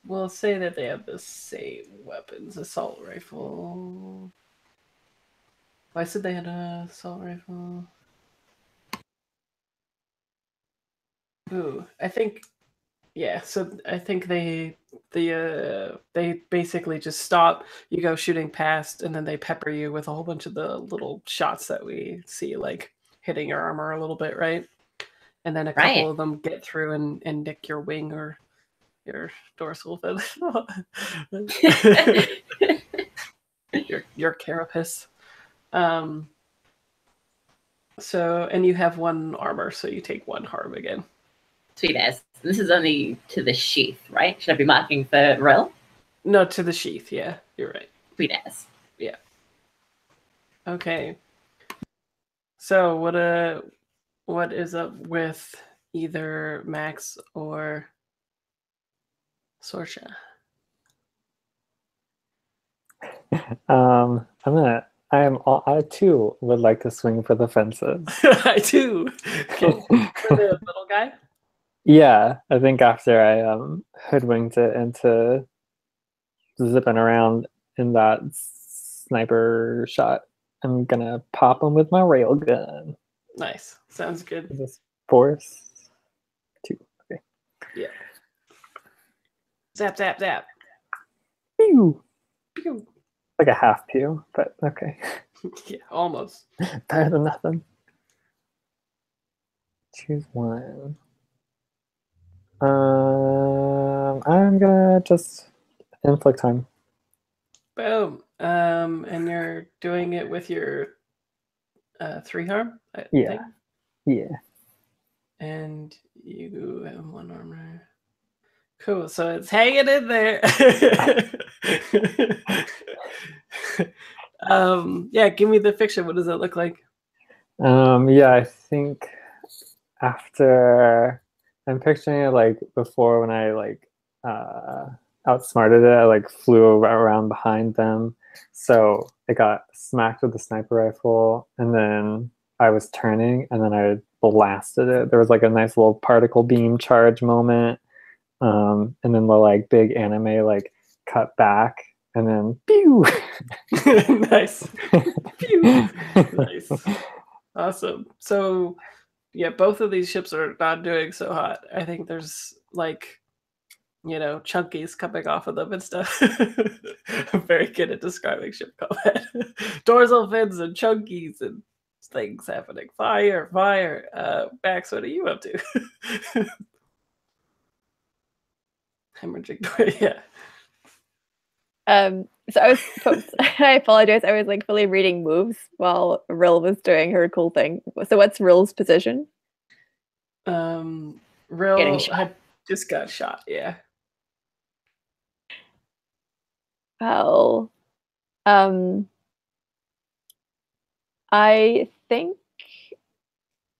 we'll say that they have the same weapons. Assault rifle. I said they had an assault rifle. Ooh, I think, yeah. So I think they basically just stop. You go shooting past, and then they pepper you with a whole bunch of the little shots that we see, like hitting your armor a little bit, right? And then a couple of them get through and nick your wing or your dorsal fin. your carapace. So, and you have one armor, so you take one harm again. Sweet ass. This is only to the sheath, right? Should I be marking for Rel? No, to the sheath. Yeah, you're right. Sweet ass. Yeah. Okay. So what is up with either Max or Sorsha? I too would like to swing for the fences. I too. Okay. For the little guy? Yeah, I think after I hoodwinked it into zipping around in that sniper shot, I'm gonna pop him with my railgun. Nice. Sounds good. Is this force? 2. Okay. Yeah. Zap, zap, zap. Pew! Pew. Like a half pew, but okay. Yeah, almost. Better than nothing. Choose one. I'm gonna just inflict harm. Boom. And you're doing it with your 3 harm? I think. Yeah. And you have 1 armor. Cool. So it's hanging in there. Yeah, give me the fiction. What does it look like? Yeah, I think after I'm picturing it like before when I like outsmarted it, I like flew around behind them. So it got smacked with the sniper rifle, and then I was turning, and then I blasted it. There was like a nice little particle beam charge moment, and then the like big anime like cut back, and then pew. Nice. Pew. Nice. Awesome. So, yeah, both of these ships are not doing so hot. I think there's like, chunkies coming off of them and stuff. I'm very good at describing ship combat. Dorsal fins and chunkies and things happening. Fire, fire. Max, what are you up to? Hemorrhaging door, yeah. So I was, I apologize. I was like fully reading moves while Rill was doing her cool thing. So what's Rill's position? Rill had just got shot. Yeah. Well, I think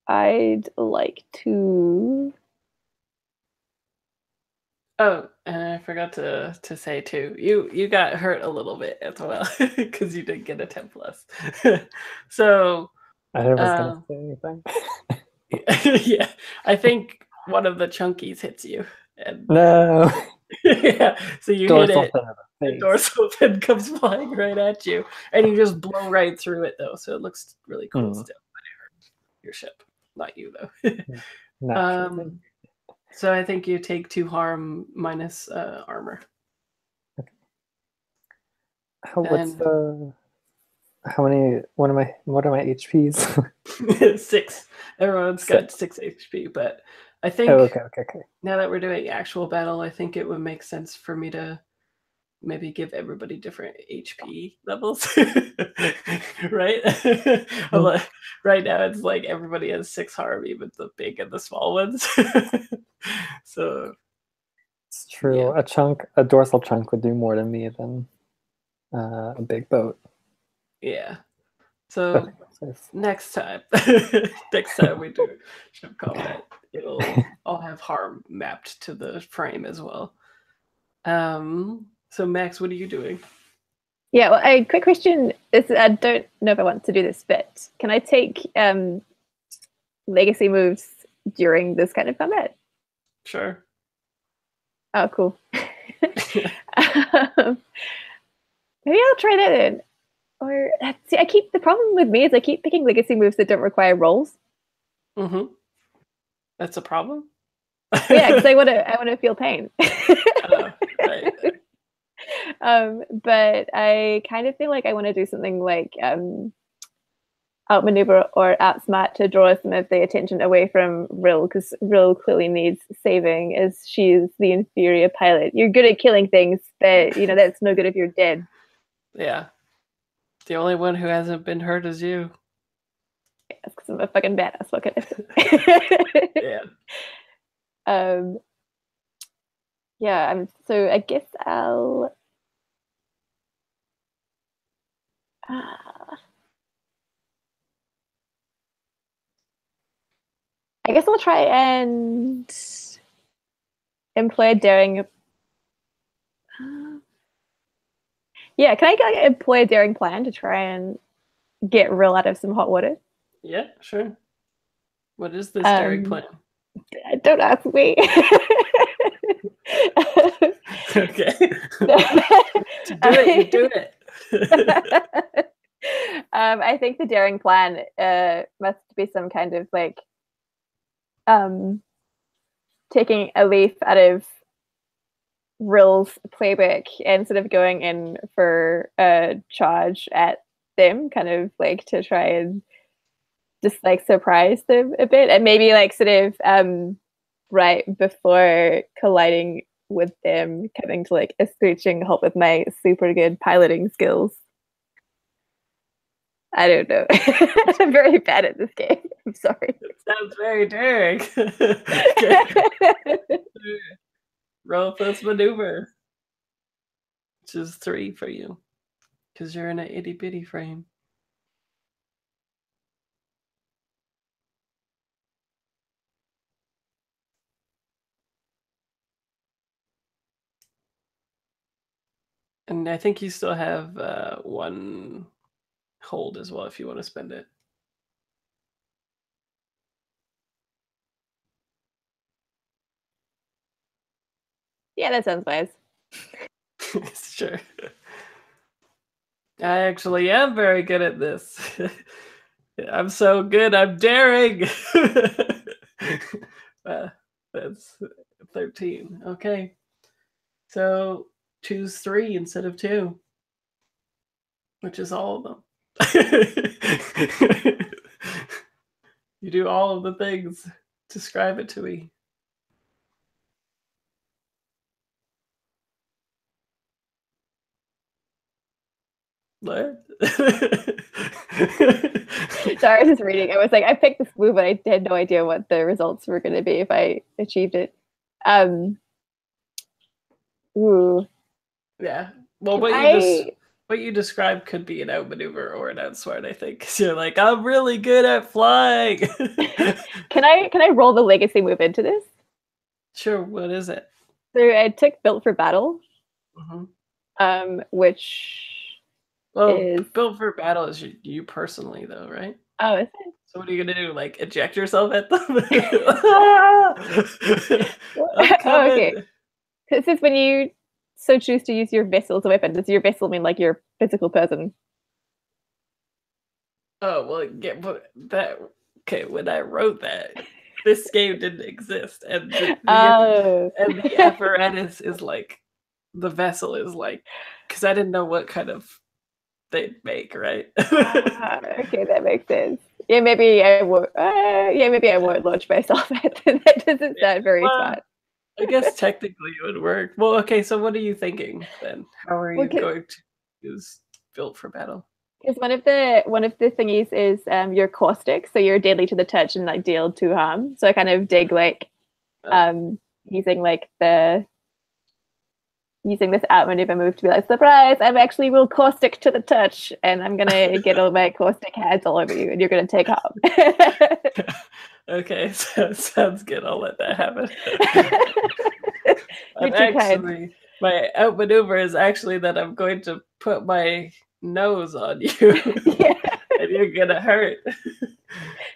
I'd like to. Oh, and I forgot to say too. You got hurt a little bit as well because you didn't get a 10+. So I was gonna say anything. yeah, I think one of the chunkies hits you. And No. yeah, so you Dorsal hit it. The dorsal fin comes flying right at you, and you just blow right through it though. So it looks really cool still. But it hurt your ship, not you though. So I think you take 2 harm minus armor. Okay. How many? What are my HPs? 6. Everyone's got 6 HP, but I think okay. Now that we're doing actual battle, I think it would make sense for me to maybe give everybody different HP levels, right? Right now, it's like everybody has 6 harm, even the big and the small ones. So it's true. Yeah. A dorsal chunk would do more to me than a big boat. Yeah. So next time we do ship combat, I'll have harm mapped to the frame as well. So Max, what are you doing? Yeah, well, a quick question is, I don't know if I want to do this, but can I take legacy moves during this kind of combat? Sure. Oh, cool. Maybe I'll try that then. Or see, the problem with me is I keep picking legacy moves that don't require rolls. Mm-hmm. That's a problem. Yeah, because I want to feel pain. Right. But I kind of feel like I want to do something like outmaneuver or outsmart to draw some of the attention away from Rill, because Rill clearly needs saving as she's the inferior pilot. You're good at killing things, but that's no good if you're dead. Yeah. The only one who hasn't been hurt is you. Yeah, that's because I'm a fucking badass. What can I say? Yeah. Yeah. So I guess I'll. I guess I'll try and employ a daring. Yeah, can I employ a daring plan to try and get Rill out of some hot water? Yeah, sure. What is this daring plan? Don't ask me. Okay. You do it. I think the daring plan must be some kind of like taking a leaf out of Rill's playbook and sort of going in for a charge at them, kind of like to try and just like surprise them a bit, and maybe like sort of right before colliding with them, coming to like a screeching halt with my super good piloting skills. I don't know. I'm very bad at this game. I'm sorry. It sounds very daring. Roll plus maneuver, which is 3 for you. because you're in an itty bitty frame. And I think you still have one hold as well if you want to spend it. Yeah, that sounds wise. Sure. I actually am very good at this. I'm so good, I'm daring. That's 13. Okay. So choose 3 instead of 2, which is all of them. You do all of the things. Describe it to me. What? Sorry, I was just reading. I was like, I picked this move, but I had no idea what the results were going to be if I achieved it. Ooh. Yeah. Well, what you described could be an outmaneuver or an outsmart, I think. Because you're like, I'm really good at flying. Can I roll the legacy move into this? Sure. What is it? So I took Built for Battle, which is Built for Battle is you personally, though, right? Oh, is it? So what are you gonna do? Like eject yourself at them? Oh, okay. This is when you so choose to use your vessel as a weapon. Does your vessel mean like your physical person? Oh well, that. Okay, when I wrote that, this game didn't exist, and the apparatus is like the vessel is like because I didn't know what kind of they'd make, right? Okay, that makes sense. Yeah, maybe I won't. Maybe I won't launch myself at that. That doesn't sound very smart. I guess technically it would work. Well, okay, so what are you thinking then? How are you going to use Built for Battle? Because one of the thingies is your caustic, so you're deadly to the touch and like deal 2 harm. So I kind of dig like using this outmaneuver move to be like, surprise, I'm actually real caustic to the touch, and I'm gonna get all my caustic hands all over you, and you're gonna take harm. Okay, so sounds good. I'll let that happen. My outmaneuver is actually that I'm going to put my nose on you, and you're gonna hurt.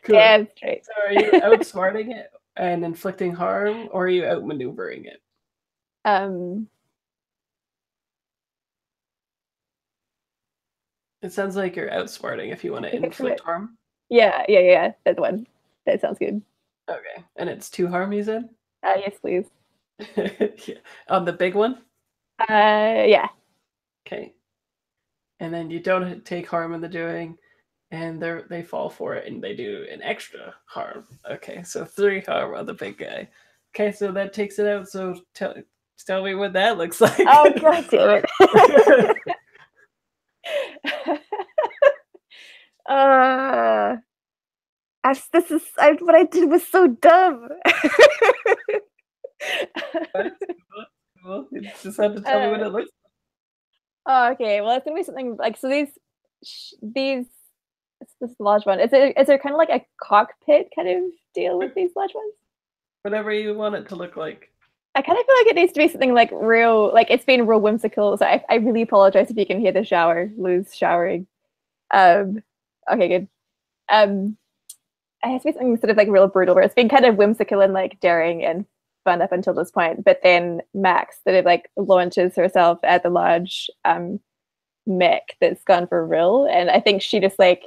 Cool. Damn straight. So are you outsmarting it and inflicting harm, or are you outmaneuvering it? It sounds like you're outsmarting if you want to inflict harm. Yeah. That's one. That sounds good. Okay, and it's 2 harm, you said? Yes, please. Yeah. On the big one? Yeah. Okay. And then you don't take harm in the doing, and they fall for it, and they do an extra harm. Okay, so 3 harm on the big guy. Okay, so that takes it out. So tell me what that looks like. Oh, god damn it. What I did was so dumb. Well, you just have to tell me what it looks like. Oh, okay. Well, it's gonna be something like so. These this large one. Is there kind of like a cockpit kind of deal with these large ones? Whatever you want it to look like. I kind of feel like it needs to be something like real, like it's been real whimsical. So I really apologize if you can hear the Lou's showering. Okay, good. It has to be something sort of like real brutal, where it's been kind of whimsical and like daring and fun up until this point. But then Max sort of like launches herself at the large mech that's gone for real, and I think she just like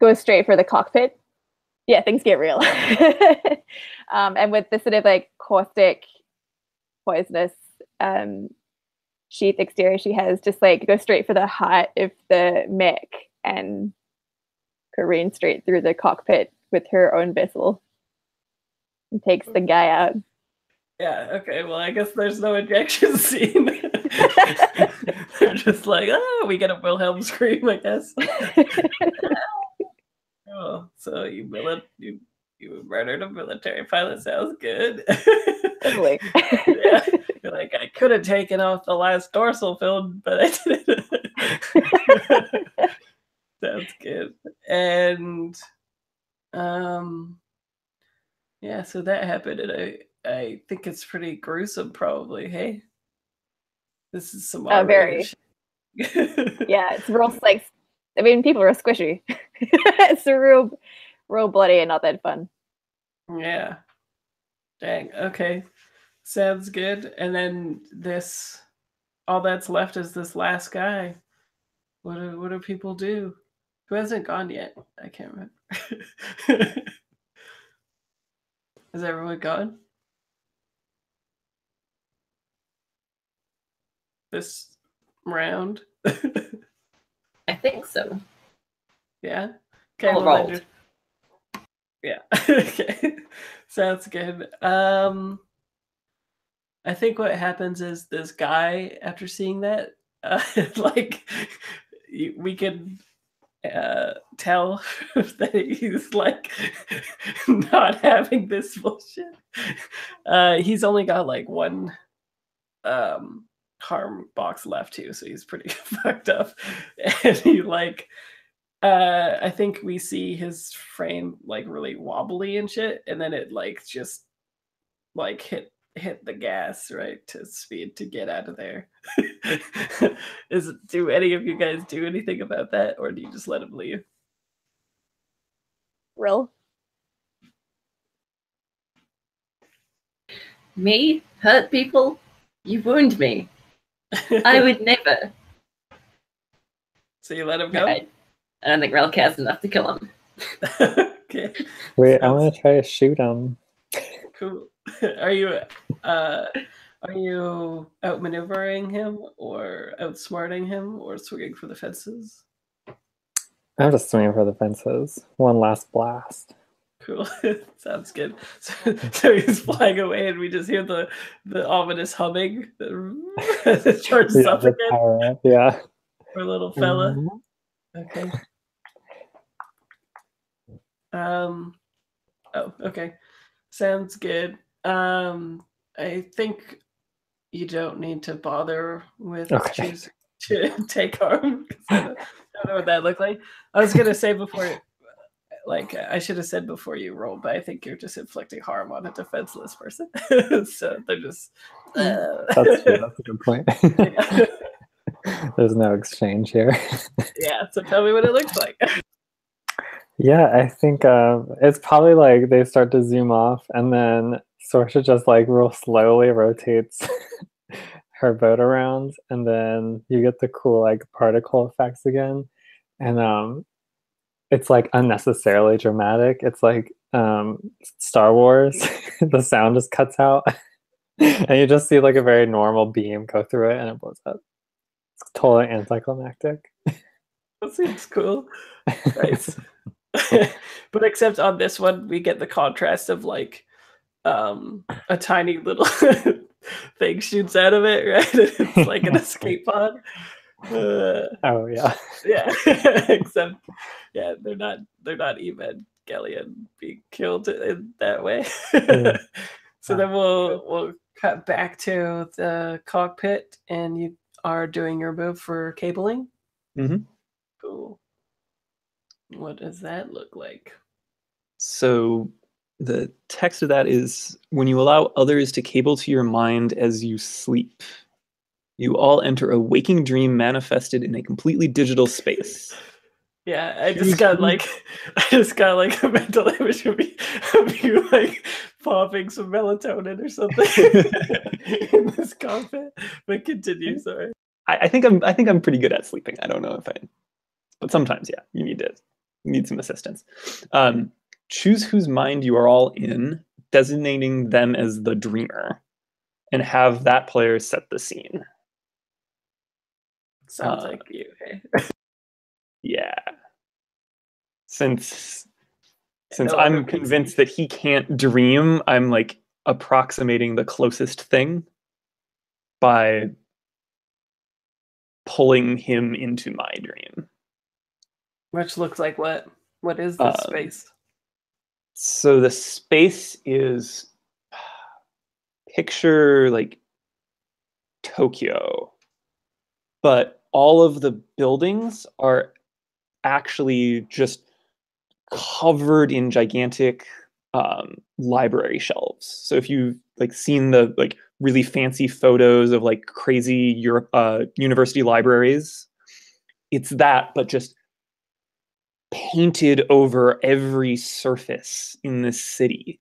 goes straight for the cockpit. Yeah, things get real. And with this sort of like caustic, poisonous sheath exterior she has, just like go straight for the heart of the mech and careen straight through the cockpit with her own vessel and takes the guy out. Yeah, okay, well, I guess there's no ejection scene. They're just like, we get a Wilhelm scream, I guess. Oh, so you You murdered a military pilot. Sounds good. Totally. Yeah. You're like, I could have taken off the last dorsal fin, but I didn't. Sounds good. And yeah, so that happened, and I think it's pretty gruesome, probably. Hey, this is some Very. shit. Yeah, it's real like. I mean, people are squishy. It's a real bloody and not that fun. Yeah. Dang. Okay. Sounds good. And then all that's left is this last guy. What do people do? Who hasn't gone yet? I can't remember. Is everyone gone? This round? I think so. Yeah. Okay. All Well, then rolled. yeah. Okay. Sounds good. I think what happens is this guy, after seeing that, like, we can tell that he's like not having this bullshit. He's only got like one harm box left too, so he's pretty fucked up. And he like I think we see his frame like really wobbly and shit, and then it like just like hit the gas right to speed to get out of there. Do any of you guys do anything about that, or do you just let him leave? Real. Me? Hurt people? You wound me. I would never. So you let him go? I don't think Rel cares enough to kill him. Okay. Wait, I want to try to shoot him. Cool. Are you outmaneuvering him, or outsmarting him, or swinging for the fences? I'm just swinging for the fences. One last blast. Cool. Sounds good. So he's flying away, and we just hear the ominous humming that charges Yeah, up the again. power up, yeah. Poor little fella. Okay. Oh, okay. Sounds good. I think you don't need to bother with choosing to take harm. I don't know what that looked like. I was gonna say before, like I should have said before you roll, but I think you're just inflicting harm on a defenseless person. So they're just. That's true. That's a good point. Yeah. There's no exchange here. Yeah. So tell me what it looks like. Yeah, I think it's probably like they start to zoom off, and then Sorsha just like real slowly rotates her boat around, and then you get the cool like particle effects again, and it's like unnecessarily dramatic. It's like Star Wars. The sound just cuts out, and you just see like a very normal beam go through it, and it blows up. It's totally anticlimactic. That seems cool. Nice. But except on this one, we get the contrast of like a tiny little thing shoots out of it, right? It's like an escape pod. Oh yeah. Yeah. Except, yeah, they're not Evangelion being killed in that way. Yeah. So then we'll cut back to the cockpit, and you are doing your move for cabling. Mm-hmm. Cool. What does that look like? So the text of that is, when you allow others to cable to your mind as you sleep, you all enter a waking dream manifested in a completely digital space. Yeah, I just got like a mental image of you like popping some melatonin or something in this cockpit. But continue, sorry. I think I'm pretty good at sleeping. I don't know if but sometimes, yeah, you need some assistance. Choose whose mind you are all in, designating them as the dreamer, and have that player set the scene. Sounds like you, hey? Yeah. Since I'm convinced that he can't dream, I'm like approximating the closest thing by pulling him into my dream. Which looks like what? What is this space? So the space is, picture like Tokyo, but all of the buildings are actually just covered in gigantic library shelves. So if you've like seen the like really fancy photos of like crazy Europe university libraries, it's that, but just painted over every surface in this city.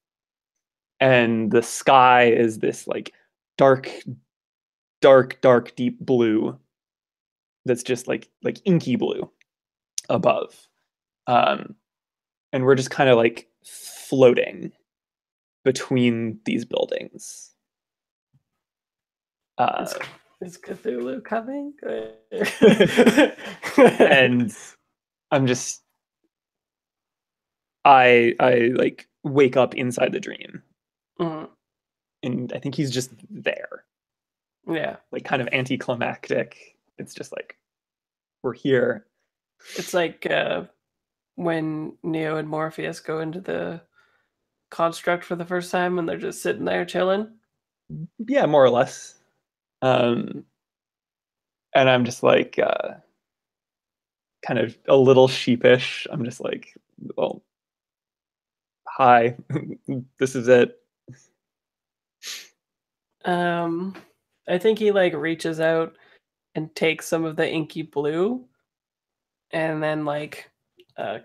And the sky is this like dark, dark, deep blue that's just like inky blue above. Um, and we're just kind of like floating between these buildings. Is Cthulhu coming? And I'm just, I like wake up inside the dream, and I think he's just there. Yeah, like kind of anticlimactic. It's just like, we're here. it's like when Neo and Morpheus go into the construct for the first time and they're just sitting there chilling. Yeah, more or less. And I'm just like kind of a little sheepish. I'm just like, well, hi, this is it. I think he like reaches out and takes some of the inky blue and then like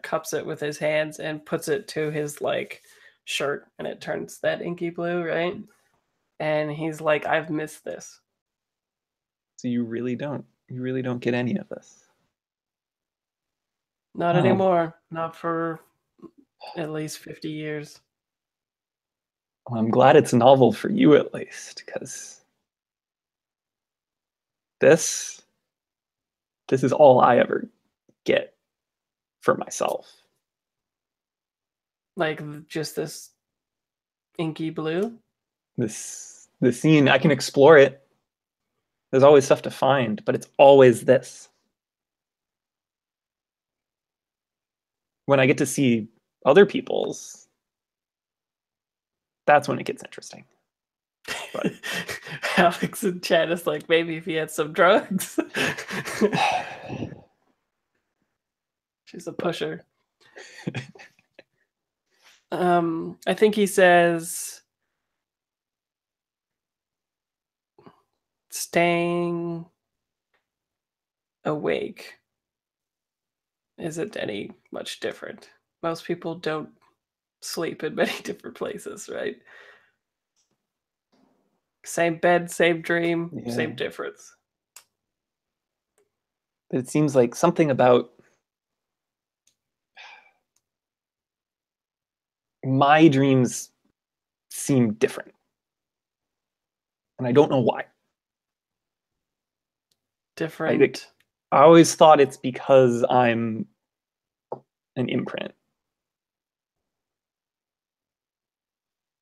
cups it with his hands and puts it to his like shirt, and it turns that inky blue, right? And he's like, I've missed this. So you really don't get any of this. Not Oh. anymore. Not for at least 50 years. Well, I'm glad it's novel for you at least, because this is all I ever get for myself. Like just this inky blue. The scene, I can explore it. There's always stuff to find, but it's always this. When I get to see other people's, that's when it gets interesting. But Alex and Chad is like, maybe if he had some drugs. She's a pusher. I think he says staying awake isn't any much different. Most people don't sleep in many different places, right? Same bed, same dream, Yeah. same difference. But it seems like something about my dreams seem different. And I don't know why. Different. I always thought it's because I'm an imprint.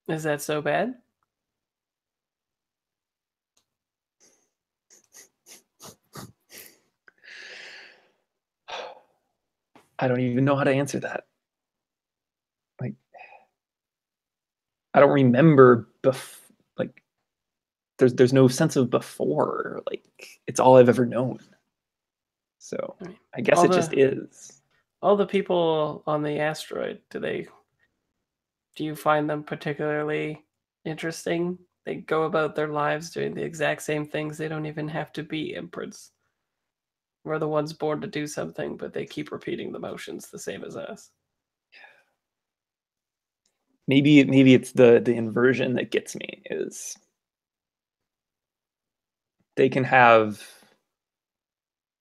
Is that so bad? I don't even know how to answer that. Like, I don't remember like there's no sense of before. Like, it's all I've ever known. So I guess it just is. All the people on the asteroid, do you find them particularly interesting? They go about their lives doing the exact same things. They don't even have to be imprints. We're the ones born to do something, but they keep repeating the motions the same as us. Maybe it's the inversion that gets me, is they can have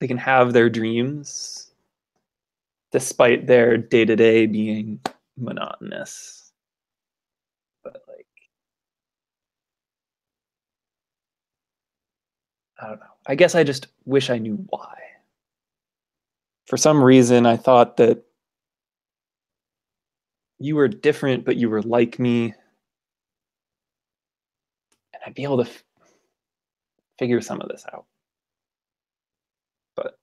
their dreams despite their day-to-day being monotonous. But like, I don't know. I guess I just wish I knew why. For some reason, I thought that you were different, but you were like me. And I'd be able to figure some of this out. But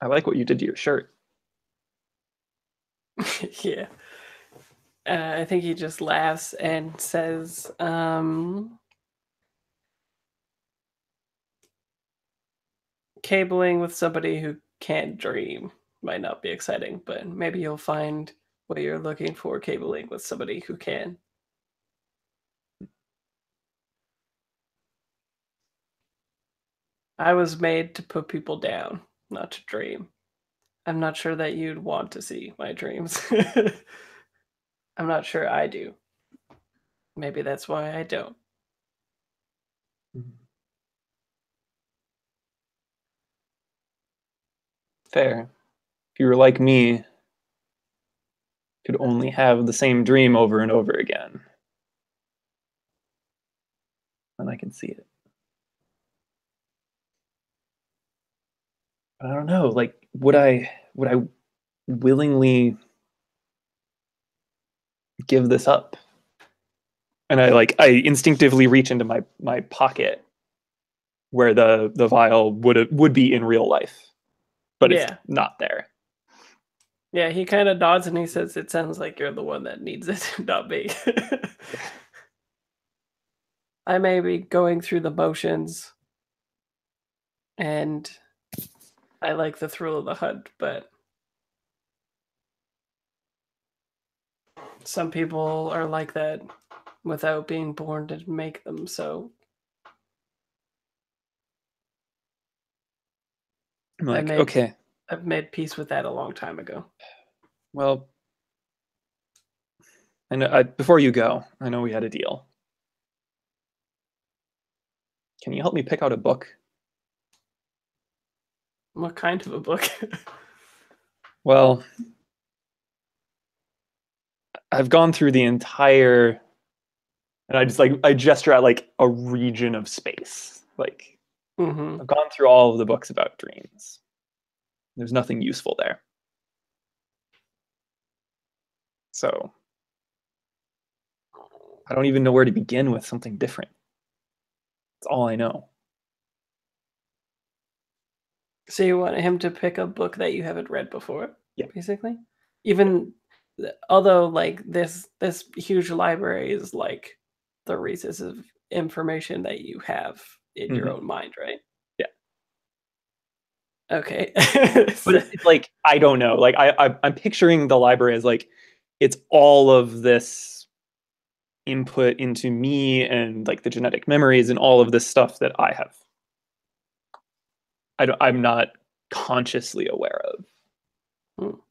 I like what you did to your shirt. Yeah. I think he just laughs and says, cabling with somebody who can't dream might not be exciting, but maybe you'll find what you're looking for cabling with somebody who can. I was made to put people down, not to dream. I'm not sure that you'd want to see my dreams. I'm not sure I do. Maybe that's why I don't. Fair. If you were like me, could only have the same dream over and over again, then I can see it. But I don't know. Like, would I willingly give this up? And I instinctively reach into my pocket where the vial would be in real life, but it's not there. Yeah, he kind of nods and he says, "It sounds like you're the one that needs it, not me." I may be going through the motions, and I like the thrill of the hunt, but some people are like that without being born to make them so. I'm like, okay. I've made peace with that a long time ago. Well, I know. Before you go, I know we had a deal. Can you help me pick out a book? What kind of a book? Well, I've gone through the entire, and I gesture at like a region of space. Like, I've gone through all of the books about dreams. There's nothing useful there. So I don't even know where to begin with something different. That's all I know. So you want him to pick a book that you haven't read before? Yeah. Basically? Even although like this huge library is like the resources of information that you have in your own mind, right? Yeah. Okay. But it's like, I don't know. Like I'm picturing the library as like it's all of this input into me and like the genetic memories and all of this stuff that I have. I'm not consciously aware of.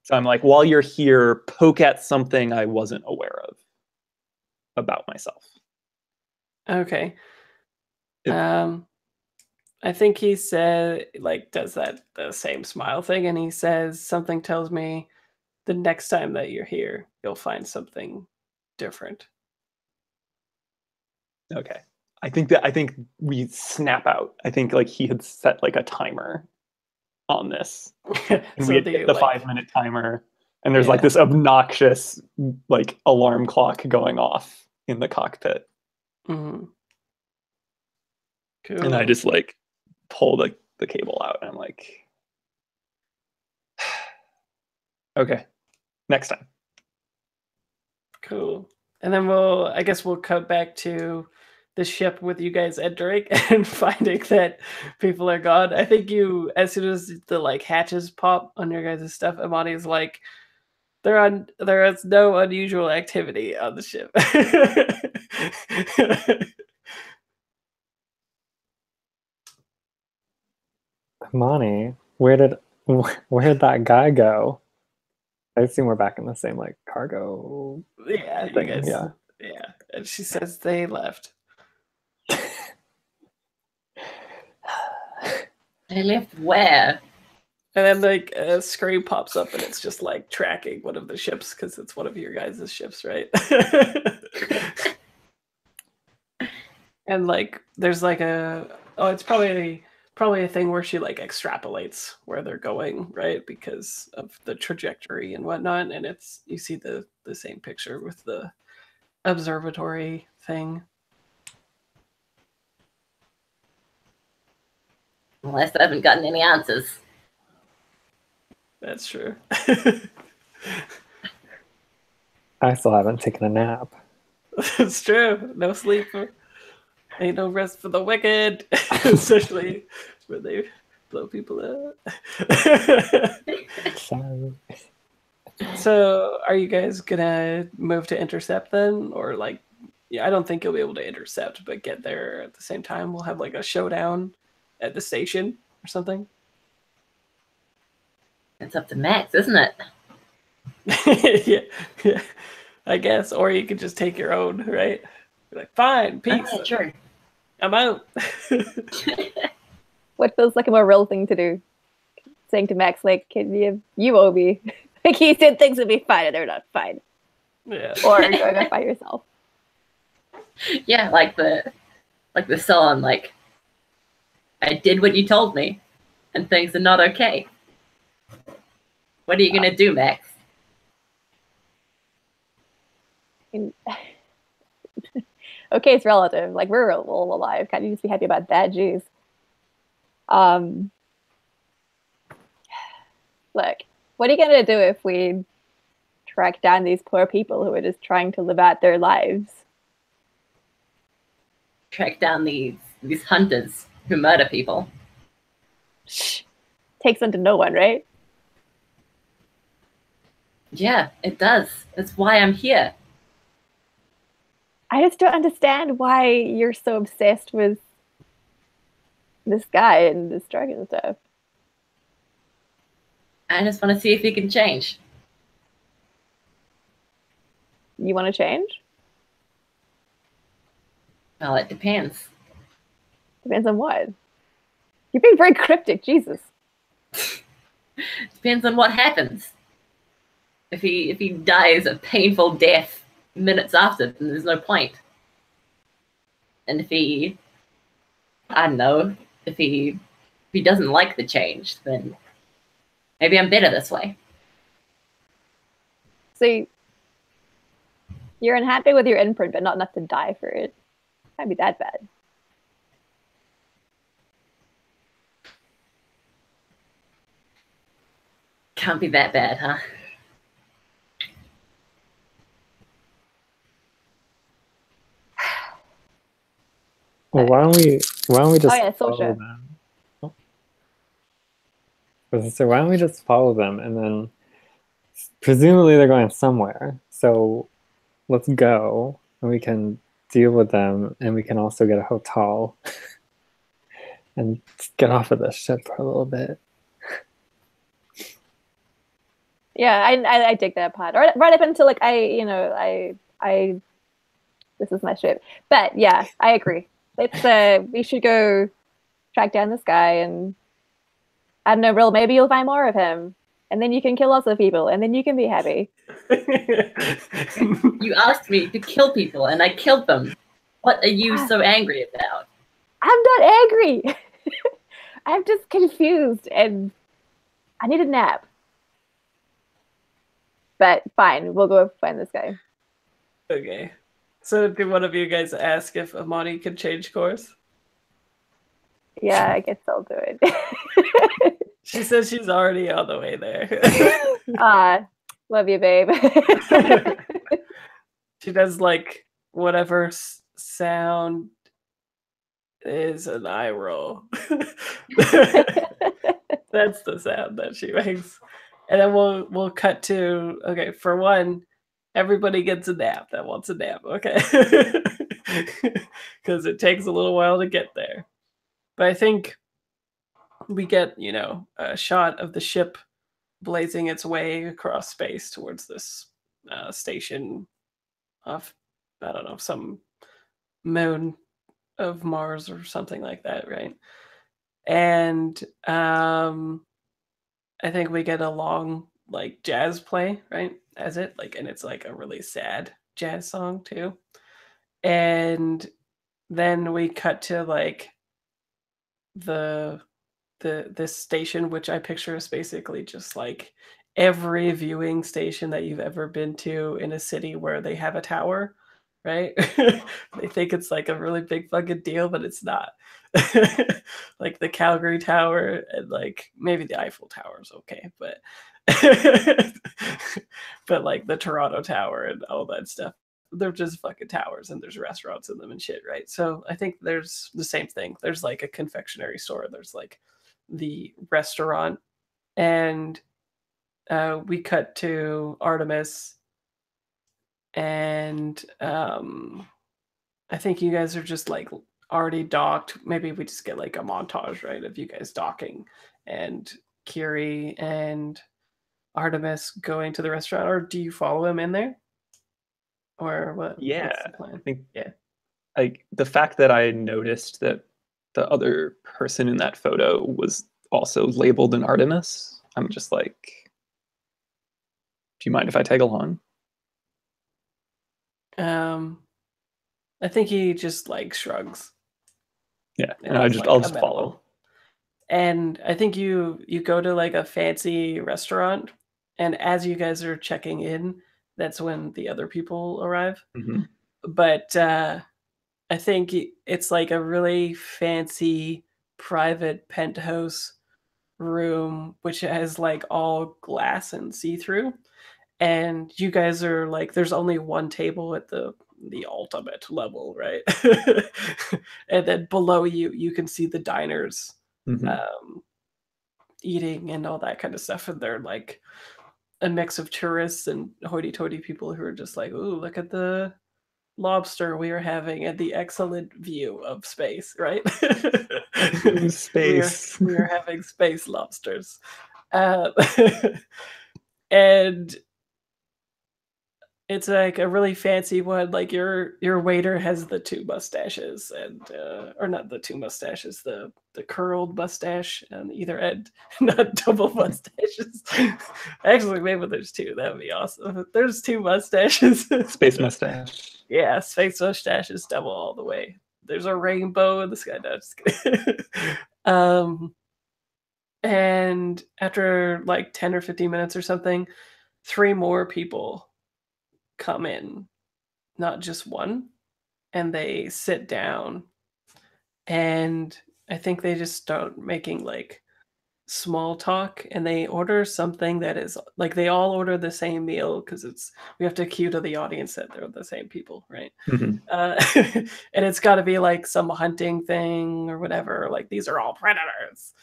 So I'm like, while you're here, poke at something I wasn't aware of about myself. Okay. I think he said, like, does that the same smile thing, and he says, something tells me the next time that you're here, you'll find something different. Okay. I think we snap out. I think like he had set like a timer on this. And So we had hit the 5-minute timer, and there's like this obnoxious like alarm clock going off in the cockpit. Cool. And I just like pull the cable out, and I'm like, okay, next time. Cool. And then I guess we'll cut back to the ship with you guys entering and finding that people are gone. I think as soon as the like hatches pop on your guys' stuff, Amani's like, there is no unusual activity on the ship. Amani, where did that guy go? I assume we're back in the same like cargo. Yeah, thing. you guys. Yeah. And she says they left. They left where? And then like a screen pops up and it's just like tracking one of the ships because it's one of your guys' ships, right? And like there's like it's probably a thing where she like extrapolates where they're going, right? Because of the trajectory and whatnot. And you see the same picture with the observatory thing. Unless I haven't gotten any answers. That's true. I still haven't taken a nap. It's true. No sleep. Ain't no rest for the wicked. Especially where they blow people up. Sorry. So, are you guys gonna move to intercept then, or like, yeah, I don't think you'll be able to intercept, but get there at the same time. We'll have like a showdown at the station or something. It's up to Max, isn't it? Yeah, yeah, I guess. Or you could just take your own, right? Be like, fine, peace. Yeah, true. I'm out. What feels like a more real thing to do? Saying to Max, like, "Can you owe me?" Like he said things would be fine, and they're not fine. Yeah. Or going off by yourself. Yeah, like the song, like, I did what you told me, and things are not okay. What are you gonna do, Max? Okay, it's relative. Like we're all alive. Can't you just be happy about that? Jeez. Look, what are you gonna do if we track down these poor people who are just trying to live out their lives? Track down these hunters who murder people. Shh. Takes one to know one, right? Yeah, it does. That's why I'm here. I just don't understand why you're so obsessed with this guy and this drug and stuff. I just want to see if he can change. You want to change? Well, it depends. Depends on what. You're being very cryptic, Jesus. Depends on what happens. If he dies a painful death minutes after, then there's no point. And if he, I don't know, if he doesn't like the change, then maybe I'm better this way. So you're unhappy with your imprint, but not enough to die for it. Can't be that bad. Can't be that bad, huh? Well, why don't we just yeah, follow social. them? So why don't we just follow them, and then presumably they're going somewhere. So let's go, and we can deal with them, and we can also get a hotel and get off of this ship for a little bit. Yeah, I dig that part. Right up until like I this is my ship. But yeah, I agree. Let's we should go track down this guy and I don't know, Real, maybe you'll find more of him. And then you can kill lots of people and then you can be happy. You asked me to kill people and I killed them. What are you so angry about? I'm not angry. I'm just confused and I need a nap. But fine, we'll go find this guy. Okay. So did one of you guys ask if Amani could change course? Yeah, I guess I'll do it. She says she's already on the way there. Love you, babe. She does like whatever sound is an eye roll. That's the sound that she makes. And then we'll cut to, okay, for one, everybody gets a nap that wants a nap, okay? Because it takes a little while to get there. But I think we get, a shot of the ship blazing its way across space towards this station off, I don't know, some moon of Mars or something like that, right? And I think we get a long like jazz play, right? As it like, and it's like a really sad jazz song too. And then we cut to like this station, which I picture is basically just like every viewing station that you've ever been to in a city where they have a tower, right? They think it's like a really big fucking deal, but it's not. Like the Calgary Tower and like maybe the Eiffel Tower is okay, but But like the Toronto Tower and all that stuff, they're just fucking towers, and there's restaurants in them and shit, right? So I think there's the same thing. There's like a confectionery store, there's like the restaurant, and we cut to Artemis, and I think you guys are just like already docked. Maybe we just get like a montage, right, of you guys docking and Kiri and Artemis going to the restaurant, or do you follow him in there? Or what? Yeah, What's the plan? I think Yeah. like the fact that I noticed that the other person in that photo was also labeled an Artemis, I'm just like, do you mind if I tag along? I think he just like shrugs. Yeah, and It's I'll like just amenable. follow. And I think you go to like a fancy restaurant, and as you guys are checking in, that's when the other people arrive. Mhm. But I think it's like a really fancy private penthouse room, which has like all glass and see-through. And you guys are like, there's only one table at the ultimate level, right? And then below you, you can see the diners Mhm. eating and all that kind of stuff. And they're like a mix of tourists and hoity-toity people who are just like, "Ooh, look at the lobster we are having and the excellent view of space," right? Space. We are having space lobsters. Uh, and it's like a really fancy one. Like your waiter has the two mustaches, and or not the two mustaches, the curled mustache on either end, not double mustaches. Actually, maybe there's two. That'd be awesome. There's two mustaches. Space mustache. Yeah, space mustache is double all the way. There's a rainbow in the sky. No, just kidding. And after like 10 or 15 minutes or something, three more people come in, not just one, and they sit down. And I think they just start making like small talk, and they order something that is like they all order the same meal because we have to cue to the audience that they're the same people, right? Mhm. And it's got to be like some hunting thing or whatever. Like these are all predators.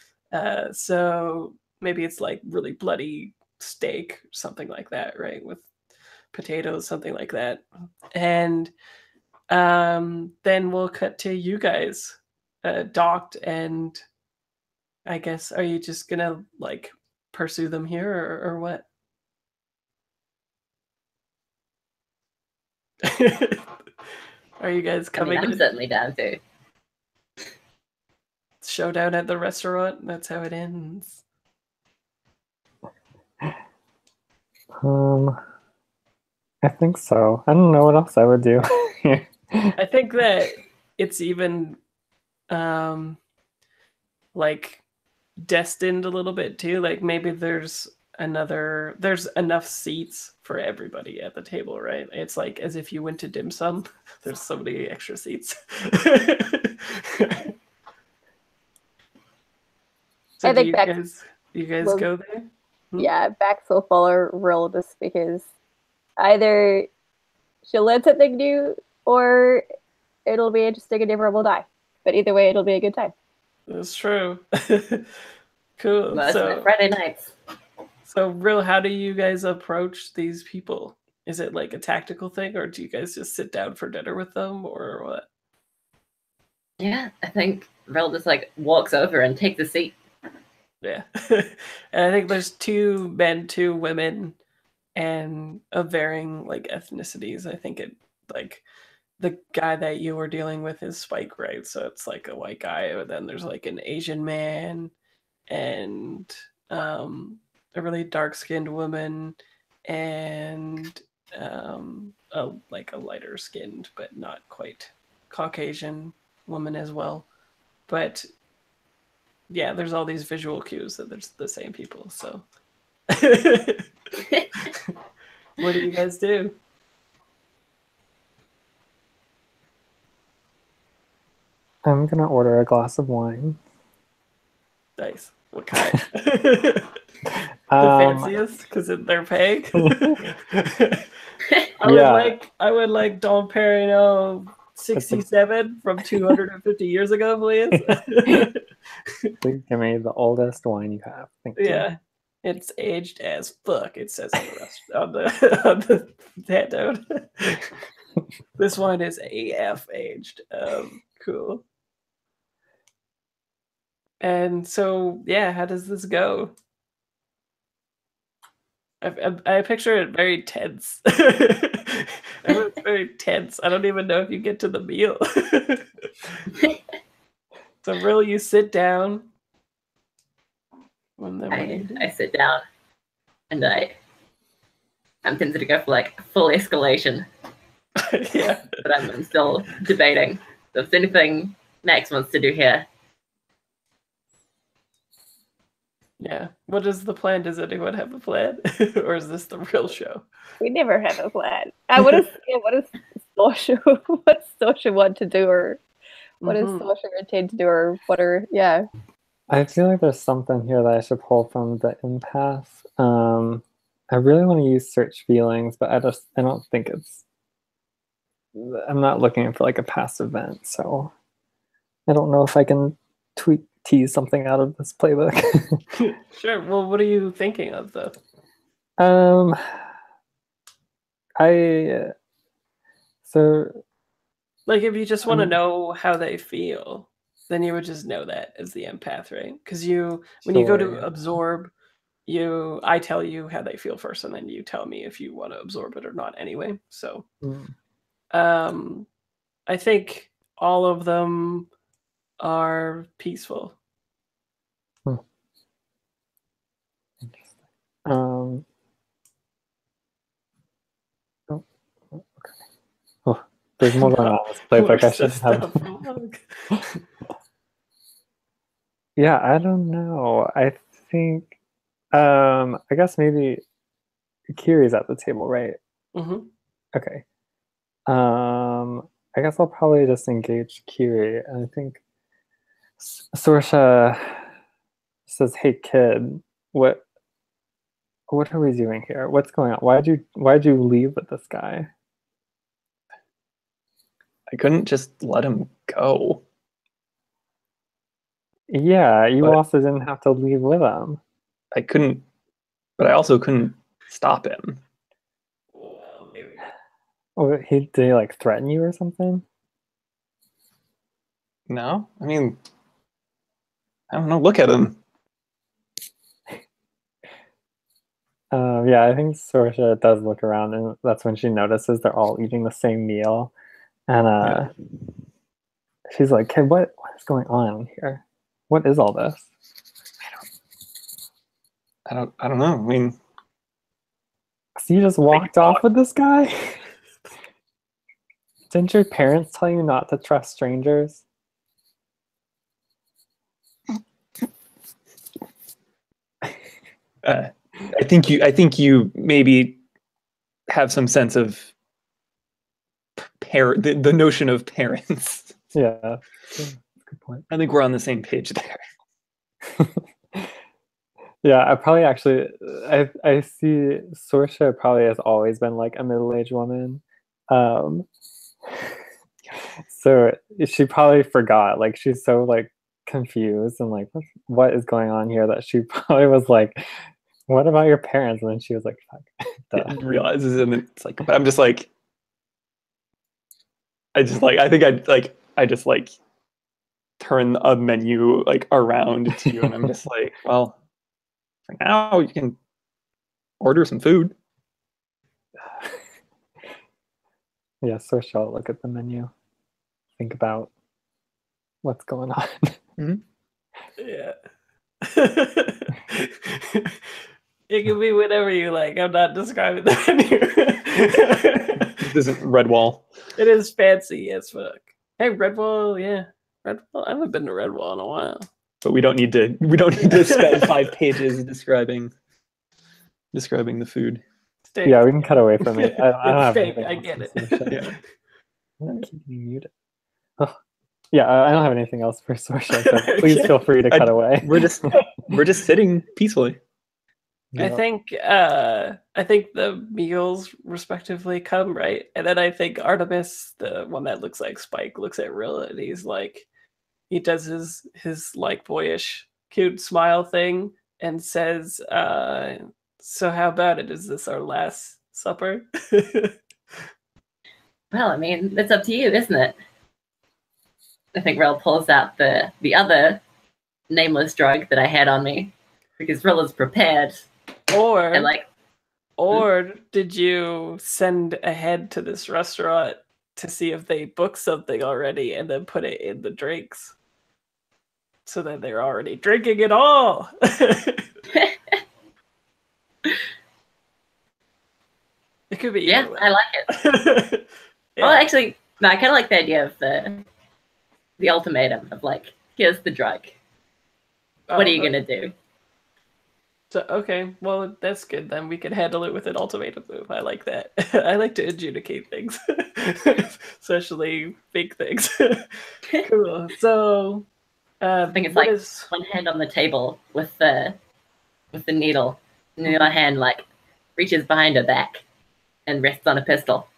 So maybe it's like really bloody steak or something like that, right? With potatoes, something like that. And then we'll cut to you guys docked, and I guess, are you just gonna like pursue them here, or what? Are you guys I mean, coming I'm in? certainly down to. Showdown at the restaurant? That's how it ends. I think so. I don't know what else I would do. I think that it's even like destined a little bit too. Like maybe there's enough seats for everybody at the table, right? It's like as if you went to dim sum. There's so many extra seats. So I do think you guys well, go there? yeah, Bax will follow Rill just because either she'll learn something new or it'll be interesting and everyone will die. But either way, it'll be a good time. That's true. Cool. Most of my Friday nights. So, real, how do you guys approach these people? Is it like a tactical thing, or do you guys just sit down for dinner with them, or what? Yeah, I think Rel just like walks over and takes a seat. Yeah. And I think there's two men, two women, and of varying like ethnicities. I think it like the guy that you were dealing with is Spike, right? So it's like a white guy, but then there's like an Asian man and a really dark skinned woman and like a lighter skinned but not quite Caucasian woman as well. But yeah, there's all these visual cues that there's the same people. So what do you guys do? I'm gonna order a glass of wine. Nice. What kind? fanciest because they're paying. I would like Dom Perignon 67 from 250 years ago, please. Please give me the oldest wine you have. Thank you. Yeah, it's aged as fuck. It says on the handout. This wine is AF aged. Cool. And so, yeah, how does this go? I picture it very tense. It's very tense. I don't even know if you get to the meal. So, really, you sit down. I sit down, and I'm tempted to go for like full escalation. Yeah, but I'm still debating. So if there's anything Max wants to do here. Yeah. What is the plan? Does anyone have a plan? Or is this the real show? We never have a plan. What does Sasha what's Sasha want to do, or what does Sasha intend to do, or what are I feel like there's something here that I should pull from the impasse. I really want to use search feelings, but I don't think I'm not looking for like a past event, so I don't know if I can tease something out of this playbook. Sure. Well, what are you thinking of, though? Like, if you just want to know how they feel, then you would just know that as the empath, right? Because when you go to absorb, I tell you how they feel first, and then you tell me if you want to absorb it or not anyway. So, I think all of them are peaceful. Oh, okay. Oh, there's more going on in this playbook. I should have. Yeah, I don't know. I think, I guess maybe Kiri's at the table, right? Mm-hmm. Okay. I guess I'll probably just engage Kiri, and I think Sorsha says, "Hey, kid, what are we doing here? What's going on? Why'd you leave with this guy?" I couldn't just let him go. Yeah, you also didn't have to leave with him. I couldn't, but I also couldn't stop him. Oh, did he like threaten you or something? No, I mean, I don't know. Look at him. Yeah, I think Sorsha does look around, and that's when she notices they're all eating the same meal, and she's like, "Kid, what is going on here? What is all this?" I don't know. I mean, so you just walked off with this guy? Didn't your parents tell you not to trust strangers? I think you maybe have some sense of the notion of parents. Yeah, good point. I think we're on the same page there. Yeah, I probably actually I see Sorsha probably has always been like a middle-aged woman. So she probably forgot, like she's so like confused and like what is going on here, that she probably was like, "What about your parents?" And then she was like, "Fuck." Realizes, and it's like, but I'm just like, I just turn a menu like around to you, and I'm just like, well, for now you can order some food. Yeah, so she'll look at the menu, think about what's going on. Mm-hmm. Yeah. It can be whatever you like. I'm not describing the menu. This isn't Redwall. It is fancy as fuck. Hey, Redwall, yeah. Redwall. I haven't been to Redwall in a while. But we don't need to spend 5 pages describing the food. Steak. Yeah, we can cut away from it. I don't have steak, anything I else get to it. say. Yeah. I'm keeping you muted. Oh. Yeah, I don't have anything else for Sorsha, so please feel free to cut away. We're just sitting peacefully. I think the meals respectively come, right? And then I think Artemis, the one that looks like Spike, looks at Rilla and he's like, he does his like boyish cute smile thing and says, so how about it? Is this our last supper? Well, I mean, it's up to you, isn't it? I think Rill pulls out the other nameless drug that I had on me because Rill is prepared. Or And like, or did you send ahead to this restaurant to see if they booked something already and then put it in the drinks so that they're already drinking it all? It could be yeah, either way. I like it. Yeah. Well, actually, no, I kind of like the idea of the ultimatum of like, here's the drug. What are you gonna do? So okay, well that's good. Then we can handle it with an ultimatum move. I like that. I like to adjudicate things, especially big things. Cool. So I think it's what like is one hand on the table with the needle, and the other hand like reaches behind her back and rests on a pistol.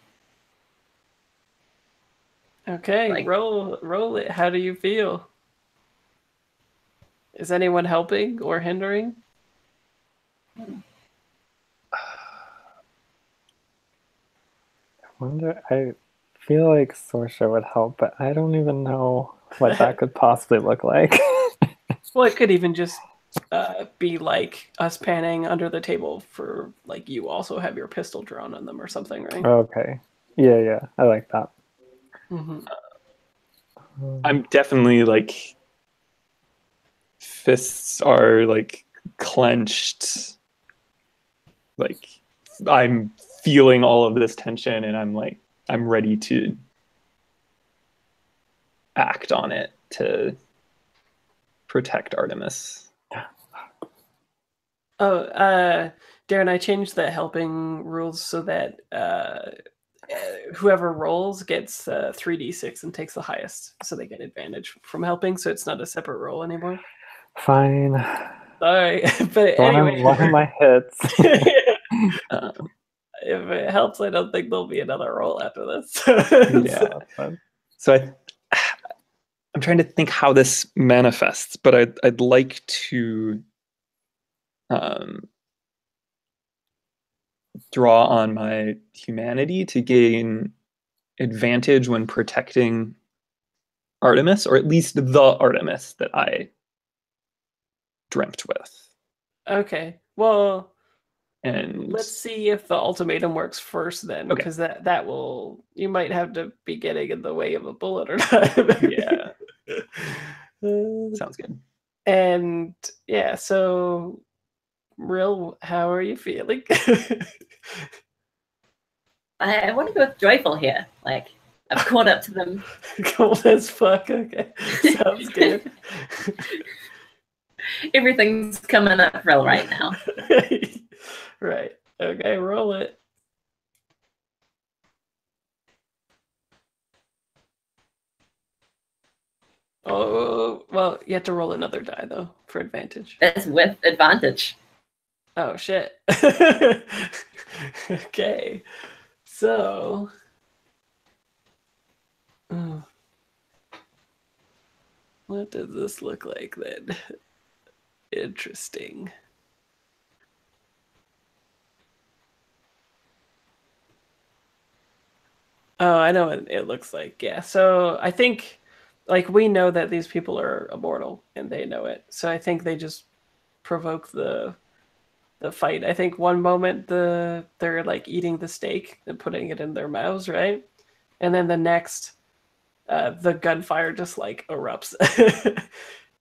okay? Like- Roll it. How do you feel? Is anyone helping or hindering? I feel like Sorsha would help, but I don't even know what that could possibly look like. Well, it could even just be like us panning under the table for like you also have your pistol drawn on them or something, right? Okay. Yeah, I like that. Mm-hmm. I'm definitely like fists are like clenched. Like I'm feeling all of this tension and I'm ready to act on it to protect Artemis. Oh, Darren, I changed the helping rules so that whoever rolls gets 3d6 and takes the highest, so they get advantage from helping. So it's not a separate roll anymore. Fine. Sorry, but anyway, One of my hits. If it helps, I don't think there'll be another roll after this. Yeah. But So I'm trying to think how this manifests, but I'd like to draw on my humanity to gain advantage when protecting Artemis, or at least the Artemis that I dreamt with. Okay, well, And let's see if the ultimatum works first then, Okay. because that will, you might have to be getting in the way of a bullet or not. yeah, Uh, sounds good. and yeah, so Real, how are you feeling? I want to go with joyful here. Like I've caught up to them. Cold as fuck. Okay, sounds good. Everything's coming up real right now. Right. Okay, roll it. Oh, well, you have to roll another die, though, for advantage. That's with advantage. Oh, shit. Okay. So... what does this look like, then? Interesting. Oh, I know what it looks like. Yeah. So I think, like, we know that these people are immortal, and they know it. So I think they just provoke the fight. I think one moment they're like eating the steak and putting it in their mouths, right? And then the next, the gunfire just like erupts.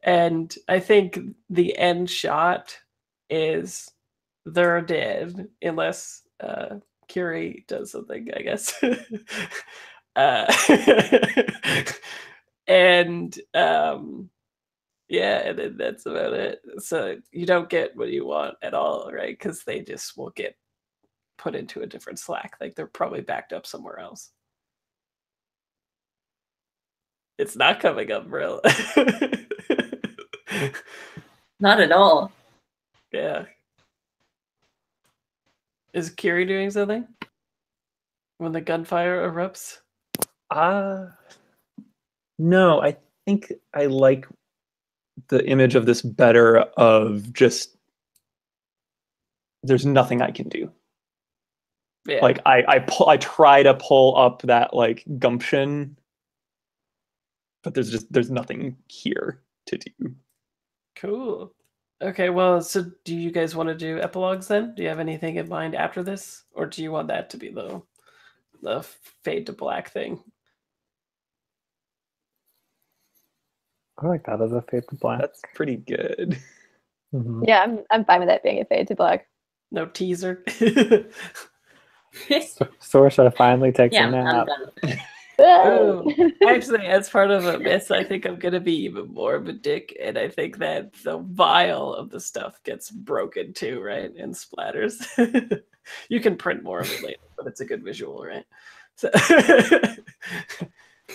And I think the end shot is they're dead unless Curie does something, I guess. uh, and yeah, and then that's about it. So you don't get what you want at all, right? Because they just will get put into a different slack. Like they're probably backed up somewhere else. It's not coming up, bro. Not at all. Yeah. Is Kiri doing something when the gunfire erupts? No, I think I like the image of this better of just there's nothing I can do. Yeah. Like I try to pull up that like gumption, but there's nothing here to do. Cool. Okay, well, so do you guys want to do epilogues then? Do you have anything in mind after this? Or do you want that to be the fade to black thing? I like that as a fade to black. That's pretty good. Mhm. Yeah, I'm fine with that being a fade to black. No teaser? Sorsha finally takes Yeah, a I'm nap. done with it. Oh, actually, as part of a miss, I think I'm gonna be even more of a dick, and I think that the vial of the stuff gets broken too, right? And splatters. You can print more of it later, but it's a good visual, right? So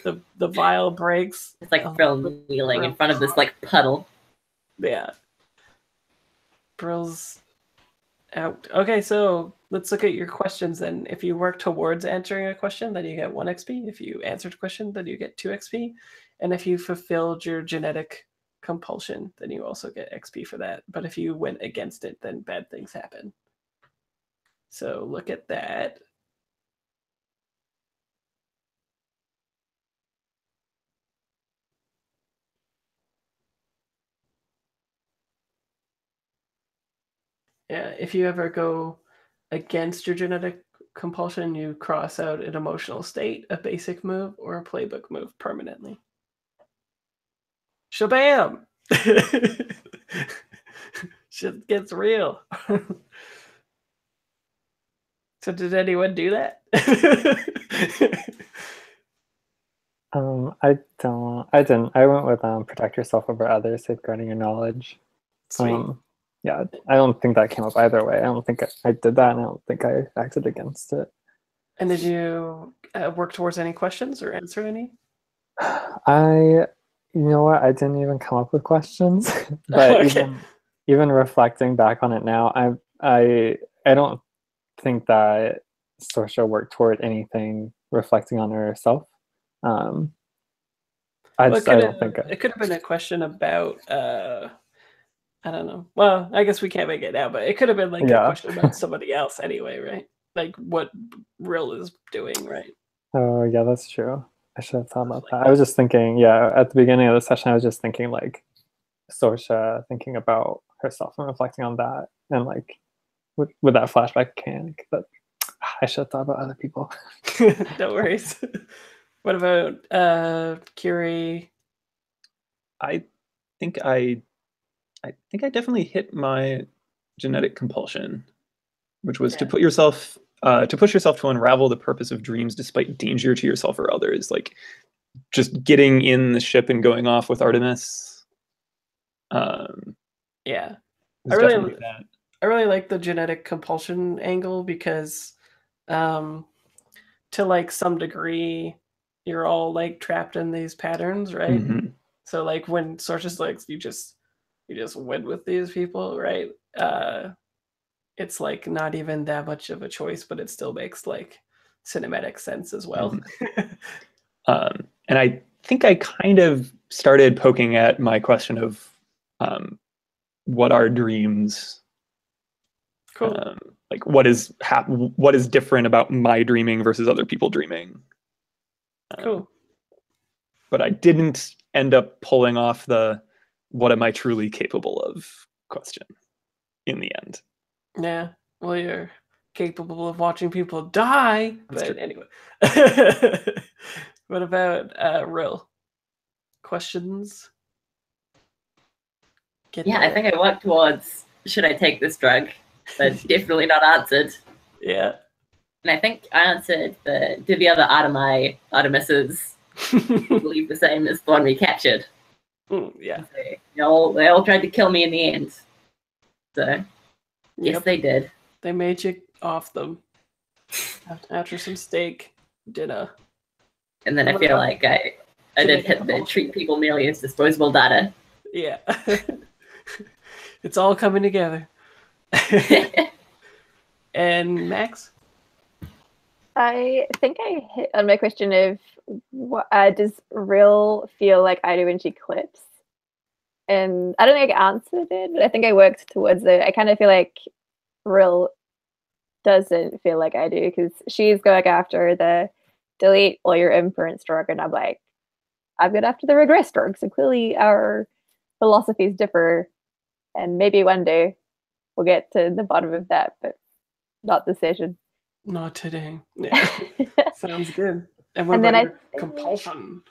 the vial breaks. It's like Brill kneeling in front of this like puddle. Yeah. Brill's out. Okay, so let's look at your questions then. If you work towards answering a question, then you get 1 XP. If you answered a question, then you get 2 XP. And if you fulfilled your genetic compulsion, then you also get XP for that. But if you went against it, then bad things happen. So look at that. Yeah, if you ever go against your genetic compulsion, you cross out an emotional state, a basic move, or a playbook move permanently. Shabam! Shit gets real. So did anyone do that? I didn't. I went with protect yourself over others, safeguarding your knowledge. Sweet. Yeah, I don't think that came up either way. I don't think I did that, and I don't think I acted against it. And did you work towards any questions or answer any? You know what? I didn't even come up with questions, but Okay. even reflecting back on it now, I don't think that Sorsha worked toward anything reflecting on herself. I don't think it could have been a question about I don't know. Well, I guess we can't make it now, but it could have been like a question about somebody else anyway, right? Like what Rill is doing, right? Oh yeah, that's true. I should have thought about that. I was just thinking, yeah, at the beginning of the session, I was just thinking like Sorsha thinking about herself and reflecting on that, and like with that flashback mechanic. But I should have thought about other people. No worries. What about Curie? I think I definitely hit my genetic compulsion, which was to push yourself to unravel the purpose of dreams despite danger to yourself or others. Like just getting in the ship and going off with Artemis. Yeah, I really like the genetic compulsion angle because, to like some degree, you're all like trapped in these patterns, right? Mm-hmm. So like when Sorsha's like you just win with these people, right? It's like not even that much of a choice, but it still makes like cinematic sense as well. Mm-hmm. And I think I kind of started poking at my question of what are dreams? Cool. Like what is different about my dreaming versus other people dreaming? Cool. But I didn't end up pulling off the what am I truly capable of question in the end. Yeah. Well, you're capable of watching people die, That's but true. Anyway. What about Rill? Questions? I think I worked towards should I take this drug, but definitely not answered. Yeah. And I think I answered did the other Artemises believe the same as the one we captured? Yeah. They all tried to kill me in the end. So yes, they did. They made you off them after some steak dinner. And then I feel like I did hit the treat people merely as disposable data. Yeah. It's all coming together. And Max? I think I hit on my question of does Rill feel like I do when she clips? And I don't think I answered it, but I think I worked towards it. I kind of feel like Rill doesn't feel like I do because she's going after the delete all your inference drug, and I'm like, I'm going after the regress drug. So clearly our philosophies differ, and maybe one day we'll get to the bottom of that, but not the session. Not today. Yeah. Sounds good. And what And then about your compulsion?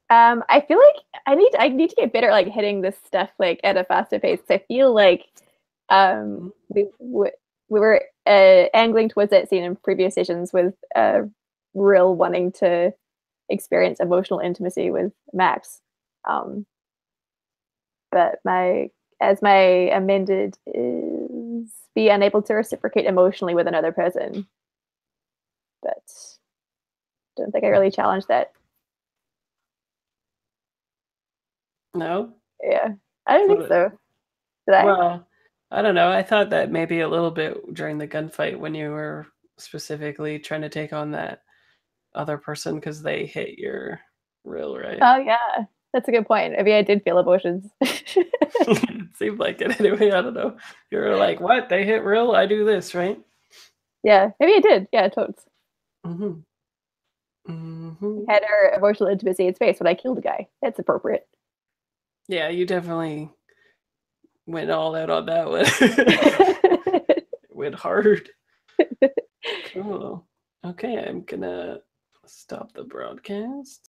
I feel like I need to get better at like hitting this stuff like at a faster pace. I feel like we were angling towards that scene in previous sessions with Rill wanting to experience emotional intimacy with Max. But my amended is be unable to reciprocate emotionally with another person. But don't think I really challenged that. No? Yeah, I don't think so. Did I? Well, I don't know. I thought that maybe a little bit during the gunfight when you were specifically trying to take on that other person because they hit your Rill, right? Oh yeah, that's a good point. Maybe I did feel emotions. It seemed like it anyway. I don't know. You were like, "What? They hit Rill? I do this, right?" Yeah, maybe I did. Yeah, totes. Mm-hmm. Mm-hmm. Had our emotional intimacy in space when I killed a guy. That's appropriate. Yeah, you definitely went all out on that one. Went hard. Cool. Okay, I'm gonna stop the broadcast.